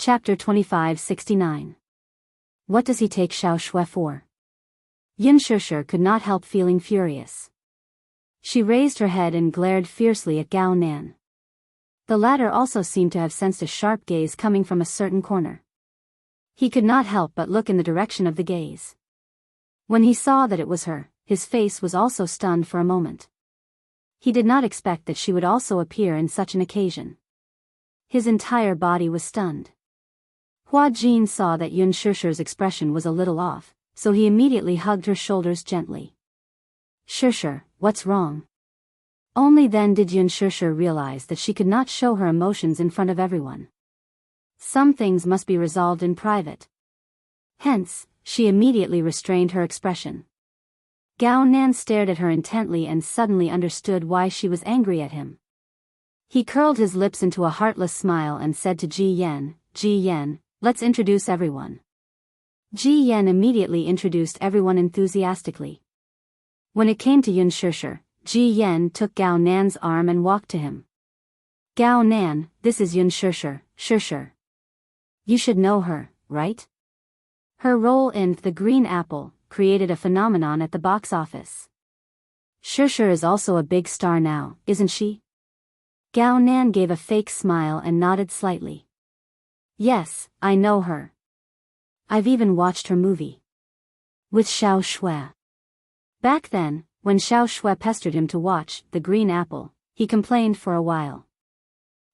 Chapter 2569. What does he take Xiao Shui for? Yin Shishir could not help feeling furious. She raised her head and glared fiercely at Gao Nan. The latter also seemed to have sensed a sharp gaze coming from a certain corner. He could not help but look in the direction of the gaze. When he saw that it was her, his face was also stunned for a moment. He did not expect that she would also appear in such an occasion. His entire body was stunned. Hua Jin saw that Yun Shishir's expression was a little off, so he immediately hugged her shoulders gently. Shishir, what's wrong? Only then did Yun Shishir realize that she could not show her emotions in front of everyone. Some things must be resolved in private. Hence, she immediately restrained her expression. Gao Nan stared at her intently and suddenly understood why she was angry at him. He curled his lips into a heartless smile and said to Ji Yan, let's introduce everyone. Ji Yan immediately introduced everyone enthusiastically. When it came to Yun Shishir, Ji Yan took Gao Nan's arm and walked to him. Gao Nan, this is Yun Shishir, Shishir. You should know her, right? Her role in The Green Apple created a phenomenon at the box office. Shishir is also a big star now, isn't she? Gao Nan gave a fake smile and nodded slightly. Yes, I know her. I've even watched her movie. With Xiao Shui. Back then, when Xiao Shui pestered him to watch The Green Apple, he complained for a while.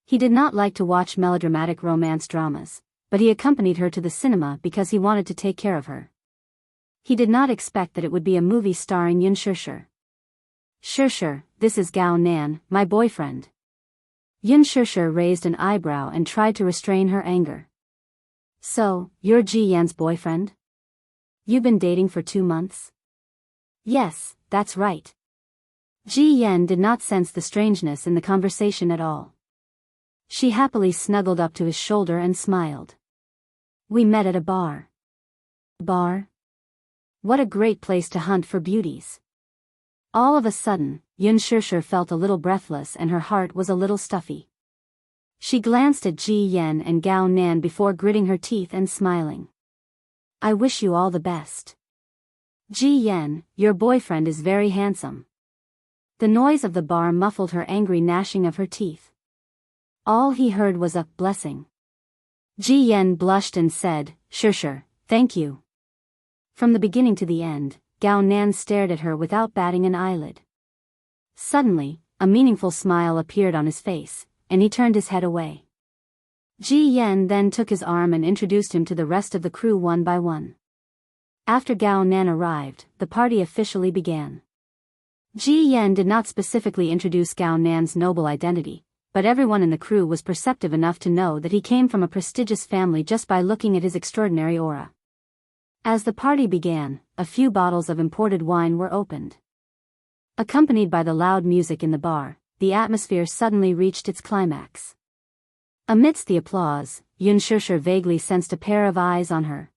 He did not like to watch melodramatic romance dramas, but he accompanied her to the cinema because he wanted to take care of her. He did not expect that it would be a movie starring Yun Shishir. Shishir, this is Gao Nan, my boyfriend. Yun Shishir raised an eyebrow and tried to restrain her anger. So, you're Ji Yan's boyfriend? You've been dating for 2 months? Yes, that's right. Ji Yan did not sense the strangeness in the conversation at all. She happily snuggled up to his shoulder and smiled. We met at a bar. Bar? What a great place to hunt for beauties. All of a sudden, Yun Shishir felt a little breathless and her heart was a little stuffy. She glanced at Ji Yan and Gao Nan before gritting her teeth and smiling. I wish you all the best. Ji Yan, your boyfriend is very handsome. The noise of the bar muffled her angry gnashing of her teeth. All he heard was a blessing. Ji Yan blushed and said, Shishir, thank you. From the beginning to the end, Gao Nan stared at her without batting an eyelid. Suddenly, a meaningful smile appeared on his face, and he turned his head away. Ji Yan then took his arm and introduced him to the rest of the crew one by one. After Gao Nan arrived, the party officially began. Ji Yan did not specifically introduce Gao Nan's noble identity, but everyone in the crew was perceptive enough to know that he came from a prestigious family just by looking at his extraordinary aura. As the party began, a few bottles of imported wine were opened. Accompanied by the loud music in the bar, the atmosphere suddenly reached its climax. Amidst the applause, Yun Shishir vaguely sensed a pair of eyes on her.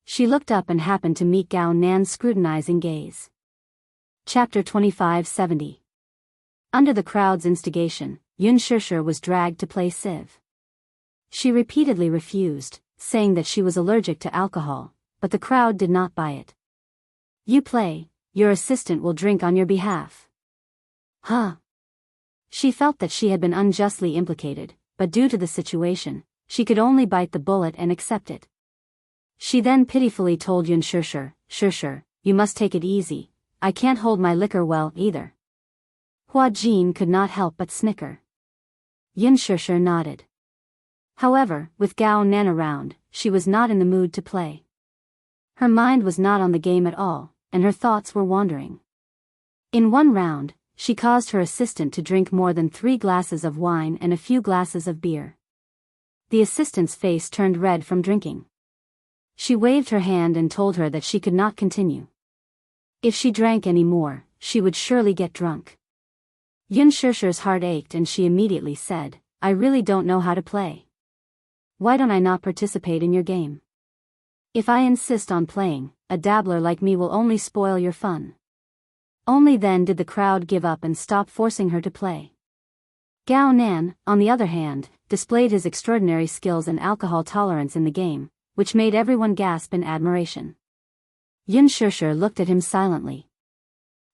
She looked up and happened to meet Gao Nan's scrutinizing gaze. Chapter 2570. Under the crowd's instigation, Yun Shishir was dragged to play Civ. She repeatedly refused, saying that she was allergic to alcohol, but the crowd did not buy it. You play, your assistant will drink on your behalf. Huh? She felt that she had been unjustly implicated, but due to the situation, she could only bite the bullet and accept it. She then pitifully told Yun Shishir, Shishir, you must take it easy, I can't hold my liquor well either. Hua Jin could not help but snicker. Yun Shishir nodded. However, with Gao Nan around, she was not in the mood to play. Her mind was not on the game at all, and her thoughts were wandering. In one round, she caused her assistant to drink more than 3 glasses of wine and a few glasses of beer. The assistant's face turned red from drinking. She waved her hand and told her that she could not continue. If she drank any more, she would surely get drunk. Yun Shishir's heart ached and she immediately said, I really don't know how to play. Why don't I not participate in your game? If I insist on playing, a dabbler like me will only spoil your fun. Only then did the crowd give up and stop forcing her to play. Gao Nan, on the other hand, displayed his extraordinary skills and alcohol tolerance in the game, which made everyone gasp in admiration. Yin Shishir looked at him silently.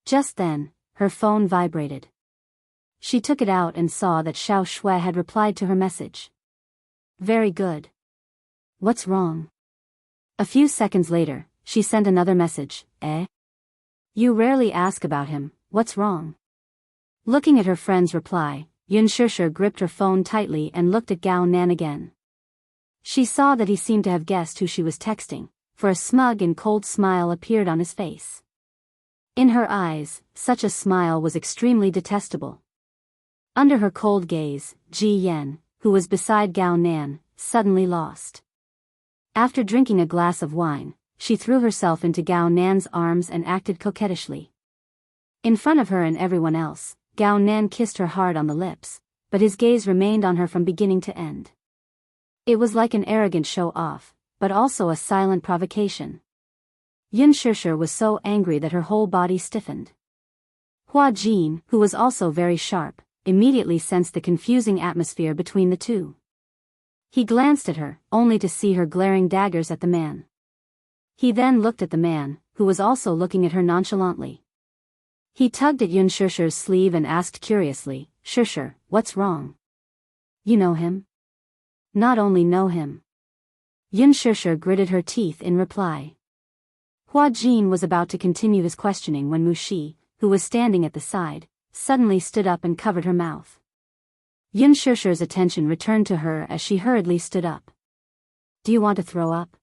Just then, her phone vibrated. She took it out and saw that Xiao Shui had replied to her message. Very good. What's wrong? A few seconds later, she sent another message. You rarely ask about him, what's wrong? Looking at her friend's reply, Yin Shishir gripped her phone tightly and looked at Gao Nan again. She saw that he seemed to have guessed who she was texting, for a smug and cold smile appeared on his face. In her eyes, such a smile was extremely detestable. Under her cold gaze, Ji Yen, who was beside Gao Nan, suddenly lost. After drinking a glass of wine, she threw herself into Gao Nan's arms and acted coquettishly. In front of her and everyone else, Gao Nan kissed her hard on the lips, but his gaze remained on her from beginning to end. It was like an arrogant show-off, but also a silent provocation. Yin Shishir was so angry that her whole body stiffened. Hua Jin, who was also very sharp, immediately sensed the confusing atmosphere between the two. He glanced at her, only to see her glaring daggers at the man. He then looked at the man, who was also looking at her nonchalantly. He tugged at Yin Shishir's sleeve and asked curiously, Shishir, what's wrong? You know him? Not only know him. Yin Shishir gritted her teeth in reply. Hua Jin was about to continue his questioning when Mu Shi, who was standing at the side, suddenly stood up and covered her mouth. Yin Shishir's attention returned to her as she hurriedly stood up. Do you want to throw up?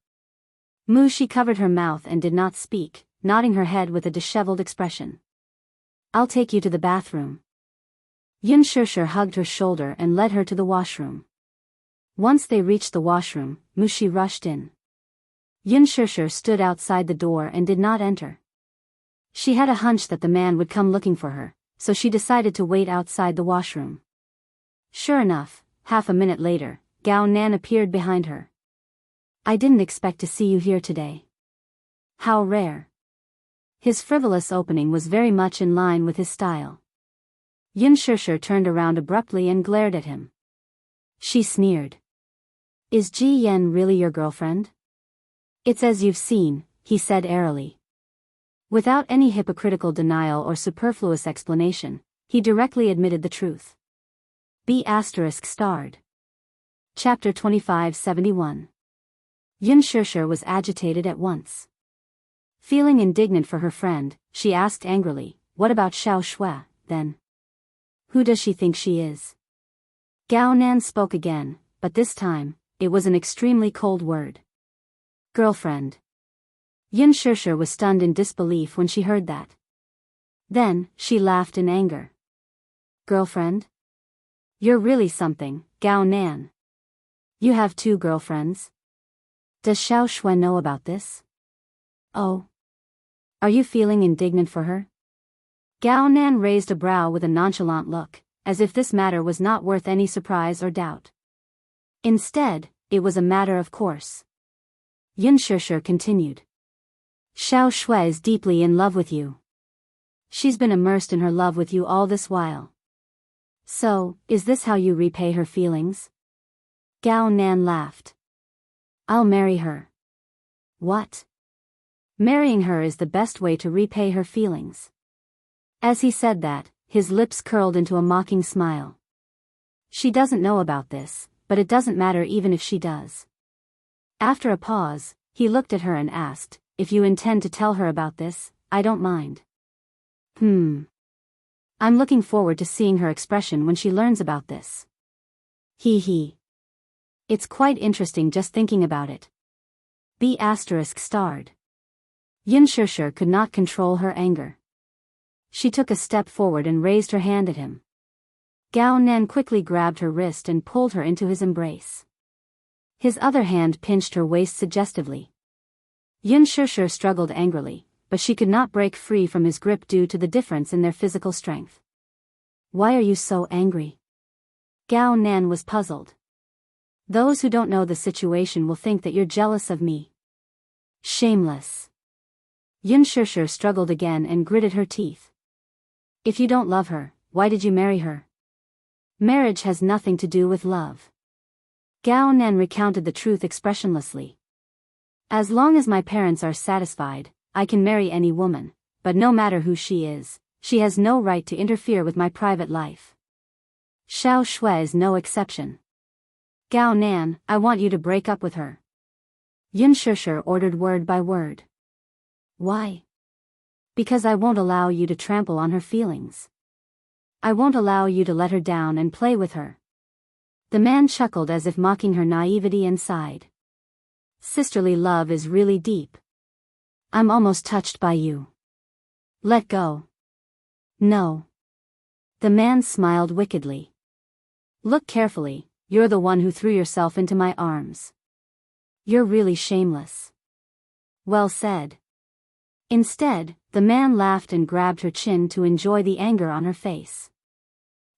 Mu Shi covered her mouth and did not speak, nodding her head with a disheveled expression. I'll take you to the bathroom. Yin Shishir hugged her shoulder and led her to the washroom. Once they reached the washroom, Mu Shi rushed in. Yin Shishir stood outside the door and did not enter. She had a hunch that the man would come looking for her, so she decided to wait outside the washroom. Sure enough, half a minute later, Gao Nan appeared behind her. I didn't expect to see you here today. How rare. His frivolous opening was very much in line with his style. Yin Shishir turned around abruptly and glared at him. She sneered. Is Ji Yen really your girlfriend? It's as you've seen, he said airily. Without any hypocritical denial or superfluous explanation, he directly admitted the truth. B** starred. Chapter 2571. Yin Shishir was agitated at once. Feeling indignant for her friend, she asked angrily, what about Xiao Shui, then? Who does she think she is? Gao Nan spoke again, but this time, it was an extremely cold word. Girlfriend. Yin Shishir was stunned in disbelief when she heard that. Then, she laughed in anger. Girlfriend? You're really something, Gao Nan. You have 2 girlfriends? Does Xiao Shui know about this? Oh. Are you feeling indignant for her? Gao Nan raised a brow with a nonchalant look, as if this matter was not worth any surprise or doubt. Instead, it was a matter of course. Yin Shishir continued. Xiao Shui is deeply in love with you. She's been immersed in her love with you all this while. So, is this how you repay her feelings? Gao Nan laughed. I'll marry her. What? Marrying her is the best way to repay her feelings. As he said that, his lips curled into a mocking smile. She doesn't know about this, but it doesn't matter even if she does. After a pause, he looked at her and asked, if you intend to tell her about this, I don't mind. I'm looking forward to seeing her expression when she learns about this. He. It's quite interesting just thinking about it. B** starred. Yin Shishir could not control her anger. She took a step forward and raised her hand at him. Gao Nan quickly grabbed her wrist and pulled her into his embrace. His other hand pinched her waist suggestively. Yin Shishir struggled angrily, but she could not break free from his grip due to the difference in their physical strength. Why are you so angry? Gao Nan was puzzled. Those who don't know the situation will think that you're jealous of me. Shameless. Yin Shishir struggled again and gritted her teeth. If you don't love her, why did you marry her? Marriage has nothing to do with love. Gao Nan recounted the truth expressionlessly. As long as my parents are satisfied, I can marry any woman, but no matter who she is, she has no right to interfere with my private life. Xiao Shui is no exception. Gao Nan, I want you to break up with her. Yun Shishir ordered word by word. Why? Because I won't allow you to trample on her feelings. I won't allow you to let her down and play with her. The man chuckled as if mocking her naivety and sighed. Sisterly love is really deep. I'm almost touched by you. Let go. No. The man smiled wickedly. Look carefully, you're the one who threw yourself into my arms. You're really shameless. Well said. Instead, the man laughed and grabbed her chin to enjoy the anger on her face.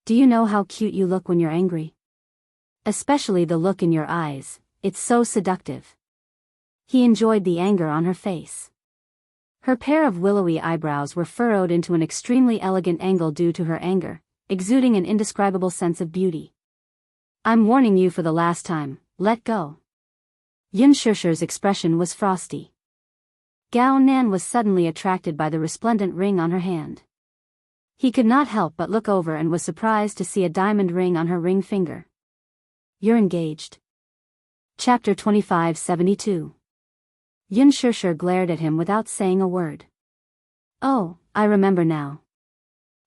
Do you know how cute you look when you're angry? Especially the look in your eyes, it's so seductive. He enjoyed the anger on her face. Her pair of willowy eyebrows were furrowed into an extremely elegant angle due to her anger, exuding an indescribable sense of beauty. I'm warning you for the last time, let go. Yun Shishir's expression was frosty. Gao Nan was suddenly attracted by the resplendent ring on her hand. He could not help but look over and was surprised to see a diamond ring on her ring finger. You're engaged. Chapter 2572. Yun Shishir glared at him without saying a word. Oh, I remember now.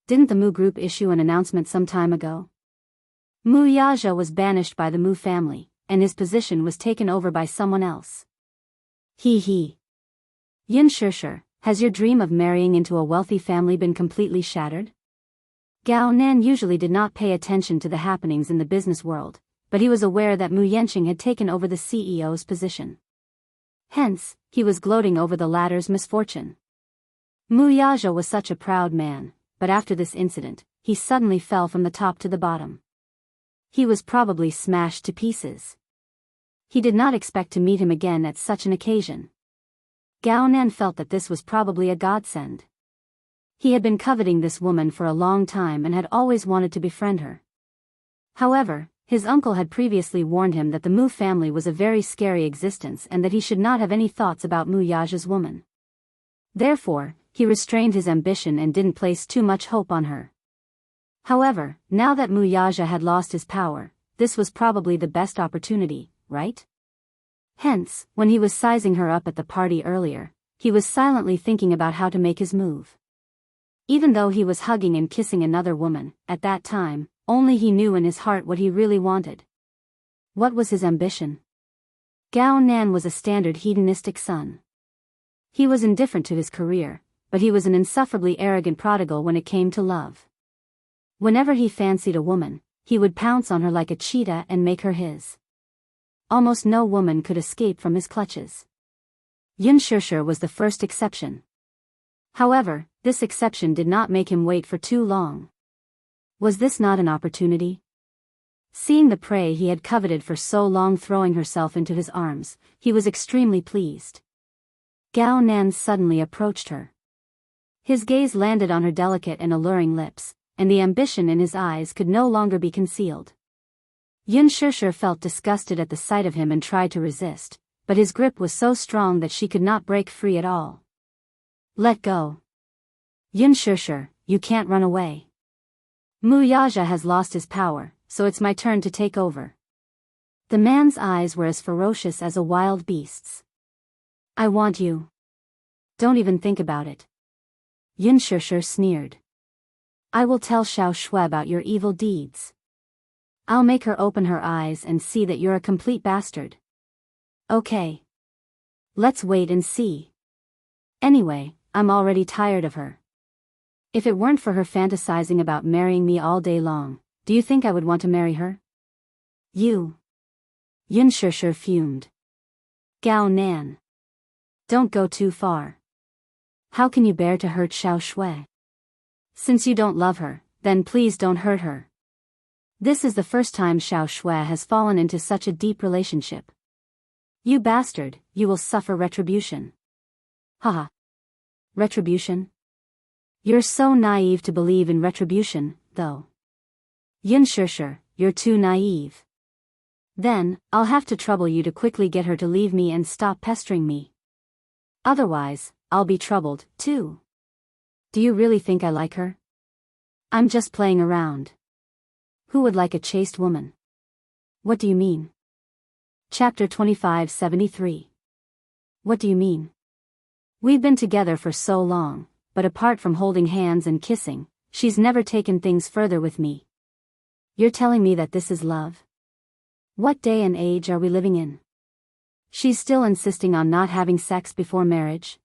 Didn't the Mu Group issue an announcement some time ago? Mu Yaja was banished by the Mu family, and his position was taken over by someone else. He. Yun Shishir, has your dream of marrying into a wealthy family been completely shattered? Gao Nan usually did not pay attention to the happenings in the business world, but he was aware that Mu Yanqing had taken over the CEO's position. Hence, he was gloating over the latter's misfortune. Mu Yaja was such a proud man, but after this incident, he suddenly fell from the top to the bottom. He was probably smashed to pieces. He did not expect to meet him again at such an occasion. Gao Nan felt that this was probably a godsend. He had been coveting this woman for a long time and had always wanted to befriend her. However, his uncle had previously warned him that the Mu family was a very scary existence and that he should not have any thoughts about Mu Yaja's woman. Therefore, he restrained his ambition and didn't place too much hope on her. However, now that Mu Yaja had lost his power, this was probably the best opportunity, right? Hence, when he was sizing her up at the party earlier, he was silently thinking about how to make his move. Even though he was hugging and kissing another woman, at that time, only he knew in his heart what he really wanted. What was his ambition? Gao Nan was a standard hedonistic son. He was indifferent to his career, but he was an insufferably arrogant prodigal when it came to love. Whenever he fancied a woman, he would pounce on her like a cheetah and make her his. Almost no woman could escape from his clutches. Yun Shishir was the first exception. However, this exception did not make him wait for too long. Was this not an opportunity? Seeing the prey he had coveted for so long throwing herself into his arms, he was extremely pleased. Gao Nan suddenly approached her. His gaze landed on her delicate and alluring lips, and the ambition in his eyes could no longer be concealed. Yun Shishir felt disgusted at the sight of him and tried to resist, but his grip was so strong that she could not break free at all. Let go. Yun Shishir, you can't run away. Mu Yaja has lost his power, so it's my turn to take over. The man's eyes were as ferocious as a wild beast's. I want you. Don't even think about it. Yun Shishir sneered. I will tell Xiao Shui about your evil deeds. I'll make her open her eyes and see that you're a complete bastard. Okay. Let's wait and see. Anyway, I'm already tired of her. If it weren't for her fantasizing about marrying me all day long, do you think I would want to marry her? You. Yun Shishir fumed. Gao Nan. Don't go too far. How can you bear to hurt Xiao Shui? Since you don't love her, then please don't hurt her. This is the first time Xiao Shui has fallen into such a deep relationship. You bastard, you will suffer retribution. Haha. Retribution? You're so naive to believe in retribution, though. Yin Shishir, you're too naive. Then, I'll have to trouble you to quickly get her to leave me and stop pestering me. Otherwise, I'll be troubled, too. Do you really think I like her? I'm just playing around. Who would like a chaste woman? What do you mean? Chapter 2573. What do you mean? We've been together for so long, but apart from holding hands and kissing, she's never taken things further with me. You're telling me that this is love? What day and age are we living in? She's still insisting on not having sex before marriage?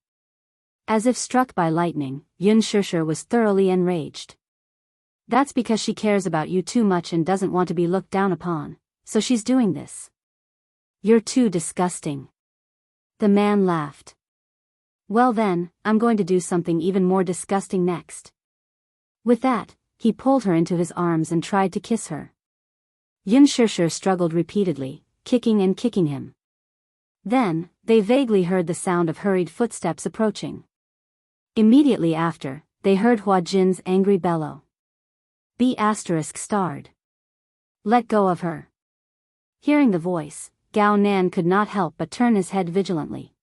As if struck by lightning, Yin Shishir was thoroughly enraged. That's because she cares about you too much and doesn't want to be looked down upon, so she's doing this. You're too disgusting. The man laughed. Well then, I'm going to do something even more disgusting next. With that, he pulled her into his arms and tried to kiss her. Yin Shishir struggled repeatedly, kicking and kicking him. Then, they vaguely heard the sound of hurried footsteps approaching. Immediately after, they heard Hua Jin's angry bellow. Be ****. Let go of her. Hearing the voice, Gao Nan could not help but turn his head vigilantly.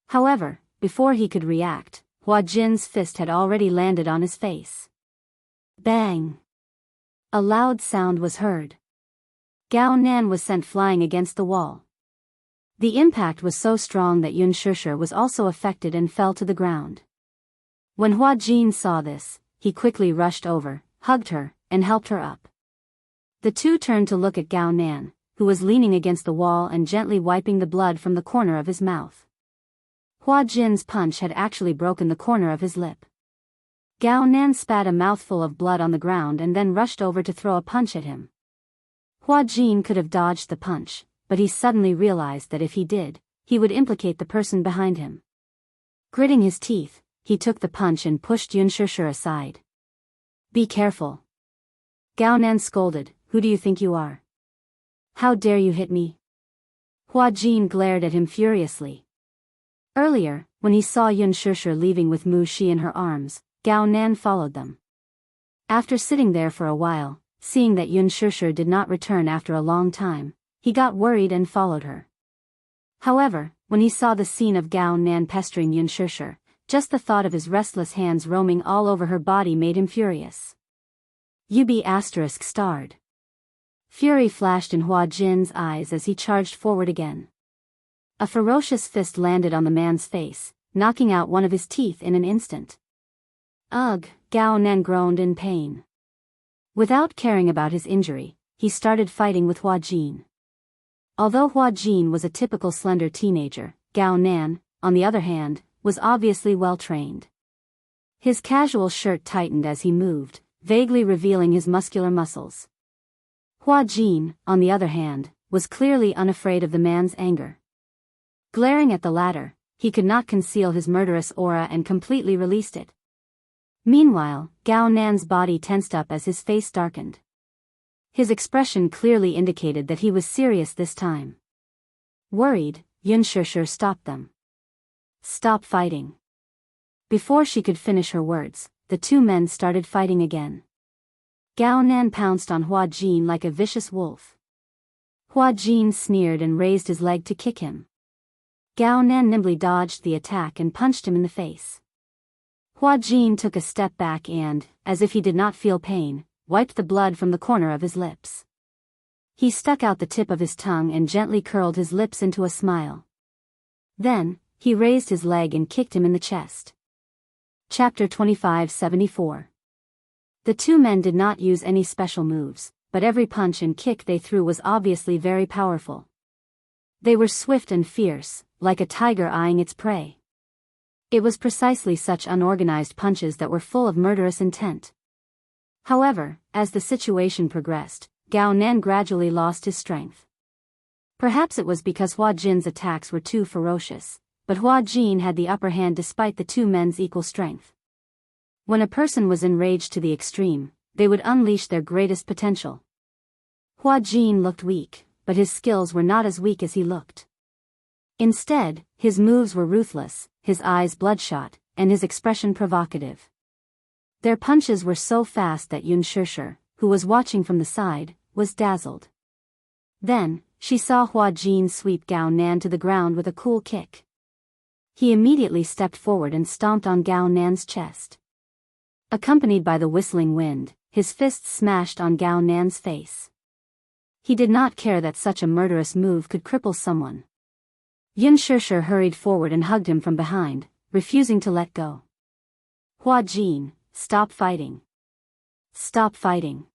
However, before he could react, Hua Jin's fist had already landed on his face. Bang! A loud sound was heard. Gao Nan was sent flying against the wall. The impact was so strong that Yin Shishir was also affected and fell to the ground. When Hua Jin saw this, he quickly rushed over, hugged her, and helped her up. The two turned to look at Gao Nan, who was leaning against the wall and gently wiping the blood from the corner of his mouth. Hua Jin's punch had actually broken the corner of his lip. Gao Nan spat a mouthful of blood on the ground and then rushed over to throw a punch at him. Hua Jin could have dodged the punch, but he suddenly realized that if he did, he would implicate the person behind him. Gritting his teeth, he took the punch and pushed Yin Shishir aside. Be careful. Gao Nan scolded, who do you think you are? How dare you hit me? Hua Jin glared at him furiously. Earlier, when he saw Yin Shishir leaving with Mu Shi in her arms, Gao Nan followed them. After sitting there for a while, seeing that Yin Shishir did not return after a long time, he got worried and followed her. However, when he saw the scene of Gao Nan pestering Yin Shishir, just the thought of his restless hands roaming all over her body made him furious. You be ****. Fury flashed in Hua Jin's eyes as he charged forward again. A ferocious fist landed on the man's face, knocking out one of his teeth in an instant. Ugh, Gao Nan groaned in pain. Without caring about his injury, he started fighting with Hua Jin. Although Hua Jin was a typical slender teenager, Gao Nan, on the other hand, was obviously well trained. His casual shirt tightened as he moved, vaguely revealing his muscular muscles. Hua Jin, on the other hand, was clearly unafraid of the man's anger. Glaring at the latter, he could not conceal his murderous aura and completely released it. Meanwhile, Gao Nan's body tensed up as his face darkened. His expression clearly indicated that he was serious this time. Worried, Yin Shishir stopped them. Stop fighting. Before she could finish her words, the two men started fighting again. Gao Nan pounced on Hua Jin like a vicious wolf. Hua Jin sneered and raised his leg to kick him. Gao Nan nimbly dodged the attack and punched him in the face. Hua Jin took a step back and, as if he did not feel pain, wiped the blood from the corner of his lips. He stuck out the tip of his tongue and gently curled his lips into a smile. Then, he raised his leg and kicked him in the chest. Chapter 2574. The two men did not use any special moves, but every punch and kick they threw was obviously very powerful. They were swift and fierce, like a tiger eyeing its prey. It was precisely such unorganized punches that were full of murderous intent. However, as the situation progressed, Gao Nan gradually lost his strength. Perhaps it was because Hua Jin's attacks were too ferocious, but Hua Jin had the upper hand despite the two men's equal strength. When a person was enraged to the extreme, they would unleash their greatest potential. Hua Jin looked weak, but his skills were not as weak as he looked. Instead, his moves were ruthless, his eyes bloodshot, and his expression provocative. Their punches were so fast that Yin Shishir, who was watching from the side, was dazzled. Then, she saw Hua Jin sweep Gao Nan to the ground with a cool kick. He immediately stepped forward and stomped on Gao Nan's chest. Accompanied by the whistling wind, his fists smashed on Gao Nan's face. He did not care that such a murderous move could cripple someone. Yin Shishir hurried forward and hugged him from behind, refusing to let go. Hua Jin, stop fighting. Stop fighting.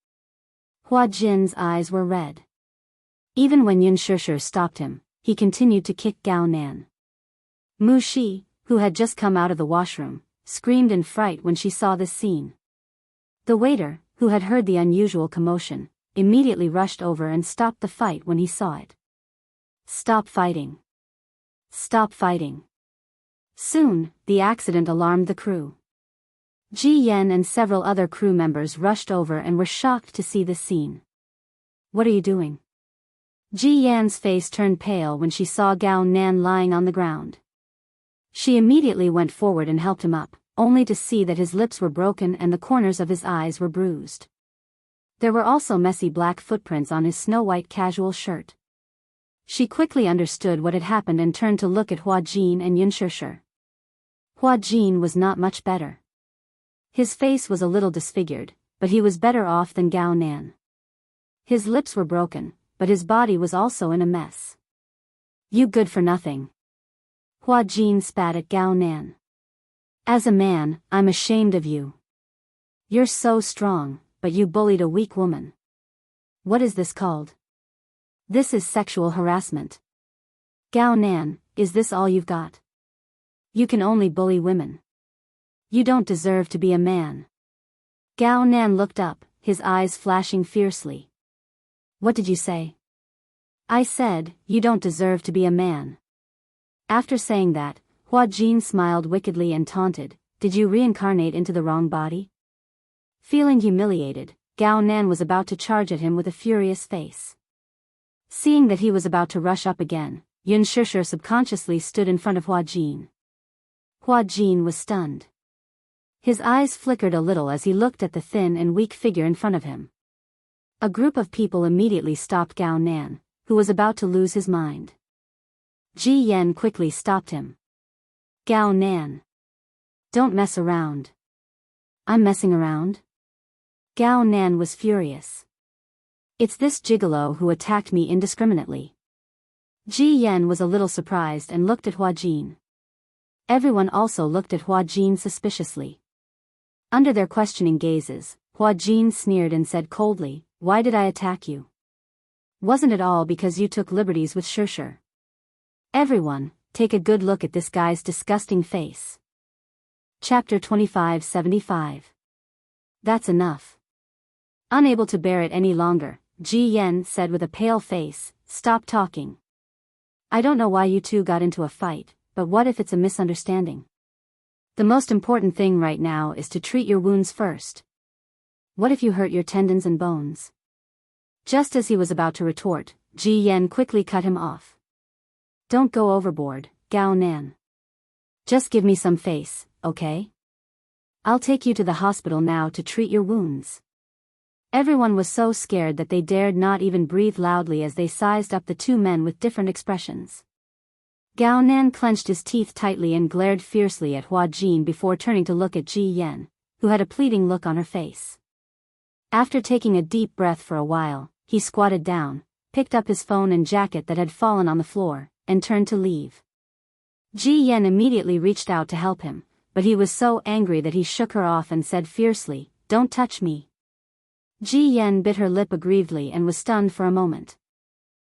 Hua Jin's eyes were red. Even when Yin Shishir stopped him, he continued to kick Gao Nan. Mu Shi, who had just come out of the washroom, screamed in fright when she saw this scene. The waiter, who had heard the unusual commotion, immediately rushed over and stopped the fight when he saw it. Stop fighting. Stop fighting. Soon, the accident alarmed the crew. Ji Yen and several other crew members rushed over and were shocked to see this scene. What are you doing? Ji Yan's face turned pale when she saw Gao Nan lying on the ground. She immediately went forward and helped him up, only to see that his lips were broken and the corners of his eyes were bruised. There were also messy black footprints on his snow-white casual shirt. She quickly understood what had happened and turned to look at Hua Jin and Yin Shishir. Hua Jin was not much better. His face was a little disfigured, but he was better off than Gao Nan. His lips were broken, but his body was also in a mess. You good for nothing. Hua Jin spat at Gao Nan. As a man, I'm ashamed of you. You're so strong, but you bullied a weak woman. What is this called? This is sexual harassment. Gao Nan, is this all you've got? You can only bully women. You don't deserve to be a man. Gao Nan looked up, his eyes flashing fiercely. What did you say? I said, you don't deserve to be a man. After saying that, Hua Jin smiled wickedly and taunted, did you reincarnate into the wrong body? Feeling humiliated, Gao Nan was about to charge at him with a furious face. Seeing that he was about to rush up again, Yin Shishir subconsciously stood in front of Hua Jin. Hua Jin was stunned. His eyes flickered a little as he looked at the thin and weak figure in front of him. A group of people immediately stopped Gao Nan, who was about to lose his mind. Ji Yen quickly stopped him. Gao Nan. Don't mess around. I'm messing around? Gao Nan was furious. It's this gigolo who attacked me indiscriminately. Ji Yen was a little surprised and looked at Hua Jin. Everyone also looked at Hua Jin suspiciously. Under their questioning gazes, Hua Jin sneered and said coldly, why did I attack you? Wasn't it all because you took liberties with Shishir? Everyone, take a good look at this guy's disgusting face. Chapter 2575. That's enough. Unable to bear it any longer, Ji Yen said with a pale face, stop talking. I don't know why you two got into a fight, but what if it's a misunderstanding? The most important thing right now is to treat your wounds first. What if you hurt your tendons and bones? Just as he was about to retort, Ji Yen quickly cut him off. Don't go overboard, Gao Nan. Just give me some face, okay? I'll take you to the hospital now to treat your wounds. Everyone was so scared that they dared not even breathe loudly as they sized up the two men with different expressions. Gao Nan clenched his teeth tightly and glared fiercely at Hua Jin before turning to look at Ji Yen, who had a pleading look on her face. After taking a deep breath for a while, he squatted down, picked up his phone and jacket that had fallen on the floor, and turned to leave. Ji Yen immediately reached out to help him, but he was so angry that he shook her off and said fiercely, don't touch me. Ji Yen bit her lip aggrievedly and was stunned for a moment.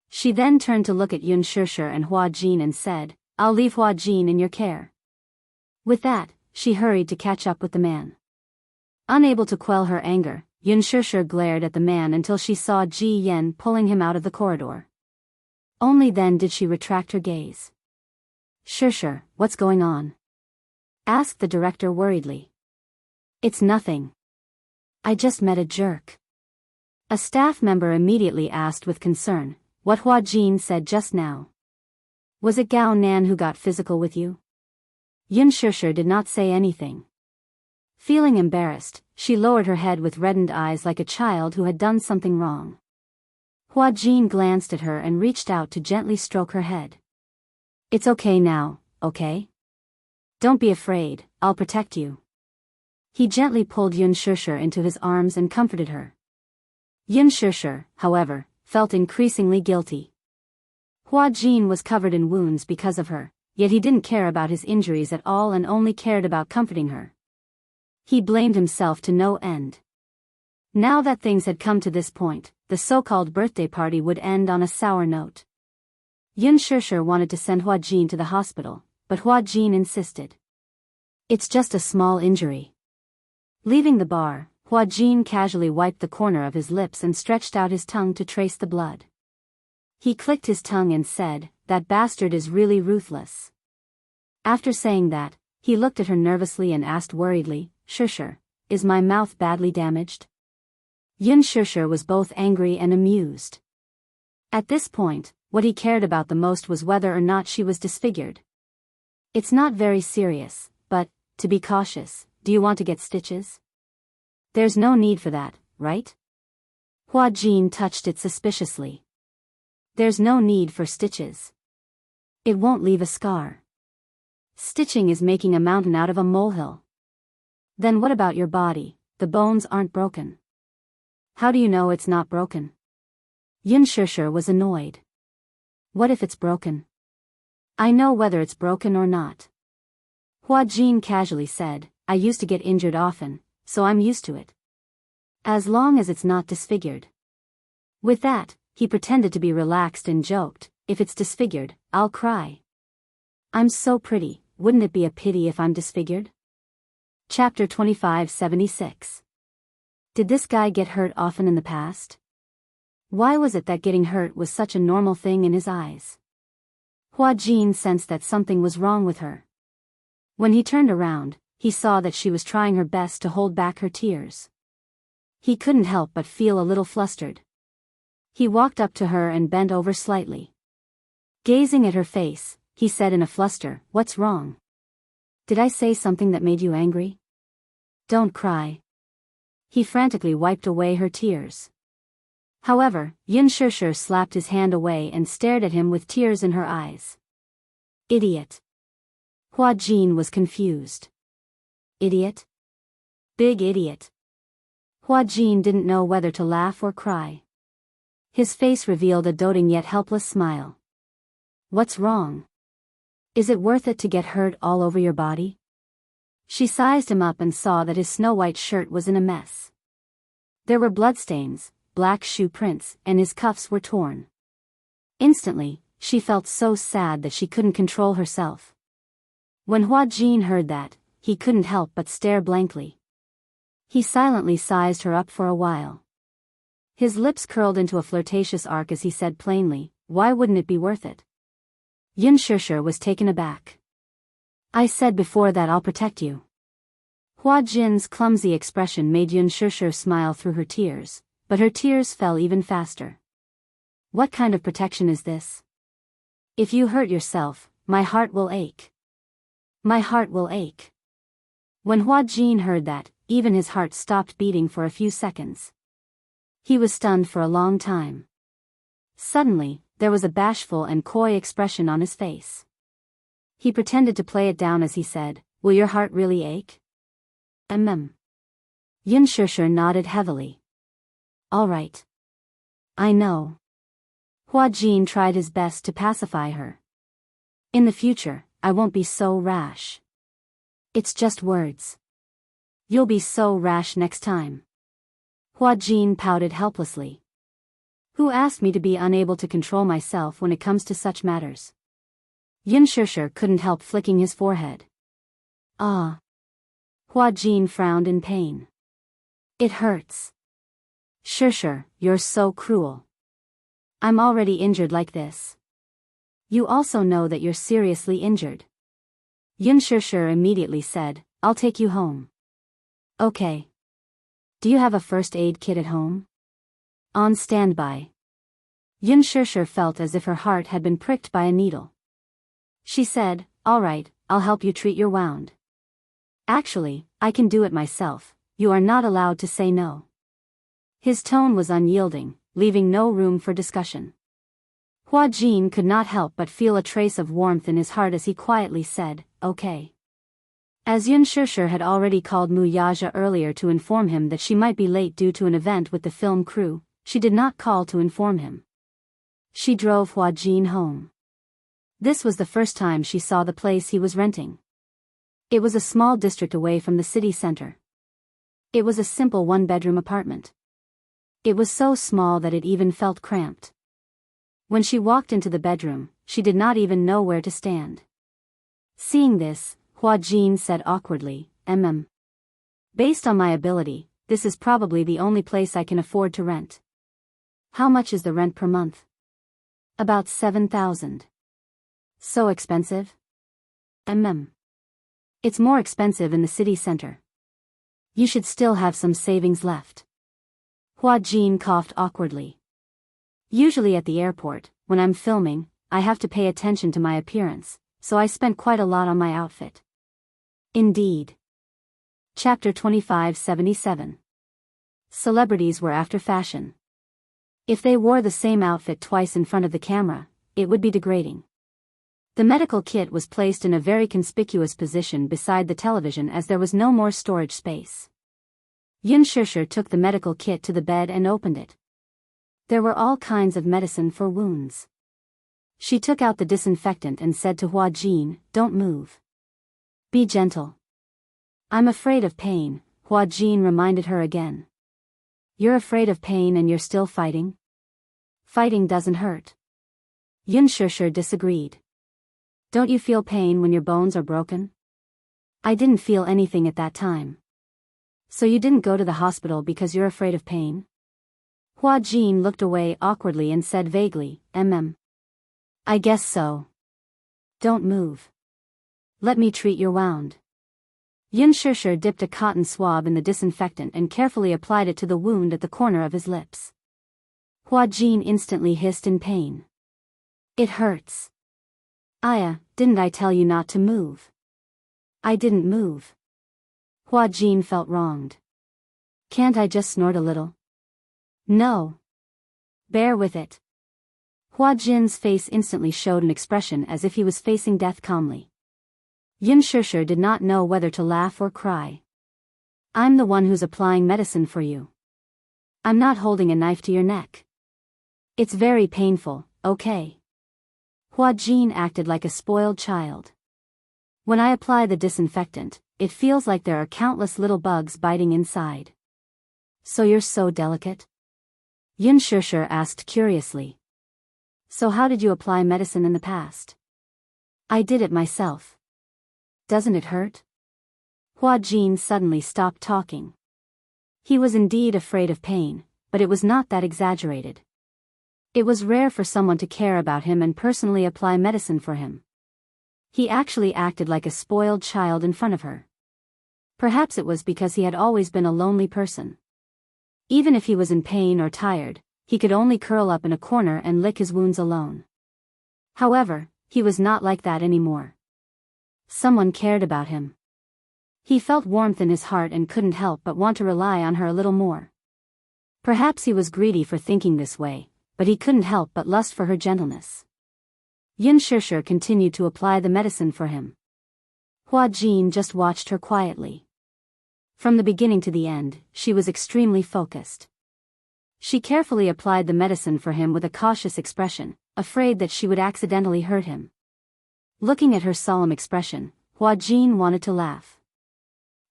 She then turned to look at Yin Shishir and Hua Jin and said, I'll leave Hua Jin in your care. With that, she hurried to catch up with the man. Unable to quell her anger, Yin Shishir glared at the man until she saw Ji Yen pulling him out of the corridor. Only then did she retract her gaze. Shishir, what's going on? Asked the director worriedly. It's nothing. I just met a jerk. A staff member immediately asked with concern, what Hua Jin said just now. Was it Gao Nan who got physical with you? Yin Shishir did not say anything. Feeling embarrassed, she lowered her head with reddened eyes like a child who had done something wrong. Hua Jin glanced at her and reached out to gently stroke her head. It's okay now, okay? Don't be afraid, I'll protect you. He gently pulled Yun Shusher into his arms and comforted her. Yun Shusher, however, felt increasingly guilty. Hua Jin was covered in wounds because of her, yet he didn't care about his injuries at all and only cared about comforting her. He blamed himself to no end. Now that things had come to this point, the so-called birthday party would end on a sour note. Yun Shusher wanted to send Hua Jin to the hospital, but Hua Jin insisted. It's just a small injury. Leaving the bar, Hua Jin casually wiped the corner of his lips and stretched out his tongue to trace the blood. He clicked his tongue and said, "That bastard is really ruthless." After saying that, he looked at her nervously and asked worriedly, "Shusher, is my mouth badly damaged?" Yun Shusher was both angry and amused. At this point, what he cared about the most was whether or not she was disfigured. It's not very serious, but, to be cautious, do you want to get stitches? There's no need for that, right? Hua Jin touched it suspiciously. There's no need for stitches. It won't leave a scar. Stitching is making a mountain out of a molehill. Then what about your body? The bones aren't broken. How do you know it's not broken? Yun Shusher was annoyed. What if it's broken? I know whether it's broken or not. Hua Jin casually said, I used to get injured often, so I'm used to it. As long as it's not disfigured. With that, he pretended to be relaxed and joked, if it's disfigured, I'll cry. I'm so pretty, wouldn't it be a pity if I'm disfigured? Chapter 2576. Did this guy get hurt often in the past? Why was it that getting hurt was such a normal thing in his eyes? Hua Jin sensed that something was wrong with her. When he turned around, he saw that she was trying her best to hold back her tears. He couldn't help but feel a little flustered. He walked up to her and bent over slightly. Gazing at her face, he said in a fluster, "What's wrong? Did I say something that made you angry? Don't cry." He frantically wiped away her tears. However, Yun Shusher slapped his hand away and stared at him with tears in her eyes. Idiot. Hua Jin was confused. Idiot? Big idiot. Hua Jin didn't know whether to laugh or cry. His face revealed a doting yet helpless smile. What's wrong? Is it worth it to get hurt all over your body? She sized him up and saw that his snow-white shirt was in a mess. There were bloodstains, black shoe prints, and his cuffs were torn. Instantly, she felt so sad that she couldn't control herself. When Hua Jin heard that, he couldn't help but stare blankly. He silently sized her up for a while. His lips curled into a flirtatious arc as he said plainly, "Why wouldn't it be worth it?" Yun Shusher was taken aback. "I said before that I'll protect you." Hua Jin's clumsy expression made Yun Shusher smile through her tears, but her tears fell even faster. What kind of protection is this? If you hurt yourself, my heart will ache. My heart will ache. When Hua Jin heard that, even his heart stopped beating for a few seconds. He was stunned for a long time. Suddenly, there was a bashful and coy expression on his face. He pretended to play it down as he said, "Will your heart really ache?" Yun Shusher nodded heavily. All right. I know. Hua Jin tried his best to pacify her. In the future, I won't be so rash. It's just words. You'll be so rash next time. Hua Jin pouted helplessly. Who asked me to be unable to control myself when it comes to such matters? Yun Shusher couldn't help flicking his forehead. Ah. Hua Jin frowned in pain. It hurts. Shusher, you're so cruel. I'm already injured like this. You also know that you're seriously injured. Yun Shusher immediately said, I'll take you home. Okay. Do you have a first aid kit at home? On standby. Yun Shusher felt as if her heart had been pricked by a needle. She said, all right, I'll help you treat your wound. Actually, I can do it myself, you are not allowed to say no. His tone was unyielding, leaving no room for discussion. Hua Jin could not help but feel a trace of warmth in his heart as he quietly said, okay. As Yun Shishir had already called Mu Yaja earlier to inform him that she might be late due to an event with the film crew, she did not call to inform him. She drove Hua Jin home. This was the first time she saw the place he was renting. It was a small district away from the city center. It was a simple one-bedroom apartment. It was so small that it even felt cramped. When she walked into the bedroom, she did not even know where to stand. Seeing this, Hua Jin said awkwardly, Based on my ability, this is probably the only place I can afford to rent. How much is the rent per month? About 7,000. So expensive? It's more expensive in the city center. You should still have some savings left. Hua Jin coughed awkwardly. Usually at the airport, when I'm filming, I have to pay attention to my appearance, so I spent quite a lot on my outfit. Indeed. Chapter 2577. Celebrities were after fashion. If they wore the same outfit twice in front of the camera, it would be degrading. The medical kit was placed in a very conspicuous position beside the television as there was no more storage space. Yun Shishir took the medical kit to the bed and opened it. There were all kinds of medicine for wounds. She took out the disinfectant and said to Hua Jin, "Don't move. Be gentle." "I'm afraid of pain," Hua Jin reminded her again. "You're afraid of pain and you're still fighting? Fighting doesn't hurt." Yun Shishir disagreed. "Don't you feel pain when your bones are broken?" "I didn't feel anything at that time." "So you didn't go to the hospital because you're afraid of pain?" Hua Jin looked away awkwardly and said vaguely, I guess so." "Don't move. Let me treat your wound." Yun Shishir dipped a cotton swab in the disinfectant and carefully applied it to the wound at the corner of his lips. Hua Jin instantly hissed in pain. "It hurts." Didn't I tell you not to move?" "I didn't move." Hua Jin felt wronged. "Can't I just snort a little?" "No. Bear with it." Hua Jin's face instantly showed an expression as if he was facing death calmly. Yun Shishir did not know whether to laugh or cry. "I'm the one who's applying medicine for you. I'm not holding a knife to your neck. It's very painful, okay?" Hua Jin acted like a spoiled child. "When I apply the disinfectant, it feels like there are countless little bugs biting inside." "So you're so delicate?" Yun Shishir asked curiously. "So how did you apply medicine in the past?" "I did it myself." "Doesn't it hurt?" Hua Jin suddenly stopped talking. He was indeed afraid of pain, but it was not that exaggerated. It was rare for someone to care about him and personally apply medicine for him. He actually acted like a spoiled child in front of her. Perhaps it was because he had always been a lonely person. Even if he was in pain or tired, he could only curl up in a corner and lick his wounds alone. However, he was not like that anymore. Someone cared about him. He felt warmth in his heart and couldn't help but want to rely on her a little more. Perhaps he was greedy for thinking this way, but he couldn't help but lust for her gentleness. Yun Shishir continued to apply the medicine for him. Hua Jin just watched her quietly. From the beginning to the end, she was extremely focused. She carefully applied the medicine for him with a cautious expression, afraid that she would accidentally hurt him. Looking at her solemn expression, Hua Jin wanted to laugh.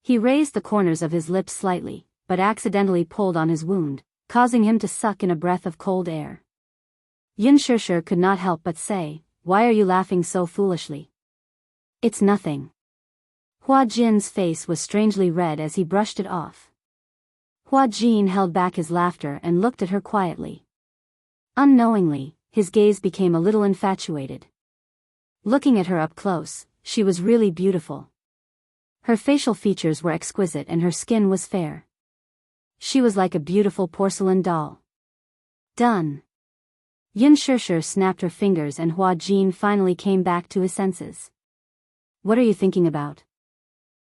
He raised the corners of his lips slightly, but accidentally pulled on his wound, causing him to suck in a breath of cold air. Yun Shishir could not help but say, "Why are you laughing so foolishly?" "It's nothing." Hua Jin's face was strangely red as he brushed it off. Hua Jin held back his laughter and looked at her quietly. Unknowingly, his gaze became a little infatuated. Looking at her up close, she was really beautiful. Her facial features were exquisite and her skin was fair. She was like a beautiful porcelain doll. "Done." Yun Shishir snapped her fingers and Hua Jin finally came back to his senses. "What are you thinking about?"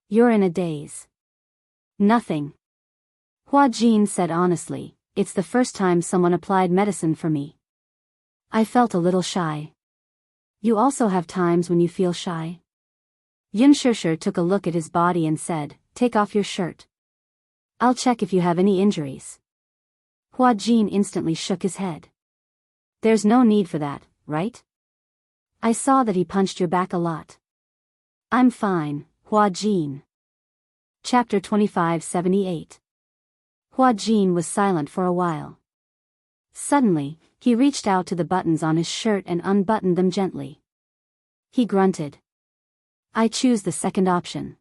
"You're in a daze. Nothing. Hua Jin said honestly, it's the first time someone applied medicine for me. I felt a little shy. You also have times when you feel shy? Yin Shishir took a look at his body and said, take off your shirt. I'll check if you have any injuries. Hua Jin instantly shook his head. There's no need for that, right? I saw that he punched your back a lot. I'm fine, Hua Jin. Chapter 2578. Hua Jin was silent for a while. Suddenly, he reached out to the buttons on his shirt and unbuttoned them gently. He grunted. I choose the second option.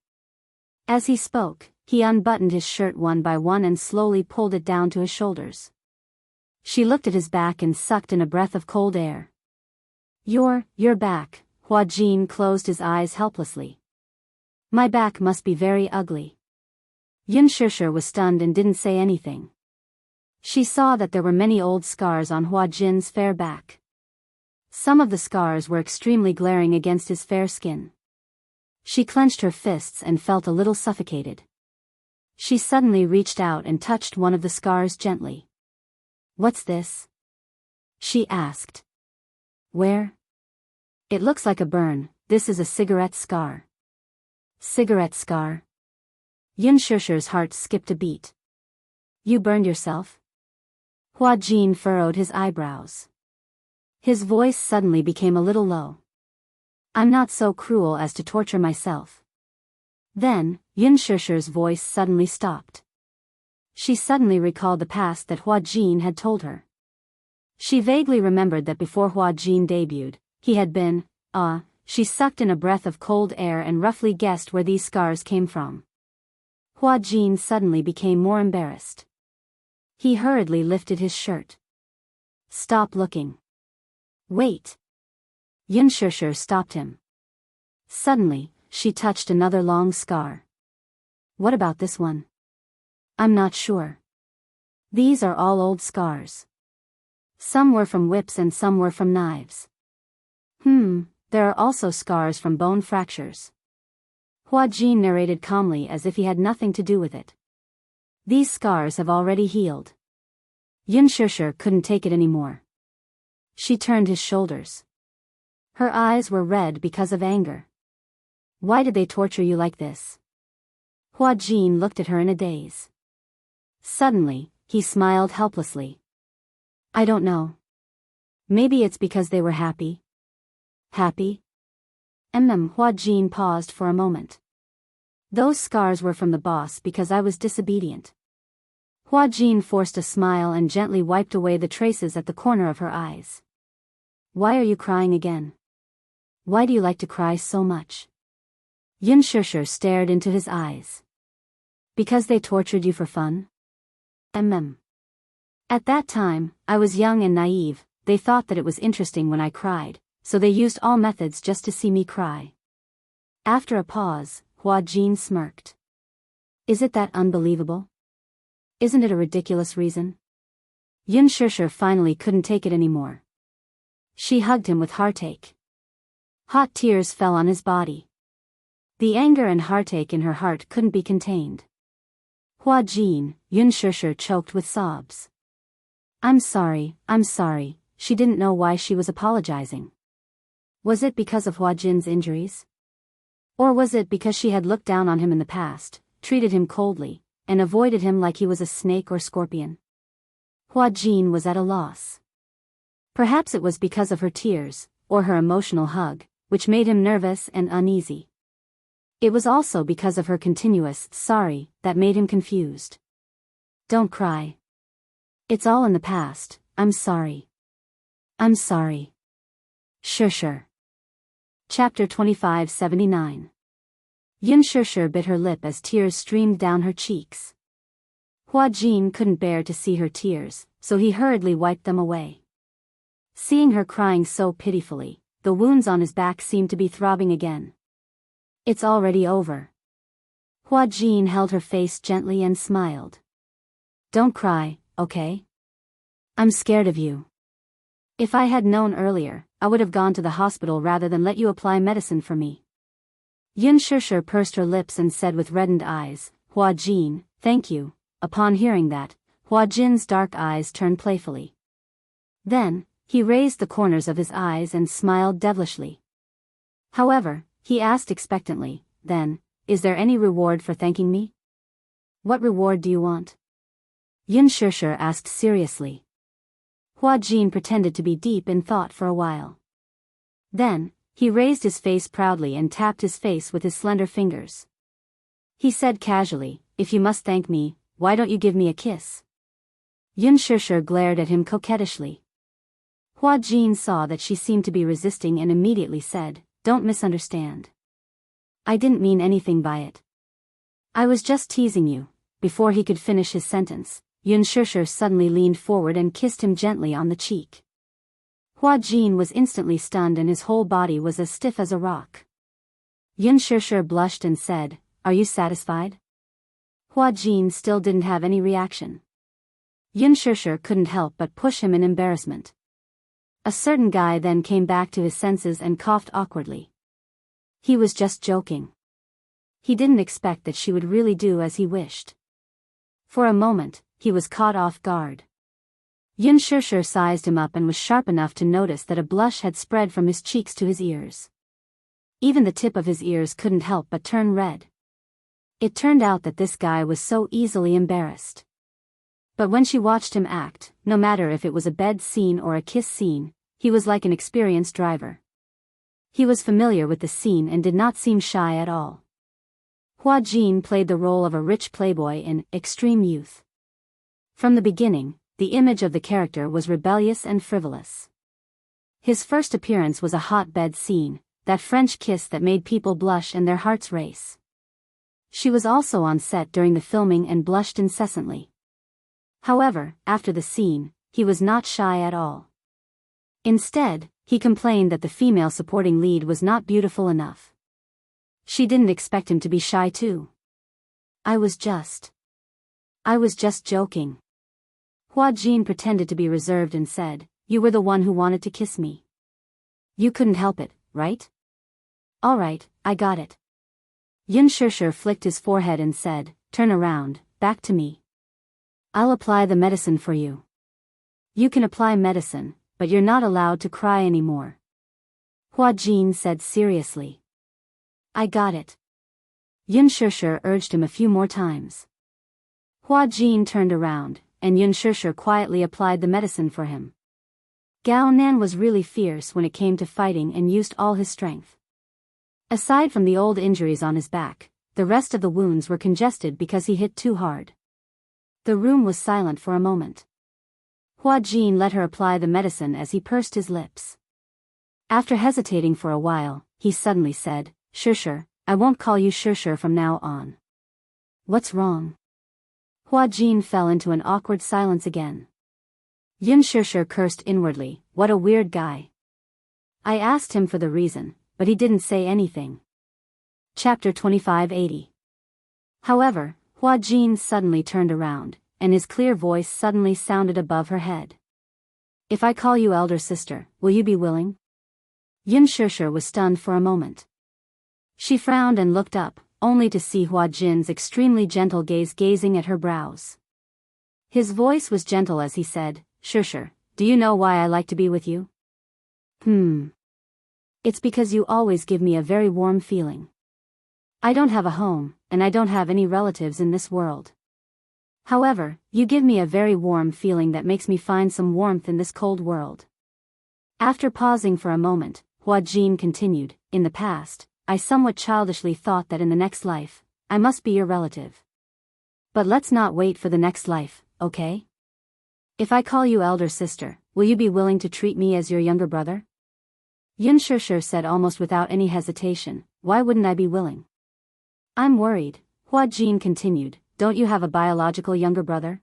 As he spoke, he unbuttoned his shirt one by one and slowly pulled it down to his shoulders. She looked at his back and sucked in a breath of cold air. Your back, Hua Jin closed his eyes helplessly. My back must be very ugly. Yin Shishir was stunned and didn't say anything. She saw that there were many old scars on Hua Jin's fair back. Some of the scars were extremely glaring against his fair skin. She clenched her fists and felt a little suffocated. She suddenly reached out and touched one of the scars gently. What's this? She asked. Where? It looks like a burn. This is a cigarette scar. Cigarette scar? Yin Shishir's heart skipped a beat. You burned yourself? Hua Jin furrowed his eyebrows. His voice suddenly became a little low. I'm not so cruel as to torture myself. Then, Yin Shishir's voice suddenly stopped. She suddenly recalled the past that Hua Jin had told her. She vaguely remembered that before Hua Jin debuted, he had been, she sucked in a breath of cold air and roughly guessed where these scars came from. Hua Jin suddenly became more embarrassed. He hurriedly lifted his shirt. Stop looking. Wait. Yin Shishir stopped him. Suddenly, she touched another long scar. What about this one? I'm not sure. These are all old scars. Some were from whips and some were from knives. There are also scars from bone fractures. Hua Jin narrated calmly as if he had nothing to do with it. These scars have already healed. Yin Shishir couldn't take it anymore. She turned his shoulders. Her eyes were red because of anger. Why did they torture you like this? Hua Jin looked at her in a daze. Suddenly, he smiled helplessly. I don't know. Maybe it's because they were happy. Happy? Hua Jin paused for a moment. Those scars were from the boss because I was disobedient. Hua Jin forced a smile and gently wiped away the traces at the corner of her eyes. Why are you crying again? Why do you like to cry so much? Yin Shishir stared into his eyes. Because they tortured you for fun? At that time, I was young and naive. They thought that it was interesting when I cried, so they used all methods just to see me cry. After a pause, Hua Jin smirked. Is it that unbelievable? Isn't it a ridiculous reason? Yin Shishir finally couldn't take it anymore. She hugged him with heartache. Hot tears fell on his body. The anger and heartache in her heart couldn't be contained. Hua Jin, Yin Shishir choked with sobs. I'm sorry, she didn't know why she was apologizing. Was it because of Hua Jin's injuries? Or was it because she had looked down on him in the past, treated him coldly, and avoided him like he was a snake or scorpion? Hua Jin was at a loss. Perhaps it was because of her tears, or her emotional hug, which made him nervous and uneasy. It was also because of her continuous sorry that made him confused. Don't cry. It's all in the past. I'm sorry. Shishir. Chapter 2579. Yin Shishir bit her lip as tears streamed down her cheeks. Hua Jin couldn't bear to see her tears, so he hurriedly wiped them away. Seeing her crying so pitifully, the wounds on his back seemed to be throbbing again. It's already over. Hua Jin held her face gently and smiled. Don't cry, okay? I'm scared of you. If I had known earlier, I would have gone to the hospital rather than let you apply medicine for me. Yin Shishir pursed her lips and said with reddened eyes, Hua Jin, thank you." Upon hearing that, Hua Jin's dark eyes turned playfully. Then, he raised the corners of his eyes and smiled devilishly. However, he asked expectantly, "Then, is there any reward for thanking me?" "What reward do you want?" Yin Shishir asked seriously. Hua Jin pretended to be deep in thought for a while. Then, he raised his face proudly and tapped his face with his slender fingers. He said casually, "If you must thank me, why don't you give me a kiss?" Yin Shishir glared at him coquettishly. Hua Jin saw that she seemed to be resisting and immediately said, "Don't misunderstand. I didn't mean anything by it. I was just teasing you." Before he could finish his sentence, Yin Shishir suddenly leaned forward and kissed him gently on the cheek. Hua Jin was instantly stunned and his whole body was as stiff as a rock. Yin Shishir blushed and said, "Are you satisfied?" Hua Jin still didn't have any reaction. Yin Shishir couldn't help but push him in embarrassment. A certain guy then came back to his senses and coughed awkwardly. He was just joking. He didn't expect that she would really do as he wished. For a moment, he was caught off guard. Yin Shishir sized him up and was sharp enough to notice that a blush had spread from his cheeks to his ears. Even the tip of his ears couldn't help but turn red. It turned out that this guy was so easily embarrassed. But when she watched him act, no matter if it was a bed scene or a kiss scene, he was like an experienced driver. He was familiar with the scene and did not seem shy at all. Hua Jin played the role of a rich playboy in Extreme Youth. From the beginning, the image of the character was rebellious and frivolous. His first appearance was a hotbed scene, that French kiss that made people blush and their hearts race. She was also on set during the filming and blushed incessantly. However, after the scene, he was not shy at all. Instead, he complained that the female supporting lead was not beautiful enough. She didn't expect him to be shy too. I was just joking." Hua Jin pretended to be reserved and said, "You were the one who wanted to kiss me. You couldn't help it, right?" "All right, I got it." Yin Shishir flicked his forehead and said, "Turn around, back to me. I'll apply the medicine for you." "You can apply medicine, but you're not allowed to cry anymore," Hua Jin said seriously. "I got it." Yin Shishir urged him a few more times. Hua Jin turned around, and Yin Shishir quietly applied the medicine for him. Gao Nan was really fierce when it came to fighting and used all his strength. Aside from the old injuries on his back, the rest of the wounds were congested because he hit too hard. The room was silent for a moment. Hua Jin let her apply the medicine as he pursed his lips. After hesitating for a while, he suddenly said, "Shishir, I won't call you Shishir from now on." "What's wrong?" Hua Jin fell into an awkward silence again. Yin Shishir cursed inwardly, "What a weird guy." I asked him for the reason, but he didn't say anything. Chapter 2580. However, Hua Jin suddenly turned around, and his clear voice suddenly sounded above her head. "If I call you elder sister, will you be willing?" Yin Shishir was stunned for a moment. She frowned and looked up, only to see Hua Jin's extremely gentle gaze gazing at her brows. His voice was gentle as he said, "Shishir, do you know why I like to be with you?" It's because you always give me a very warm feeling. I don't have a home, and I don't have any relatives in this world. However, you give me a very warm feeling that makes me find some warmth in this cold world." After pausing for a moment, Hua Jin continued, "In the past, I somewhat childishly thought that in the next life, I must be your relative. But let's not wait for the next life, okay? If I call you elder sister, will you be willing to treat me as your younger brother?" Yin Shishir said almost without any hesitation, "Why wouldn't I be willing?" "I'm worried," Hua Jin continued, "don't you have a biological younger brother?"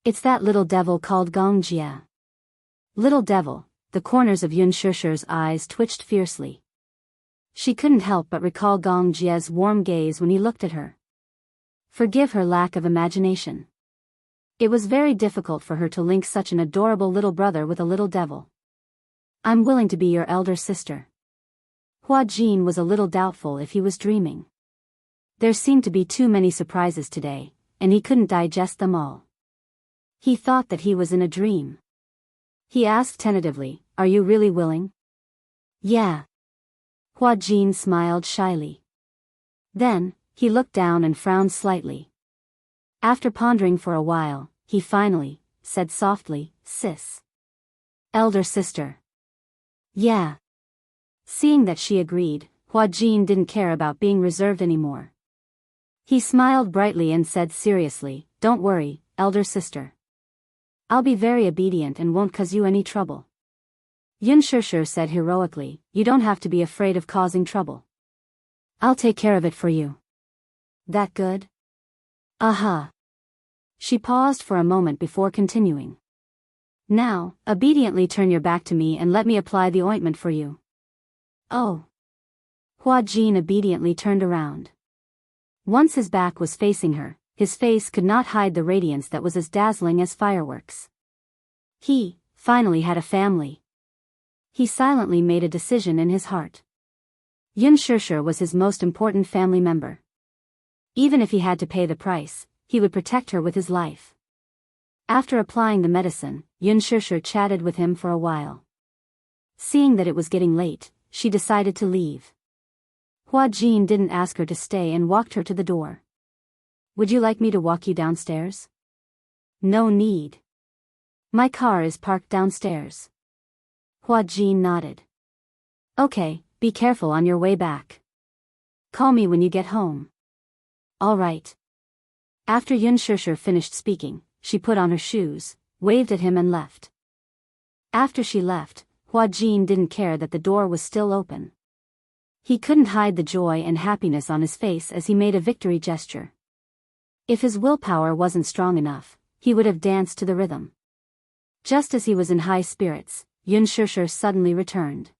"It's that little devil called Gong Jia." Little devil, the corners of Yin Shishir's eyes twitched fiercely. She couldn't help but recall Gong Jia's warm gaze when he looked at her. Forgive her lack of imagination. It was very difficult for her to link such an adorable little brother with a little devil. "I'm willing to be your elder sister." Hua Jin was a little doubtful if he was dreaming. There seemed to be too many surprises today, and he couldn't digest them all. He thought that he was in a dream. He asked tentatively, "Are you really willing?" "Yeah." Hua Jin smiled shyly. Then, he looked down and frowned slightly. After pondering for a while, he finally said softly, "Sis." "Elder sister." "Yeah." Seeing that she agreed, Hua Jin didn't care about being reserved anymore. He smiled brightly and said seriously, "Don't worry, elder sister. I'll be very obedient and won't cause you any trouble." Yun Shishir said heroically, "You don't have to be afraid of causing trouble. I'll take care of it for you." "That good?" "Uh-huh." She paused for a moment before continuing. "Now, obediently turn your back to me and let me apply the ointment for you." "Oh." Hua Jin obediently turned around. Once his back was facing her, his face could not hide the radiance that was as dazzling as fireworks. He, finally had a family. He silently made a decision in his heart. Yun Shishir was his most important family member. Even if he had to pay the price, he would protect her with his life. After applying the medicine, Yun Shishir chatted with him for a while. Seeing that it was getting late, she decided to leave. Hua Jin didn't ask her to stay and walked her to the door. "Would you like me to walk you downstairs?" "No need. My car is parked downstairs." Hua Jin nodded. "Okay, be careful on your way back. Call me when you get home." "All right." After Yun Shishir finished speaking, she put on her shoes, waved at him and left. After she left, Hua Jin didn't care that the door was still open. He couldn't hide the joy and happiness on his face as he made a victory gesture. If his willpower wasn't strong enough, he would have danced to the rhythm. Just as he was in high spirits, Yun Shishir suddenly returned.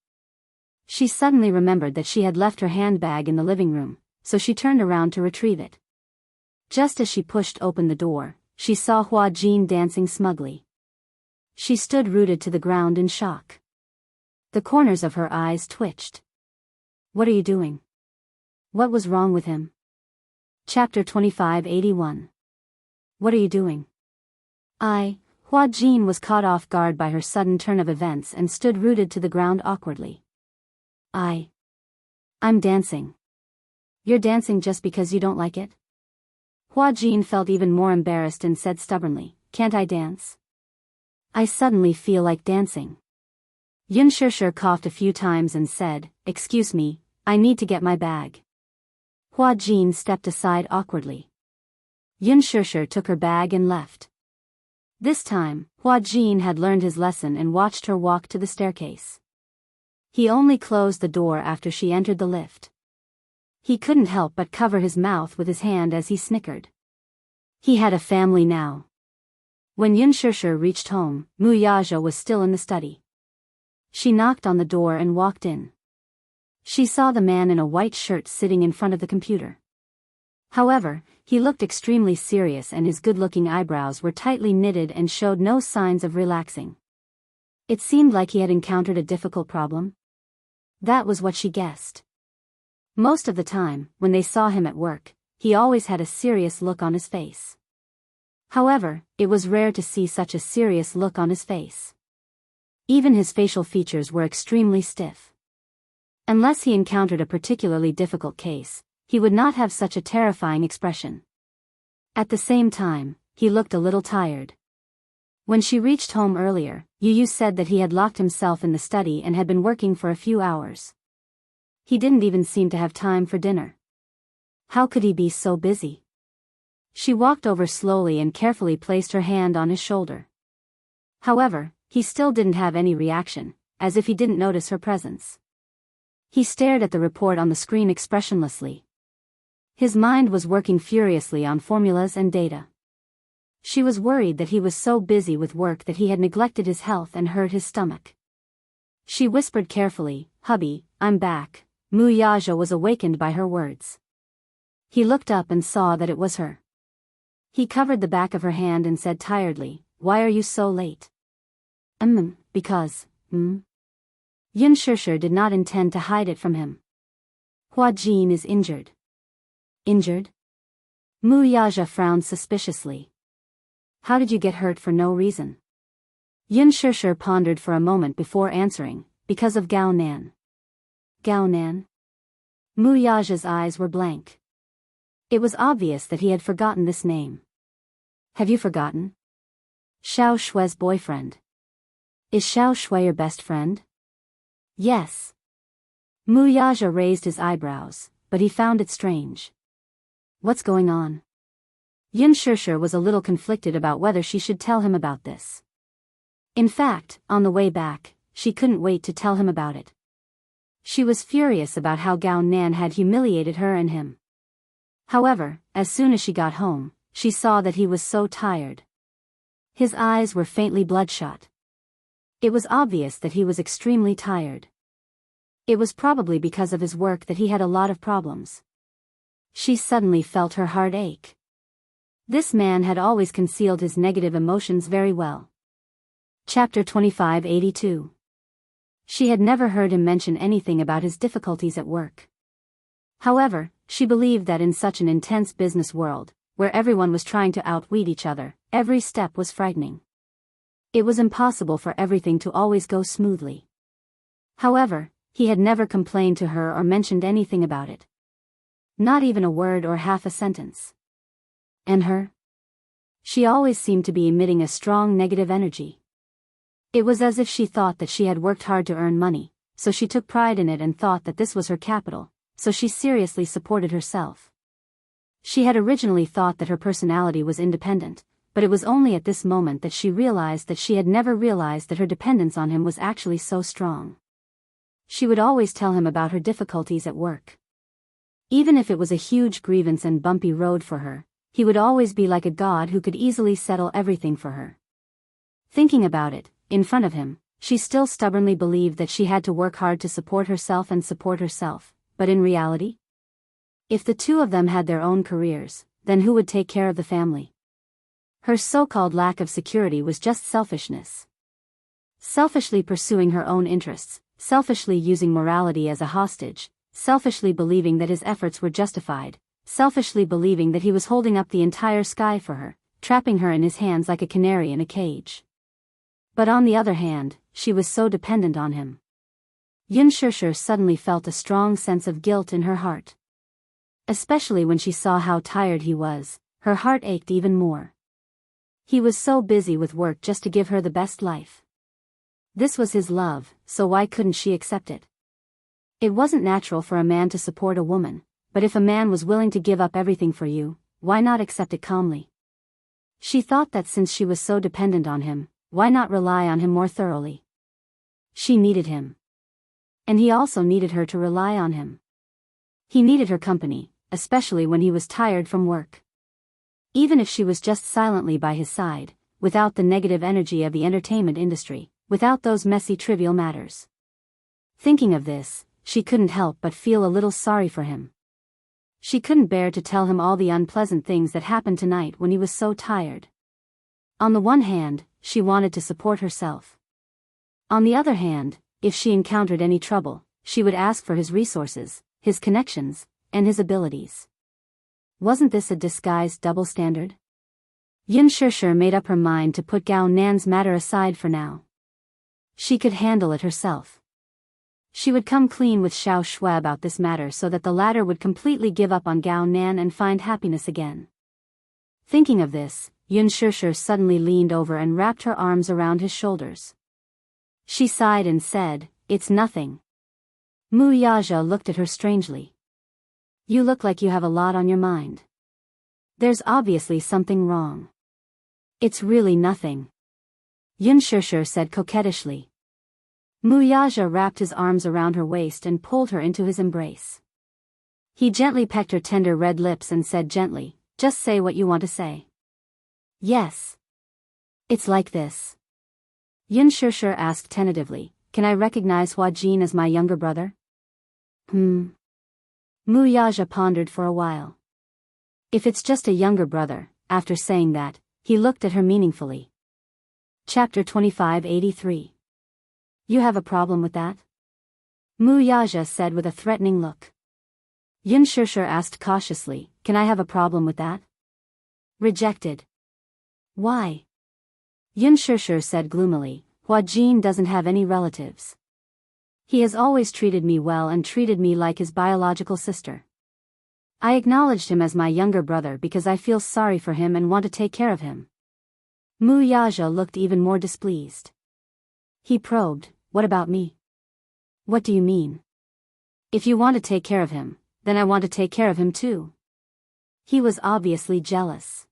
She suddenly remembered that she had left her handbag in the living room, so she turned around to retrieve it. Just as she pushed open the door, she saw Hua Jin dancing smugly. She stood rooted to the ground in shock. The corners of her eyes twitched. "What are you doing? What was wrong with him?" Chapter 2581. "What are you doing?" Hua Jin was caught off guard by her sudden turn of events and stood rooted to the ground awkwardly. I'm dancing." "You're dancing just because you don't like it?" Hua Jin felt even more embarrassed and said stubbornly, "Can't I dance? I suddenly feel like dancing." Yun Shishir coughed a few times and said, "Excuse me, I need to get my bag." Hua Jin stepped aside awkwardly. Yun Shishir took her bag and left. This time, Hua Jin had learned his lesson and watched her walk to the staircase. He only closed the door after she entered the lift. He couldn't help but cover his mouth with his hand as he snickered. He had a family now. When Yun Shishir reached home, Mu Yaja was still in the study. She knocked on the door and walked in. She saw the man in a white shirt sitting in front of the computer. However, he looked extremely serious and his good-looking eyebrows were tightly knitted and showed no signs of relaxing. It seemed like he had encountered a difficult problem. That was what she guessed. Most of the time, when they saw him at work, he always had a serious look on his face. However, it was rare to see such a serious look on his face. Even his facial features were extremely stiff. Unless he encountered a particularly difficult case, he would not have such a terrifying expression. At the same time, he looked a little tired. When she reached home earlier, Yu said that he had locked himself in the study and had been working for a few hours. He didn't even seem to have time for dinner. How could he be so busy? She walked over slowly and carefully placed her hand on his shoulder. However, he still didn't have any reaction, as if he didn't notice her presence. He stared at the report on the screen expressionlessly. His mind was working furiously on formulas and data. She was worried that he was so busy with work that he had neglected his health and hurt his stomach. She whispered carefully, "Hubby, I'm back." Mu Yaja was awakened by her words. He looked up and saw that it was her. He covered the back of her hand and said tiredly, "Why are you so late?" Because. Yun Shishir did not intend to hide it from him. "Hua Jin is injured." Injured? Mu Yaja frowned suspiciously. How did you get hurt for no reason? Yin Shishir pondered for a moment before answering, because of Gao Nan. Gao Nan? Mu Yaja's eyes were blank. It was obvious that he had forgotten this name. Have you forgotten? Xiao Shui's boyfriend. Is Xiao Shui your best friend? Yes. Mu Yaja raised his eyebrows, but he found it strange. What's going on? Yin Shishir was a little conflicted about whether she should tell him about this. In fact, on the way back, she couldn't wait to tell him about it. She was furious about how Gao Nan had humiliated her and him. However, as soon as she got home, she saw that he was so tired. His eyes were faintly bloodshot. It was obvious that he was extremely tired. It was probably because of his work that he had a lot of problems. She suddenly felt her heart ache. This man had always concealed his negative emotions very well. Chapter 2582. She had never heard him mention anything about his difficulties at work. However, she believed that in such an intense business world, where everyone was trying to outwit each other, every step was frightening. It was impossible for everything to always go smoothly. However, he had never complained to her or mentioned anything about it. Not even a word or half a sentence. And her? She always seemed to be emitting a strong negative energy. It was as if she thought that she had worked hard to earn money, so she took pride in it and thought that this was her capital, so she seriously supported herself. She had originally thought that her personality was independent, but it was only at this moment that she realized that she had never realized that her dependence on him was actually so strong. She would always tell him about her difficulties at work. Even if it was a huge grievance and bumpy road for her, he would always be like a god who could easily settle everything for her. Thinking about it, in front of him, she still stubbornly believed that she had to work hard to support herself, but in reality? If the two of them had their own careers, then who would take care of the family? Her so-called lack of security was just selfishness. Selfishly pursuing her own interests, selfishly using morality as a hostage, selfishly believing that his efforts were justified, selfishly believing that he was holding up the entire sky for her, trapping her in his hands like a canary in a cage. But on the other hand, she was so dependent on him. Yin Shishir suddenly felt a strong sense of guilt in her heart. Especially when she saw how tired he was, her heart ached even more. He was so busy with work just to give her the best life. This was his love, so why couldn't she accept it? It wasn't natural for a man to support a woman, but if a man was willing to give up everything for you, why not accept it calmly? She thought that since she was so dependent on him, why not rely on him more thoroughly? She needed him. And he also needed her to rely on him. He needed her company, especially when he was tired from work. Even if she was just silently by his side, without the negative energy of the entertainment industry, without those messy trivial matters. Thinking of this, she couldn't help but feel a little sorry for him. She couldn't bear to tell him all the unpleasant things that happened tonight when he was so tired. On the one hand, she wanted to support herself. On the other hand, if she encountered any trouble, she would ask for his resources, his connections, and his abilities. Wasn't this a disguised double standard? Yin Shishir made up her mind to put Gao Nan's matter aside for now. She could handle it herself. She would come clean with Xiao Shui about this matter so that the latter would completely give up on Gao Nan and find happiness again. Thinking of this, Yin Shishir suddenly leaned over and wrapped her arms around his shoulders. She sighed and said, "It's nothing." Mu Yaja looked at her strangely. "You look like you have a lot on your mind. There's obviously something wrong." "It's really nothing," Yin Shishir said coquettishly. Mu Yaja wrapped his arms around her waist and pulled her into his embrace. He gently pecked her tender red lips and said gently, "Just say what you want to say." "Yes. It's like this." Yin Shishir asked tentatively, "Can I recognize Hua Jin as my younger brother?" Mu Yaja pondered for a while. If it's just a younger brother, after saying that, he looked at her meaningfully. Chapter 2583. You have a problem with that? Mu Yaja said with a threatening look. Yin Shishir asked cautiously, can I have a problem with that? Rejected. Why? Yun Shishir said gloomily, Hua Jin doesn't have any relatives. He has always treated me well and treated me like his biological sister. I acknowledged him as my younger brother because I feel sorry for him and want to take care of him. Mu Yaja looked even more displeased. He probed, what about me? What do you mean? If you want to take care of him, then I want to take care of him too. He was obviously jealous.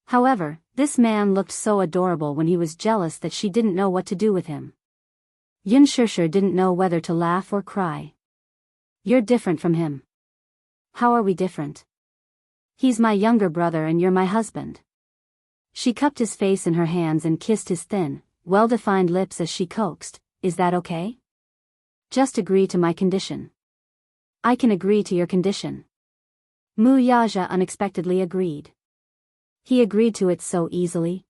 However, this man looked so adorable when he was jealous that she didn't know what to do with him. Yun Shishir didn't know whether to laugh or cry. You're different from him. How are we different? He's my younger brother and you're my husband. She cupped his face in her hands and kissed his thin, well-defined lips as she coaxed, is that okay? Just agree to my condition. I can agree to your condition. Mu Yaja unexpectedly agreed. He agreed to it so easily.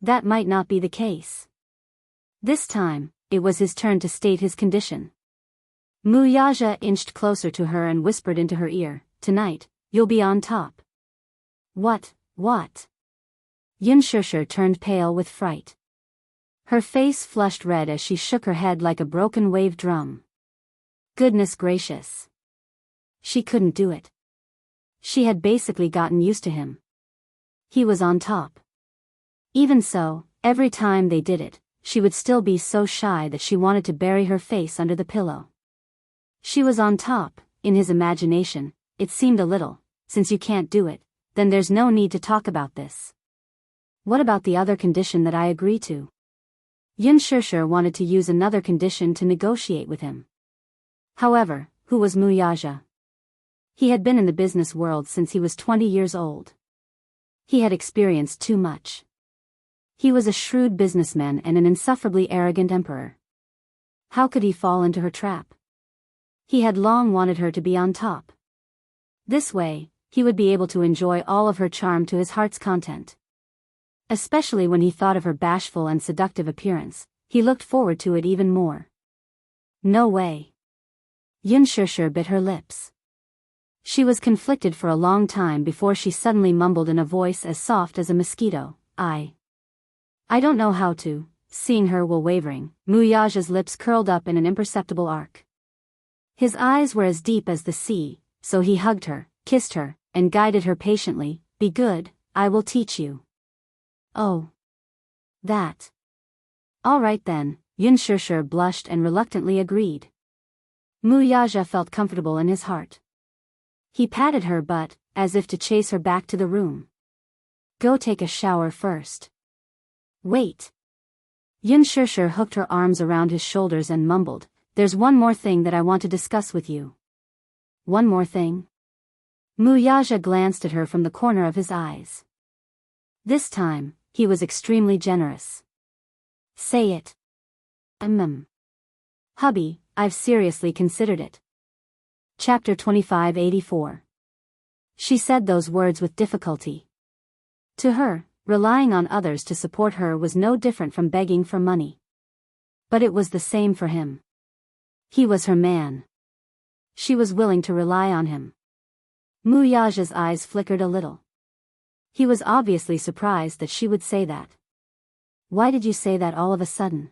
That might not be the case. This time, it was his turn to state his condition. Mu Yaja inched closer to her and whispered into her ear, tonight, you'll be on top. What? Yun Shishir turned pale with fright. Her face flushed red as she shook her head like a broken wave drum. Goodness gracious. She couldn't do it. She had basically gotten used to him. He was on top. Even so, every time they did it, she would still be so shy that she wanted to bury her face under the pillow. She was on top, in his imagination, it seemed a little, since you can't do it, then there's no need to talk about this. What about the other condition that I agree to? Yun Shishir wanted to use another condition to negotiate with him. However, who was Mu Yaja? He had been in the business world since he was 20 years old. He had experienced too much. He was a shrewd businessman and an insufferably arrogant emperor. How could he fall into her trap? He had long wanted her to be on top. This way, he would be able to enjoy all of her charm to his heart's content. Especially when he thought of her bashful and seductive appearance, he looked forward to it even more. No way. Yun Shishir bit her lips. She was conflicted for a long time before she suddenly mumbled in a voice as soft as a mosquito, I don't know how to. Seeing her while wavering, Mu Yaja's lips curled up in an imperceptible arc. His eyes were as deep as the sea, so he hugged her, kissed her, and guided her patiently, be good, I will teach you. Oh. That. All right then, Yun Shishir blushed and reluctantly agreed. Mu Yaja felt comfortable in his heart. He patted her butt, as if to chase her back to the room. Go take a shower first. Wait. Yun Shishir hooked her arms around his shoulders and mumbled, there's one more thing that I want to discuss with you. One more thing? Mu Yaja glanced at her from the corner of his eyes. This time, he was extremely generous. Say it. Hubby, I've seriously considered it. Chapter 2584. She said those words with difficulty. To her, relying on others to support her was no different from begging for money. But it was the same for him. He was her man. She was willing to rely on him. Mu Yaja's eyes flickered a little. He was obviously surprised that she would say that. Why did you say that all of a sudden?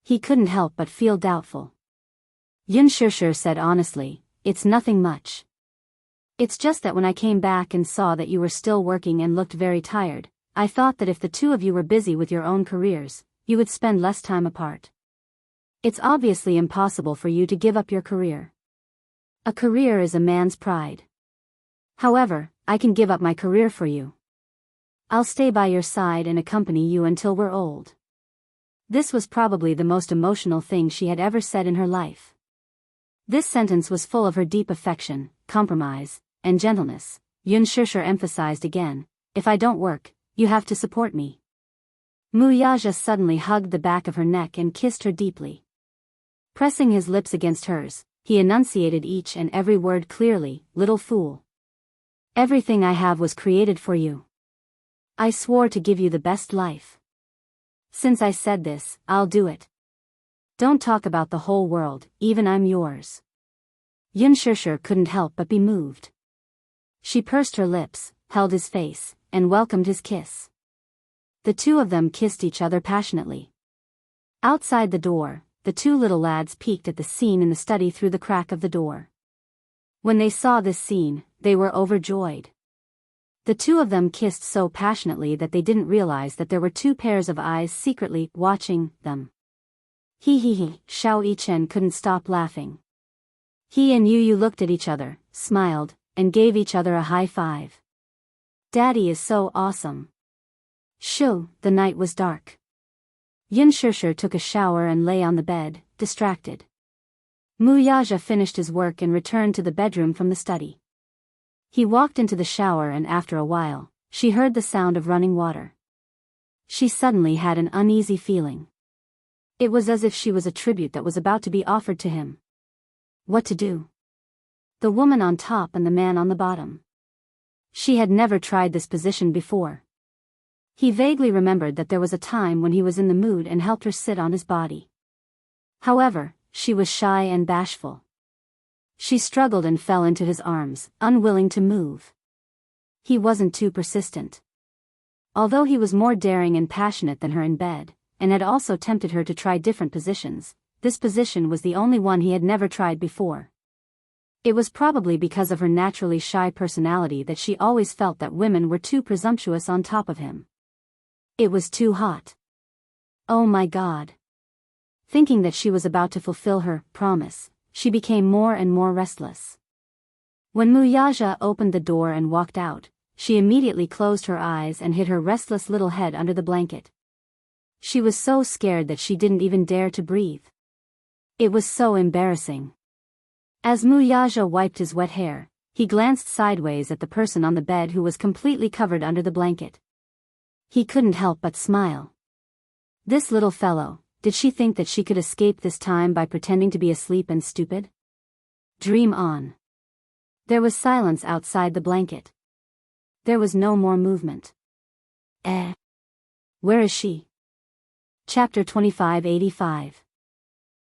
He couldn't help but feel doubtful. Yun Shishir said honestly, it's nothing much. It's just that when I came back and saw that you were still working and looked very tired, I thought that if the two of you were busy with your own careers, you would spend less time apart. It's obviously impossible for you to give up your career. A career is a man's pride. However, I can give up my career for you. I'll stay by your side and accompany you until we're old. This was probably the most emotional thing she had ever said in her life. This sentence was full of her deep affection, compromise, and gentleness. Yun Shishir emphasized again, if I don't work, you have to support me. Mu Yaja suddenly hugged the back of her neck and kissed her deeply. Pressing his lips against hers, he enunciated each and every word clearly, little fool. Everything I have was created for you. I swore to give you the best life. Since I said this, I'll do it. Don't talk about the whole world, even I'm yours. Yin Shishir couldn't help but be moved. She pursed her lips, held his face, and welcomed his kiss. The two of them kissed each other passionately. Outside the door, the two little lads peeked at the scene in the study through the crack of the door. When they saw this scene, they were overjoyed. The two of them kissed so passionately that they didn't realize that there were two pairs of eyes secretly watching them. He, Xiao Yichen couldn't stop laughing. He and Yu looked at each other, smiled, and gave each other a high five. Daddy is so awesome. Shoo, the night was dark. Yin Shishir took a shower and lay on the bed, distracted. Muyaja finished his work and returned to the bedroom from the study. He walked into the shower and after a while, she heard the sound of running water. She suddenly had an uneasy feeling. It was as if she was a tribute that was about to be offered to him. What to do? The woman on top and the man on the bottom. She had never tried this position before. He vaguely remembered that there was a time when he was in the mood and helped her sit on his body. However, she was shy and bashful. She struggled and fell into his arms, unwilling to move. He wasn't too persistent. Although he was more daring and passionate than her in bed, and had also tempted her to try different positions, this position was the only one he had never tried before. It was probably because of her naturally shy personality that she always felt that women were too presumptuous on top of him. It was too hot. Oh my God. Thinking that she was about to fulfill her promise, she became more and more restless. When Muyaja opened the door and walked out, she immediately closed her eyes and hid her restless little head under the blanket. She was so scared that she didn't even dare to breathe. It was so embarrassing. As Muyaja wiped his wet hair, he glanced sideways at the person on the bed who was completely covered under the blanket. He couldn't help but smile. This little fellow, did she think that she could escape this time by pretending to be asleep and stupid? Dream on. There was silence outside the blanket. There was no more movement. Where is she? Chapter 2585.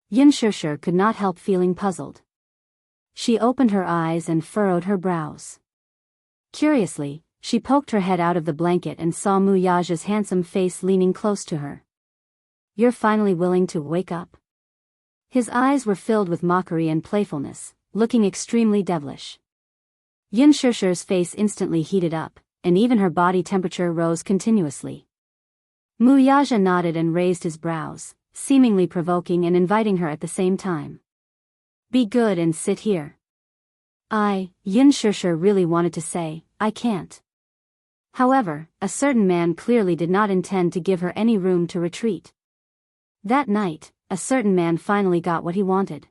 Yin Shishir could not help feeling puzzled. She opened her eyes and furrowed her brows. Curiously, she poked her head out of the blanket and saw Muyaja's handsome face leaning close to her. You're finally willing to wake up? His eyes were filled with mockery and playfulness, looking extremely devilish. Yin Shishir's face instantly heated up, and even her body temperature rose continuously. Muyaja nodded and raised his brows, seemingly provoking and inviting her at the same time. Be good and sit here. Yin Shishir really wanted to say, I can't. However, a certain man clearly did not intend to give her any room to retreat. That night, a certain man finally got what he wanted.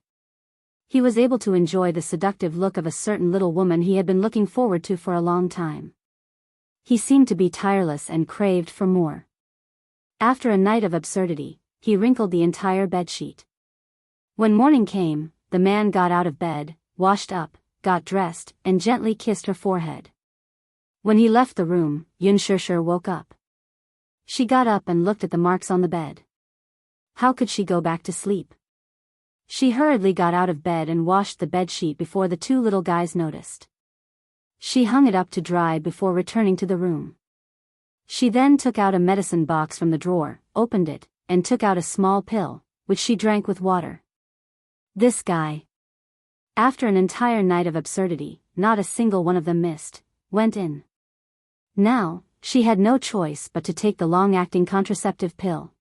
He was able to enjoy the seductive look of a certain little woman he had been looking forward to for a long time. He seemed to be tireless and craved for more. After a night of absurdity, he wrinkled the entire bedsheet. When morning came, the man got out of bed, washed up, got dressed, and gently kissed her forehead. When he left the room, Yin Shishir woke up. She got up and looked at the marks on the bed. How could she go back to sleep? She hurriedly got out of bed and washed the bedsheet before the two little guys noticed. She hung it up to dry before returning to the room. She then took out a medicine box from the drawer, opened it, and took out a small pill, which she drank with water. This guy. After an entire night of absurdity, not a single one of them missed, went in. Now, she had no choice but to take the long-acting contraceptive pill.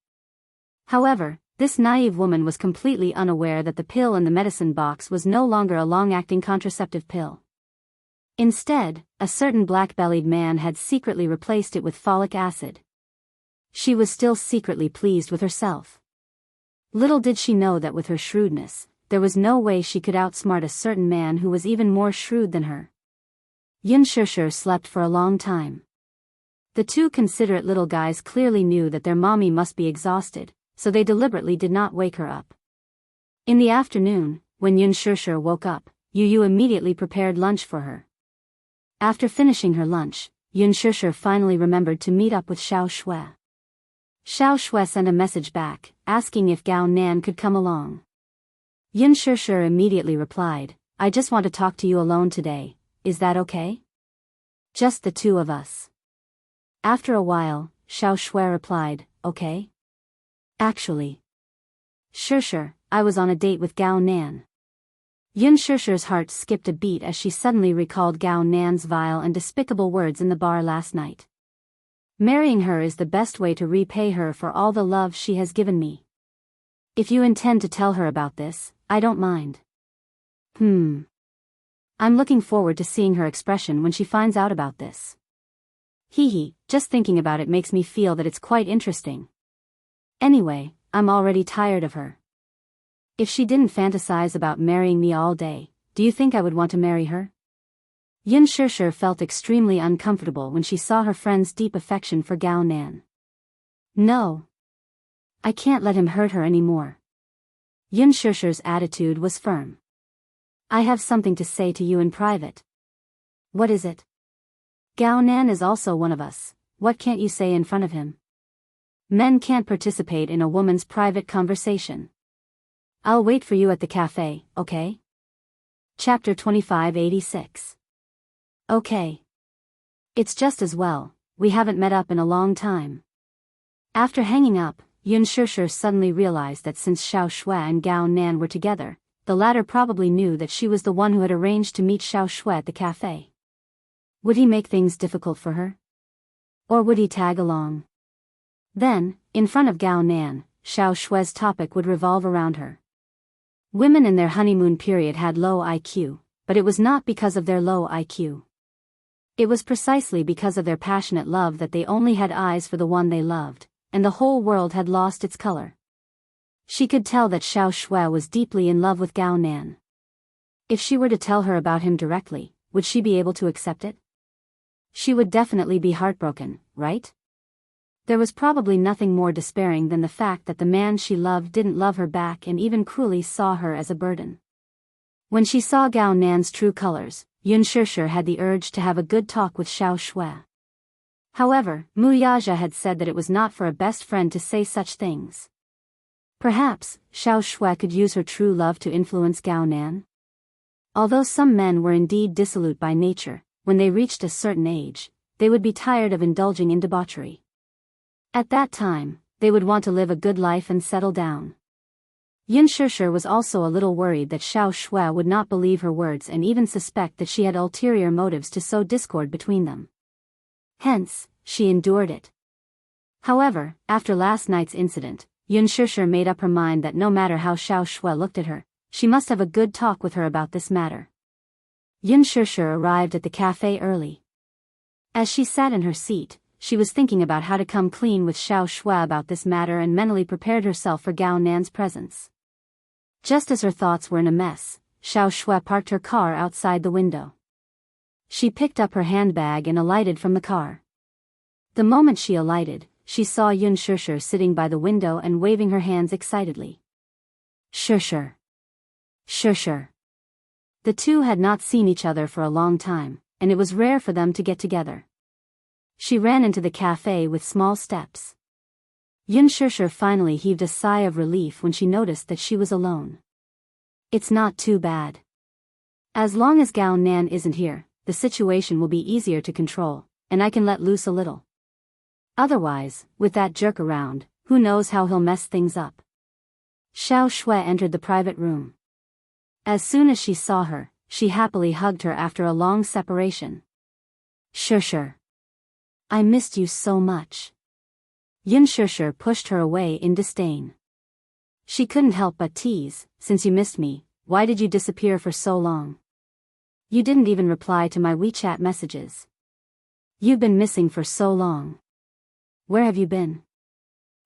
However, this naive woman was completely unaware that the pill in the medicine box was no longer a long-acting contraceptive pill. Instead, a certain black-bellied man had secretly replaced it with folic acid. She was still secretly pleased with herself. Little did she know that with her shrewdness, there was no way she could outsmart a certain man who was even more shrewd than her. Yin Shishir slept for a long time. The two considerate little guys clearly knew that their mommy must be exhausted, so they deliberately did not wake her up. In the afternoon, when Yin Shishir woke up, Yu immediately prepared lunch for her. After finishing her lunch, Yin Shishir finally remembered to meet up with Xiao Shui. Xiao Shui sent a message back, asking if Gao Nan could come along. Yin Shishir immediately replied, I just want to talk to you alone today, is that okay? Just the two of us. After a while, Xiao Shui replied, okay. Actually. Sure, I was on a date with Gao Nan. Yun Shishi's heart skipped a beat as she suddenly recalled Gao Nan's vile and despicable words in the bar last night. Marrying her is the best way to repay her for all the love she has given me. If you intend to tell her about this, I don't mind. I'm looking forward to seeing her expression when she finds out about this. Just thinking about it makes me feel that it's quite interesting. Anyway, I'm already tired of her. If she didn't fantasize about marrying me all day, do you think I would want to marry her? Yun Shishi felt extremely uncomfortable when she saw her friend's deep affection for Gao Nan. No. I can't let him hurt her anymore. Yun Shishi's attitude was firm. I have something to say to you in private. What is it? Gao Nan is also one of us, what can't you say in front of him? Men can't participate in a woman's private conversation. I'll wait for you at the cafe, okay? Chapter 2586. Okay. It's just as well, we haven't met up in a long time. After hanging up, Yun Shishi suddenly realized that since Xiao Shui and Gao Nan were together, the latter probably knew that she was the one who had arranged to meet Xiao Shui at the cafe. Would he make things difficult for her? Or would he tag along? Then, in front of Gao Nan, Xiao Shui's topic would revolve around her. Women in their honeymoon period had low IQ, but it was not because of their low IQ. It was precisely because of their passionate love that they only had eyes for the one they loved, and the whole world had lost its color. She could tell that Xiao Shui was deeply in love with Gao Nan. If she were to tell her about him directly, would she be able to accept it? She would definitely be heartbroken, right? There was probably nothing more despairing than the fact that the man she loved didn't love her back and even cruelly saw her as a burden. When she saw Gao Nan's true colors, Yun Shishi had the urge to have a good talk with Xiao Shui. However, Mu Yaja had said that it was not for a best friend to say such things. Perhaps, Xiao Shui could use her true love to influence Gao Nan? Although some men were indeed dissolute by nature, when they reached a certain age, they would be tired of indulging in debauchery. At that time, they would want to live a good life and settle down. Yun Shishi was also a little worried that Xiao Shui would not believe her words and even suspect that she had ulterior motives to sow discord between them. Hence, she endured it. However, after last night's incident, Yun Shishi made up her mind that no matter how Xiao Shui looked at her, she must have a good talk with her about this matter. Yun Shishi arrived at the cafe early. As she sat in her seat, she was thinking about how to come clean with Xiao Shui about this matter and mentally prepared herself for Gao Nan's presence. Just as her thoughts were in a mess, Xiao Shui parked her car outside the window. She picked up her handbag and alighted from the car. The moment she alighted, she saw Yun Shishi sitting by the window and waving her hands excitedly. Shishi. Shishi. The two had not seen each other for a long time, and it was rare for them to get together. She ran into the cafe with small steps. Yun Shishi finally heaved a sigh of relief when she noticed that she was alone. It's not too bad. As long as Gao Nan isn't here, the situation will be easier to control, and I can let loose a little. Otherwise, with that jerk around, who knows how he'll mess things up. Xiao Shui entered the private room. As soon as she saw her, she happily hugged her after a long separation. Shishi. I missed you so much. Yun Shishi pushed her away in disdain. She couldn't help but tease, since you missed me, why did you disappear for so long? You didn't even reply to my WeChat messages. You've been missing for so long. Where have you been?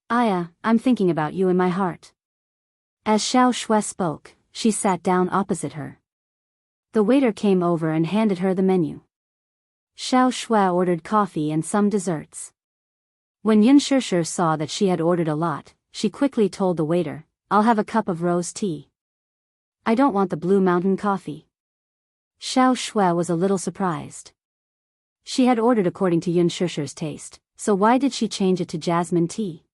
I'm thinking about you in my heart. As Xiao Shui spoke, she sat down opposite her. The waiter came over and handed her the menu. Xiao Shui ordered coffee and some desserts. When Yun Shishi saw that she had ordered a lot, she quickly told the waiter, I'll have a cup of rose tea. I don't want the Blue Mountain coffee. Xiao Shui was a little surprised. She had ordered according to Yun Shishi's taste, so why did she change it to jasmine tea?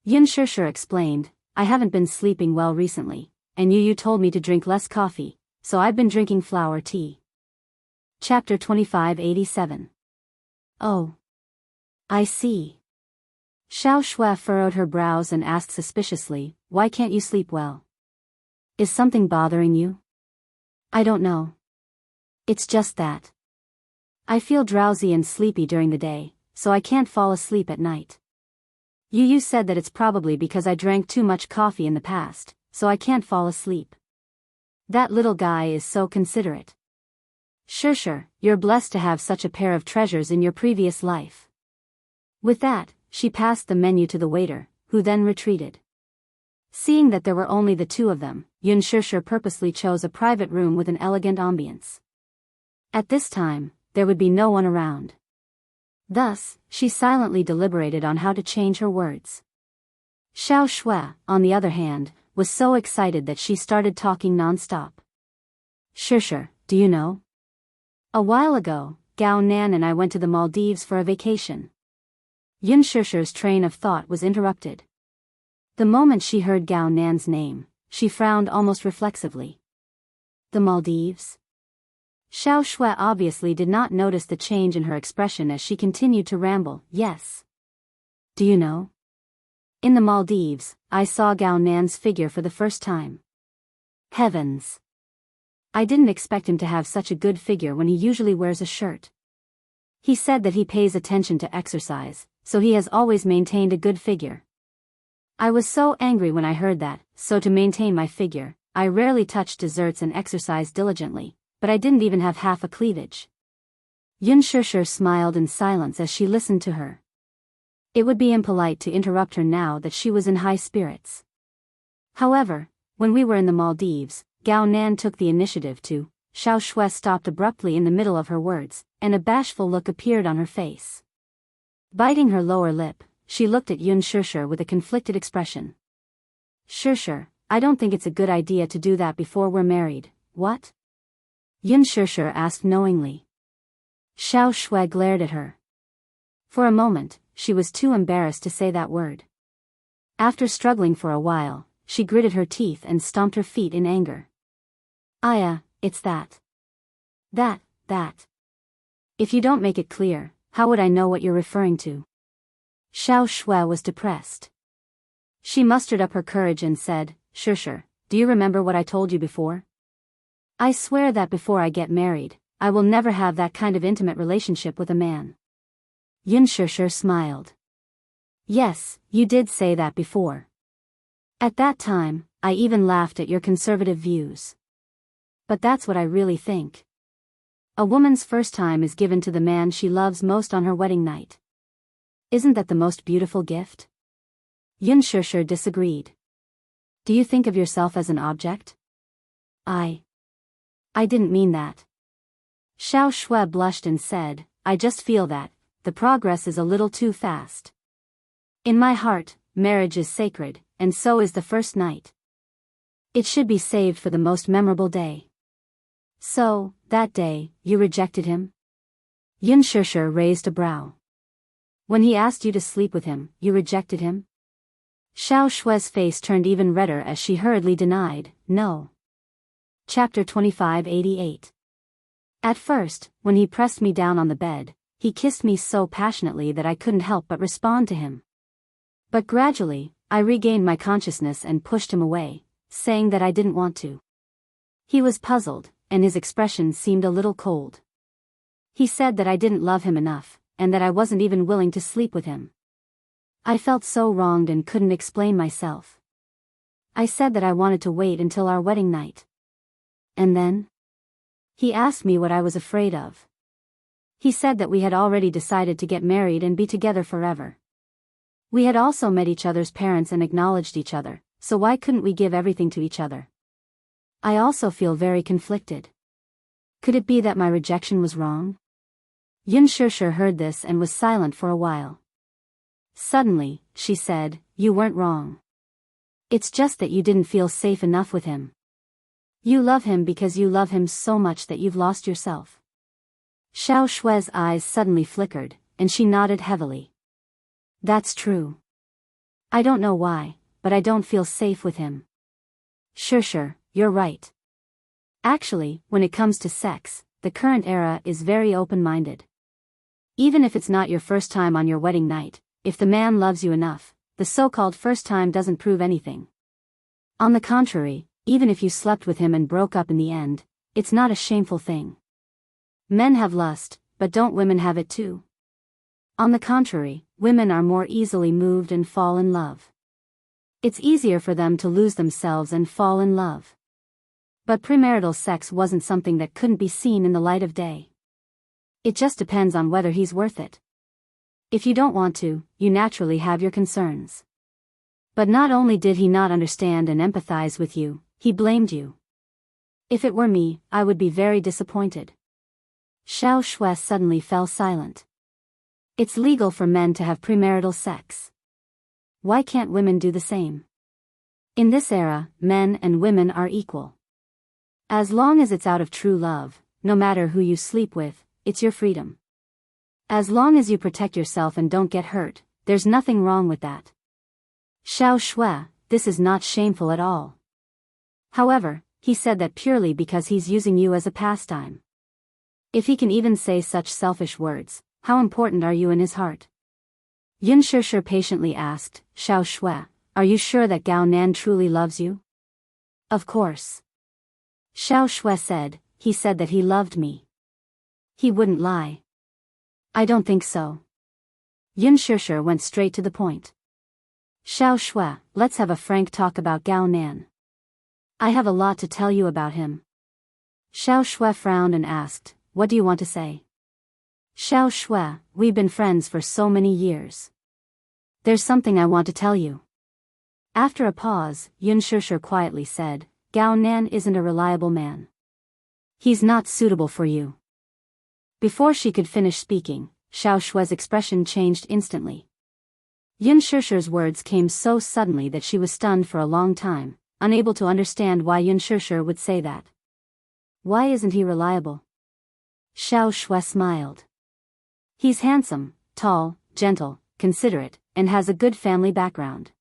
Yun Shishi explained, I haven't been sleeping well recently, and you told me to drink less coffee, so I've been drinking flower tea. Chapter 2587. Oh. I see. Xiao Shui furrowed her brows and asked suspiciously, why can't you sleep well? Is something bothering you? I don't know. It's just that I feel drowsy and sleepy during the day, so I can't fall asleep at night. You said that it's probably because I drank too much coffee in the past, so I can't fall asleep. That little guy is so considerate. Sure, you're blessed to have such a pair of treasures in your previous life. With that, she passed the menu to the waiter, who then retreated. Seeing that there were only the two of them, Yun Shusher purposely chose a private room with an elegant ambience. At this time, there would be no one around. Thus, she silently deliberated on how to change her words. Xiao Shui, on the other hand, was so excited that she started talking non-stop. Sure, do you know? A while ago, Gao Nan and I went to the Maldives for a vacation. Yun Shusher's train of thought was interrupted. The moment she heard Gao Nan's name, she frowned almost reflexively. The Maldives? Xiao Shui obviously did not notice the change in her expression as she continued to ramble. Yes. Do you know? In the Maldives, I saw Gao Nan's figure for the first time. Heavens! I didn't expect him to have such a good figure when he usually wears a shirt. He said that he pays attention to exercise, so he has always maintained a good figure. I was so angry when I heard that, so to maintain my figure, I rarely touched desserts and exercised diligently, but I didn't even have half a cleavage. Yun Shusher smiled in silence as she listened to her. It would be impolite to interrupt her now that she was in high spirits. However, when we were in the Maldives, Gao Nan took the initiative to. Xiao Shui stopped abruptly in the middle of her words, and a bashful look appeared on her face. Biting her lower lip, she looked at Yun Shusher with a conflicted expression. Sure, I don't think it's a good idea to do that before we're married, what? Yun Shusher asked knowingly. Xiao Shui glared at her. For a moment, she was too embarrassed to say that word. After struggling for a while, she gritted her teeth and stomped her feet in anger. It's that. That. If you don't make it clear, how would I know what you're referring to? Xiao Shui was depressed. She mustered up her courage and said, Sure, do you remember what I told you before? I swear that before I get married, I will never have that kind of intimate relationship with a man. Yun Shusher smiled. Yes, you did say that before. At that time, I even laughed at your conservative views. But that's what I really think. A woman's first time is given to the man she loves most on her wedding night. Isn't that the most beautiful gift? Yun Shusher disagreed. Do you think of yourself as an object? I didn't mean that. Xiao Shui blushed and said, I just feel that the progress is a little too fast. In my heart, marriage is sacred, and so is the first night. It should be saved for the most memorable day. So, that day, you rejected him? Yun Shusher raised a brow. When he asked you to sleep with him, you rejected him? Xiao Shui's face turned even redder as she hurriedly denied, no. Chapter 2588. At first, when he pressed me down on the bed, he kissed me so passionately that I couldn't help but respond to him. But gradually, I regained my consciousness and pushed him away, saying that I didn't want to. He was puzzled, and his expression seemed a little cold. He said that I didn't love him enough, and that I wasn't even willing to sleep with him. I felt so wronged and couldn't explain myself. I said that I wanted to wait until our wedding night. And then? He asked me what I was afraid of. He said that we had already decided to get married and be together forever. We had also met each other's parents and acknowledged each other, so why couldn't we give everything to each other? I also feel very conflicted. Could it be that my rejection was wrong? Yun Shusher heard this and was silent for a while. Suddenly, she said, you weren't wrong. It's just that you didn't feel safe enough with him. You love him because you love him so much that you've lost yourself. Xiao Shui's eyes suddenly flickered, and she nodded heavily. That's true. I don't know why, but I don't feel safe with him. Sure, you're right. Actually, when it comes to sex, the current era is very open-minded. Even if it's not your first time on your wedding night, if the man loves you enough, the so-called first time doesn't prove anything. On the contrary, even if you slept with him and broke up in the end, it's not a shameful thing. Men have lust, but don't women have it too? On the contrary, women are more easily moved and fall in love. It's easier for them to lose themselves and fall in love. But premarital sex wasn't something that couldn't be seen in the light of day. It just depends on whether he's worth it. If you don't want to, you naturally have your concerns. But not only did he not understand and empathize with you, he blamed you. If it were me, I would be very disappointed. Xiao Shui suddenly fell silent. It's legal for men to have premarital sex. Why can't women do the same? In this era, men and women are equal. As long as it's out of true love, no matter who you sleep with, it's your freedom. As long as you protect yourself and don't get hurt, there's nothing wrong with that. Xiao Shui, this is not shameful at all. However, he said that purely because he's using you as a pastime. If he can even say such selfish words, how important are you in his heart? Yin Shishir patiently asked, Xiao Shui, are you sure that Gao Nan truly loves you? Of course. Xiao Shui said, he said that he loved me. He wouldn't lie. I don't think so. Yin Shishir went straight to the point. Xiao Shui, let's have a frank talk about Gao Nan. I have a lot to tell you about him. Xiao Shui frowned and asked, what do you want to say? Xiao Shui, we've been friends for so many years. There's something I want to tell you. After a pause, Yin Shishir quietly said, Gao Nan isn't a reliable man. He's not suitable for you. Before she could finish speaking, Xiao Shui's expression changed instantly. Yin Shishir's words came so suddenly that she was stunned for a long time, unable to understand why Yin Shishir would say that. Why isn't he reliable? Xiao Shui smiled. He's handsome, tall, gentle, considerate, and has a good family background.